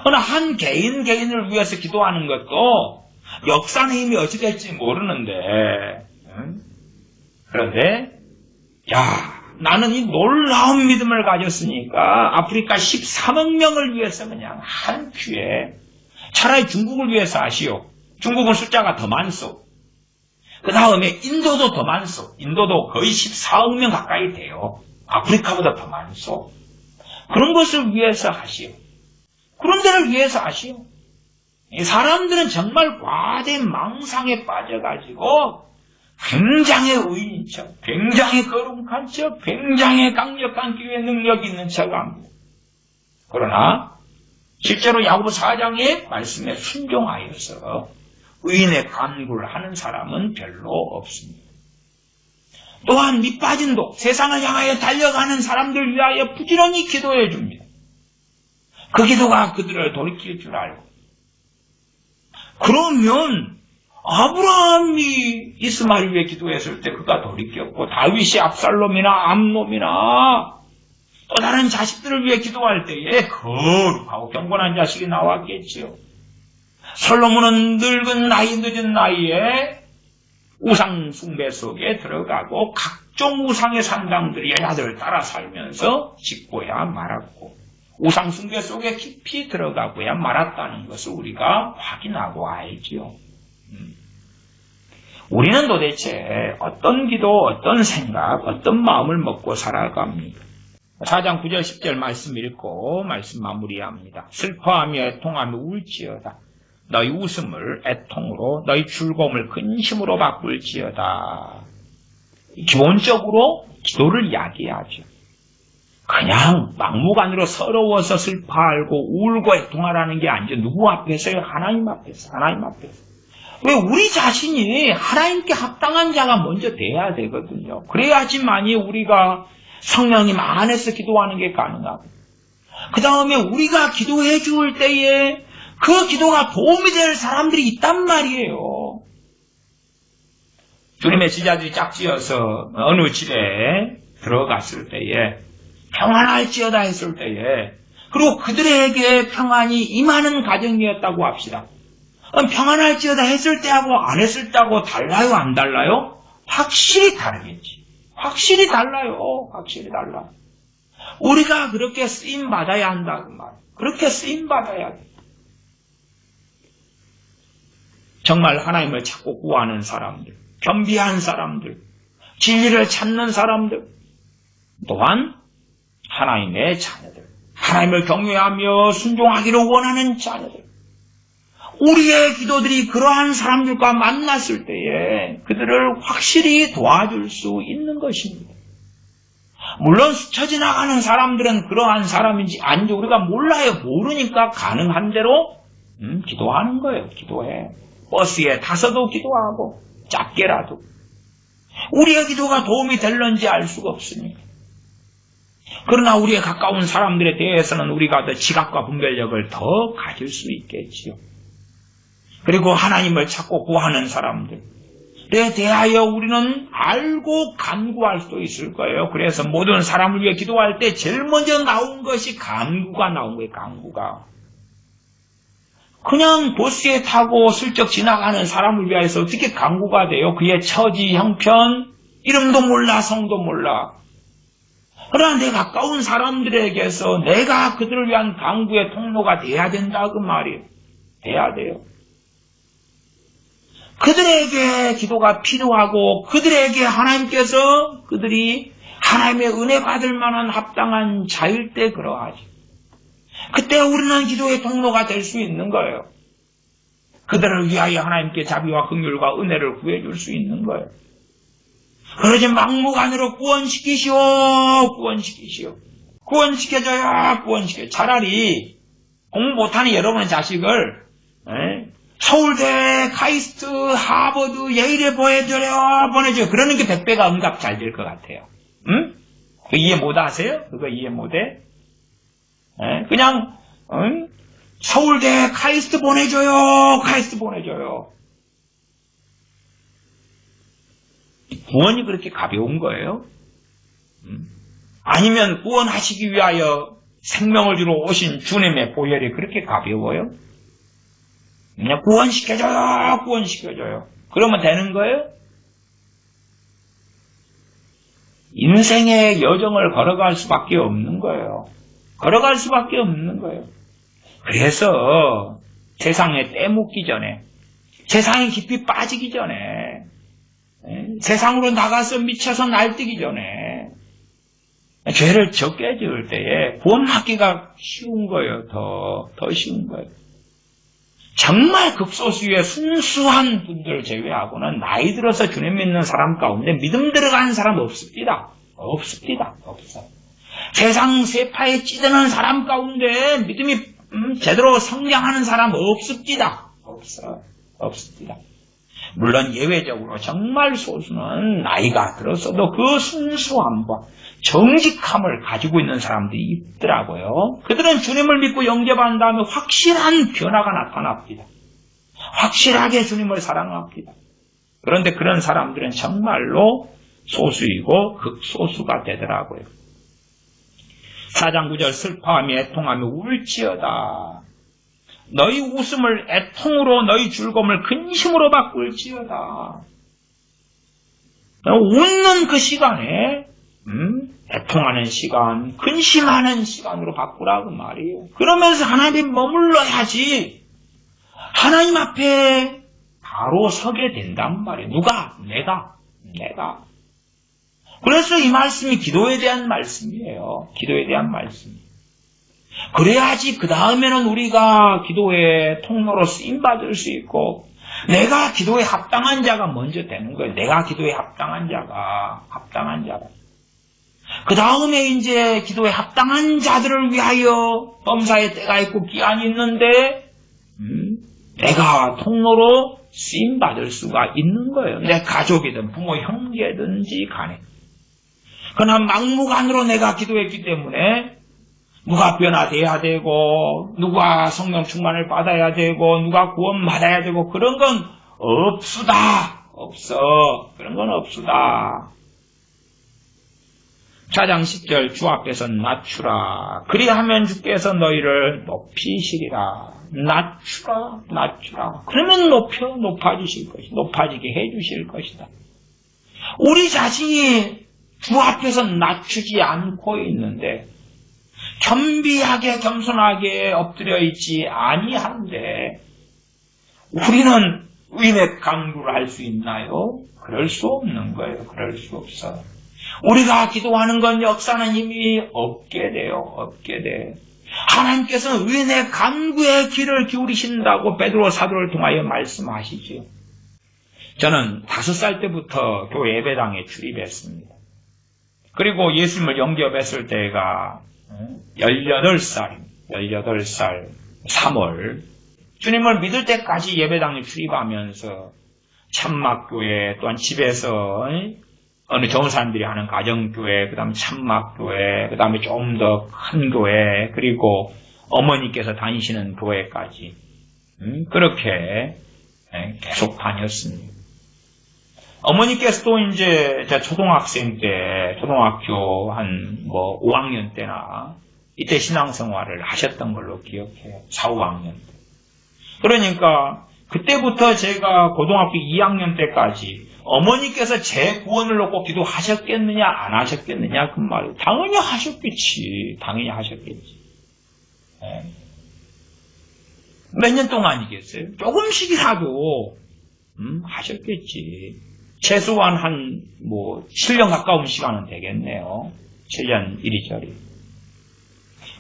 그러나 한 개인을 위해서 기도하는 것도 역사는 이미 어찌 될지 모르는데, 그런데, 나는 이 놀라운 믿음을 가졌으니까 아프리카 13억 명을 위해서 그냥 한 큐에 차라리 중국을 위해서 하시오. 중국은 숫자가 더 많소. 그 다음에 인도도 더 많소. 인도도 거의 14억 명 가까이 돼요. 아프리카보다 더 많소. 그런 것을 위해서 하시오. 그런 데를 위해서 하시오. 이 사람들은 정말 과대 망상에 빠져가지고 굉장히 의인인 척, 굉장히 거룩한 척, 굉장히 강력한 기회 능력 있는 척합니다. 그러나 실제로 야고보 4장의 말씀에 순종하여서 의인의 간구를 하는 사람은 별로 없습니다. 또한 밑빠진 독, 세상을 향하여 달려가는 사람들 위하여 부지런히 기도해 줍니다. 그 기도가 그들을 돌이킬 줄 알고. 그러면 아브라함이 이스마엘 위해 기도했을 때 그가 돌이켰고, 다윗이 압살롬이나 암놈이나 또 다른 자식들을 위해 기도할 때에 거룩하고 경건한 자식이 나왔겠지요. 솔로몬은 늦은 나이에 우상 숭배 속에 들어가고 각종 우상의 산당들이 여자들 따라 살면서 짓고야 말았고, 우상 숭배 속에 깊이 들어가고야 말았다는 것을 우리가 확인하고 알지요. 우리는 도대체 어떤 기도, 어떤 생각, 어떤 마음을 먹고 살아갑니까? 4장 9절 10절 말씀 읽고 말씀 마무리합니다. 슬퍼하며 애통하며 울지어다. 너희 웃음을 애통으로, 너희 즐거움을 근심으로 바꿀지어다. 기본적으로 기도를 이야기하죠. 그냥 막무가내로 서러워서 슬퍼하고 울고 애통하라는 게 아니죠. 누구 앞에서요? 하나님 앞에서. 하나님 앞에서. 왜 우리 자신이 하나님께 합당한 자가 먼저 돼야 되거든요. 그래야지만이 우리가 성령님 안에서 기도하는 게 가능하고, 그 다음에 우리가 기도해 줄 때에 그 기도가 도움이 될 사람들이 있단 말이에요. 주님의 제자들이 짝지어서 어느 집에 들어갔을 때에 평안할지어다 했을 때에, 그리고 그들에게 평안이 임하는 가정이었다고 합시다. 평안할지어다 했을 때하고 안 했을 때하고 달라요, 안 달라요? 확실히 다르겠지. 확실히 달라요. 확실히 달라. 우리가 그렇게 쓰임 받아야 한다 그 말. 그렇게 쓰임 받아야 돼. 정말 하나님을 찾고 구하는 사람들, 겸비한 사람들, 진리를 찾는 사람들, 또한 하나님의 자녀들, 하나님을 경외하며 순종하기를 원하는 자녀들, 우리의 기도들이 그러한 사람들과 만났을 때에 그들을 확실히 도와줄 수 있는 것입니다. 물론 스쳐 지나가는 사람들은 그러한 사람인지 아닌지 우리가 몰라요. 모르니까 가능한 대로 기도하는 거예요. 기도해. 버스에 타서도 기도하고 작게라도. 우리의 기도가 도움이 될런지 알 수가 없으니까. 그러나 우리의 가까운 사람들에 대해서는 우리가 더 지각과 분별력을 더 가질 수 있겠지요. 그리고 하나님을 찾고 구하는 사람들에 대하여 우리는 알고 간구할 수도 있을 거예요. 그래서 모든 사람을 위해 기도할 때 제일 먼저 나온 것이 간구가 나온 거예요. 간구가. 그냥 버스에 타고 슬쩍 지나가는 사람을 위해서 어떻게 간구가 돼요? 그의 처지, 형편, 이름도 몰라, 성도 몰라. 그러나 내 가까운 사람들에게서 내가 그들을 위한 간구의 통로가 돼야 된다 그 말이에요. 돼야 돼요. 그들에게 기도가 필요하고 그들에게 하나님께서 그들이 하나님의 은혜 받을 만한 합당한 자일 때 그러하죠. 그때 우리는 기도의 통로가 될 수 있는 거예요. 그들을 위하여 하나님께 자비와 긍휼과 은혜를 구해줄 수 있는 거예요. 그러지 막무가내로 구원시키시오. 구원시켜줘요. 구원시켜. 차라리 공부 못하는 여러분의 자식을 서울대, 카이스트, 하버드, 예일에 보내줘요. 그러는 게 100배가 응답 잘 될 것 같아요. 응? 그거 이해 못 하세요? 그거 이해 못 해? 그냥, 서울대, 카이스트 보내줘요. 구원이 그렇게 가벼운 거예요? 아니면 구원하시기 위하여 생명을 주러 오신 주님의 보혈이 그렇게 가벼워요? 그냥 구원시켜줘요, 구원시켜줘요. 그러면 되는 거예요? 인생의 여정을 걸어갈 수밖에 없는 거예요. 걸어갈 수밖에 없는 거예요. 그래서 세상에 떼묻기 전에, 세상에 깊이 빠지기 전에, 세상으로 나가서 미쳐서 날뛰기 전에, 죄를 적게 지을 때에 구원받기가 쉬운 거예요. 더 쉬운 거예요. 정말 극소수의 순수한 분들 제외하고는 나이 들어서 주님 믿는 사람 가운데 믿음 들어가는 사람 없습니다. 없습니다. 없어. 세상 세파에 찌드는 사람 가운데 믿음이 제대로 성장하는 사람 없습니다. 없습니다. 물론 예외적으로 정말 소수는 나이가 들었어도 그 순수함과 정직함을 가지고 있는 사람들이 있더라고요. 그들은 주님을 믿고 영접한 다음에 확실한 변화가 나타납니다. 확실하게 주님을 사랑합니다. 그런데 그런 사람들은 정말로 소수이고 극소수가 되더라고요. 4장 9절 슬퍼하며 애통하며 울지어다. 너희 웃음을 애통으로 너희 즐거움을 근심으로 바꿀지어다. 웃는 그 시간에 애통하는 시간, 근심하는 시간으로 바꾸라고 말이에요. 그러면서 하나님이 머물러야지 하나님 앞에 바로 서게 된단 말이에요. 누가? 내가. 그래서 이 말씀이 기도에 대한 말씀이에요. 기도에 대한 말씀. 그래야지 그 다음에는 우리가 기도의 통로로 쓰임받을 수 있고 내가 기도에 합당한 자가 먼저 되는 거예요. 내가 기도에 합당한 자가. 그 다음에 이제 기도에 합당한 자들을 위하여 범사의 때가 있고 기한이 있는데 내가 통로로 쓰임받을 수가 있는 거예요. 내 가족이든 부모 형제든지 간에. 그러나 막무가내로 내가 기도했기 때문에 누가 변화돼야 되고 누가 성령 충만을 받아야 되고 누가 구원받아야 되고 그런 건 없수다. 그런 건 없수다. 4장 10절 주 앞에서 낮추라. 그리하면 주께서 너희를 높이시리라. 낮추라. 그러면 높아지실 것이다. 높아지게 해주실 것이다. 우리 자신이 주 앞에서 낮추지 않고 있는데 겸비하게 겸손하게 엎드려 있지 아니한데 우리는 의의 강구를 할 수 있나요? 그럴 수 없는 거예요. 그럴 수 없어. 우리가 기도하는 건 역사는 힘이 없게 돼요. 하나님께서는 의인의 간구의 귀를 기울이신다고 베드로 사도를 통하여 말씀하시죠. 저는 5살 때부터 교회 예배당에 출입했습니다. 그리고 예수님을 영접했을 때가 18살 3월 주님을 믿을 때까지 예배당에 출입하면서 참막교회 또한 집에서 어느 좋은 사람들이 하는 가정교회, 그 다음에 참막교회, 그 다음에 좀 더 큰 교회, 그리고 어머니께서 다니시는 교회까지 그렇게 계속 다녔습니다. 어머니께서도 이제 제가 초등학생 때, 초등학교 한 5학년 때나 이때 신앙생활을 하셨던 걸로 기억해요. 4, 5학년 때. 그러니까 그때부터 제가 고등학교 2학년 때까지 어머니께서 제 구원을 놓고 기도하셨겠느냐 안 하셨겠느냐 그 말이에요. 당연히 하셨겠지. 몇 년 동안이겠어요? 조금씩이라도 하셨겠지. 최소한 한 7년 가까운 시간은 되겠네요. 7년 이리저리.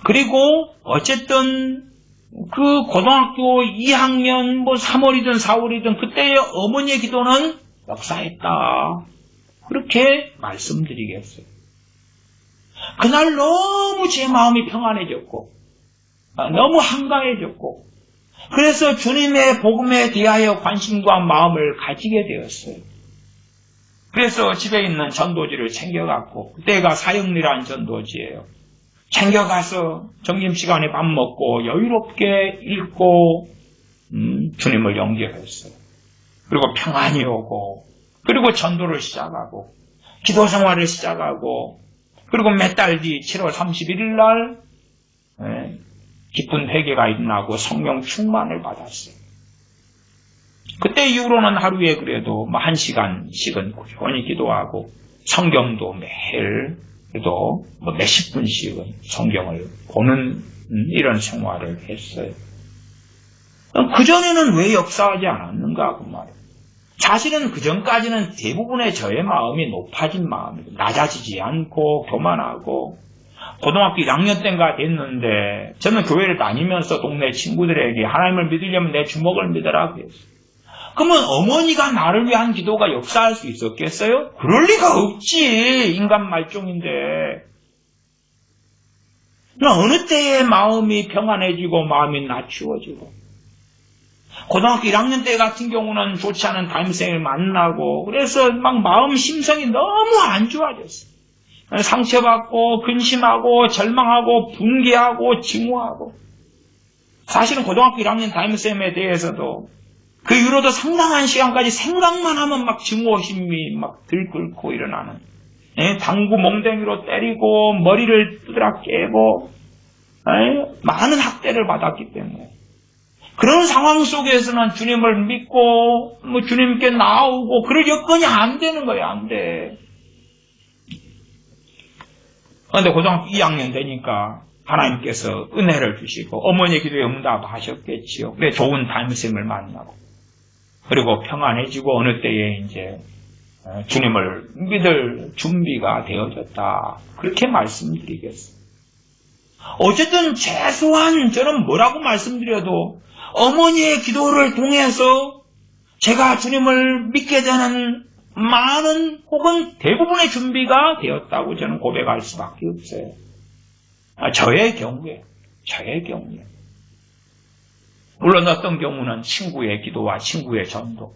그리고 어쨌든 그 고등학교 2학년 3월이든 4월이든 그때의 어머니의 기도는 역사했다. 그렇게 말씀드리겠어요. 그날 너무 제 마음이 평안해졌고 너무 한가해졌고 그래서 주님의 복음에 대하여 관심과 마음을 가지게 되었어요. 그래서 집에 있는 전도지를 챙겨갔고 그때가 사형리라는 전도지예요. 챙겨가서 점심시간에 밥 먹고 여유롭게 읽고 주님을 영접했어요. 그리고 평안이 오고 그리고 전도를 시작하고 기도 생활을 시작하고 그리고 몇 달 뒤 7월 31일 날 기쁜 회개가 일어나고 성령 충만을 받았어요. 그때 이후로는 하루에 그래도 1시간씩은 꾸준히 기도하고 성경도 매일 그래도 몇십 분씩은 성경을 보는 이런 생활을 했어요. 그전에는 왜 역사하지 않았는가 그 말이에요. 사실은 그전까지는 대부분의 저의 마음이 높아진 마음이고 낮아지지 않고 교만하고 고등학교 1학년 때인가 됐는데 저는 교회를 다니면서 동네 친구들에게 하나님을 믿으려면 내 주먹을 믿으라 그랬어요. 그러면 어머니가 나를 위한 기도가 역사할 수 있었겠어요? 그럴 리가 없지. 인간 말종인데. 어느 때에 마음이 평안해지고 마음이 낮추어지고 고등학교 1학년 때 같은 경우는 좋지 않은 담임선생님을 만나고 그래서 막 마음 심성이 너무 안 좋아졌어요. 상처받고 근심하고 절망하고 붕괴하고 증오하고 사실은 고등학교 1학년 담임선생님에 대해서도 그 이후로도 상당한 시간까지 생각만 하면 막 증오심이 막 들끓고 일어나는 당구 몽댕이로 때리고 머리를 두드려 깨고 많은 학대를 받았기 때문에 그런 상황 속에서는 주님을 믿고 주님께 나오고 그럴 여건이 안 되는 거예요. 안 돼. 그런데 고등학교 2학년 되니까 하나님께서 은혜를 주시고 어머니의 기도에 응답하셨겠지요. 그래 좋은 담임선생님을 만나고 그리고 평안해지고 어느 때에 이제 주님을 믿을 준비가 되어졌다. 그렇게 말씀드리겠습니다. 어쨌든 최소한 저는 뭐라고 말씀드려도 어머니의 기도를 통해서 제가 주님을 믿게 되는 많은 혹은 대부분의 준비가 되었다고 저는 고백할 수밖에 없어요. 저의 경우에. 물론 어떤 경우는 친구의 기도와 친구의 전도,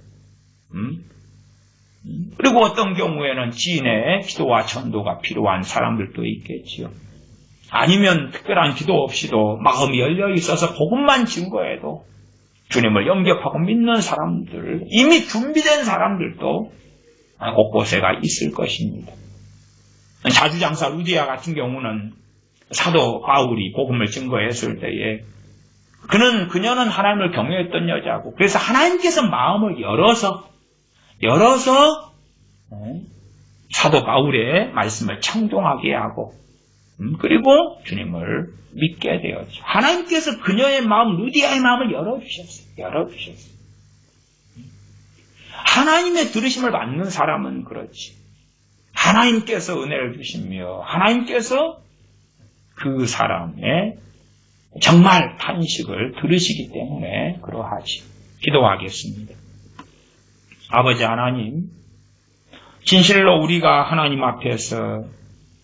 그리고 어떤 경우에는 지인의 기도와 전도가 필요한 사람들도 있겠지요. 아니면 특별한 기도 없이도 마음이 열려 있어서 복음만 증거해도 주님을 영접하고 믿는 사람들, 이미 준비된 사람들도 곳곳에가 있을 것입니다. 자주장사 루디아 같은 경우는 사도 바울이 복음을 증거했을 때에 그녀는 하나님을 경외했던 여자고 그래서 하나님께서 마음을 열어서 사도 바울의 말씀을 청종하게 하고 그리고 주님을 믿게 되었죠. 하나님께서 그녀의 마음, 루디아의 마음을 열어주셨어요. 하나님의 들으심을 받는 사람은 그렇지. 하나님께서 은혜를 주시며 하나님께서 그 사람의 정말 탄식을 들으시기 때문에 그러하지. 기도하겠습니다. 아버지 하나님, 진실로 우리가 하나님 앞에서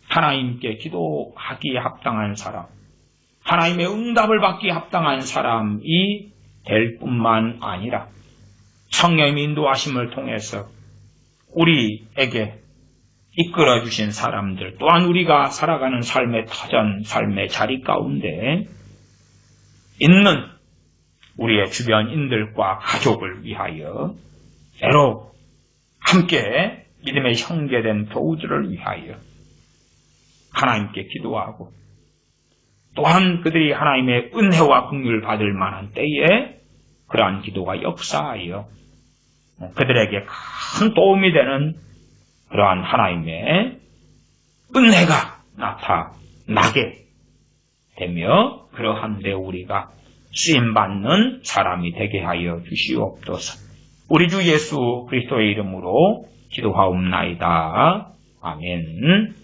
하나님께 기도하기에 합당한 사람, 하나님의 응답을 받기에 합당한 사람이 될 뿐만 아니라 성령의 인도하심을 통해서 우리에게 이끌어주신 사람들 또한 우리가 살아가는 삶의 터전, 삶의 자리 가운데 있는 우리의 주변인들과 가족을 위하여 때로 함께 믿음의 형제된 교우들을 위하여 하나님께 기도하고 또한 그들이 하나님의 은혜와 긍휼을 받을 만한 때에 그러한 기도가 역사하여 그들에게 큰 도움이 되는 그러한 하나님의 은혜가 나타나게 되며 그러한데 우리가 쓰임받는 사람이 되게 하여 주시옵소서. 우리 주 예수 그리스도의 이름으로 기도하옵나이다. 아멘.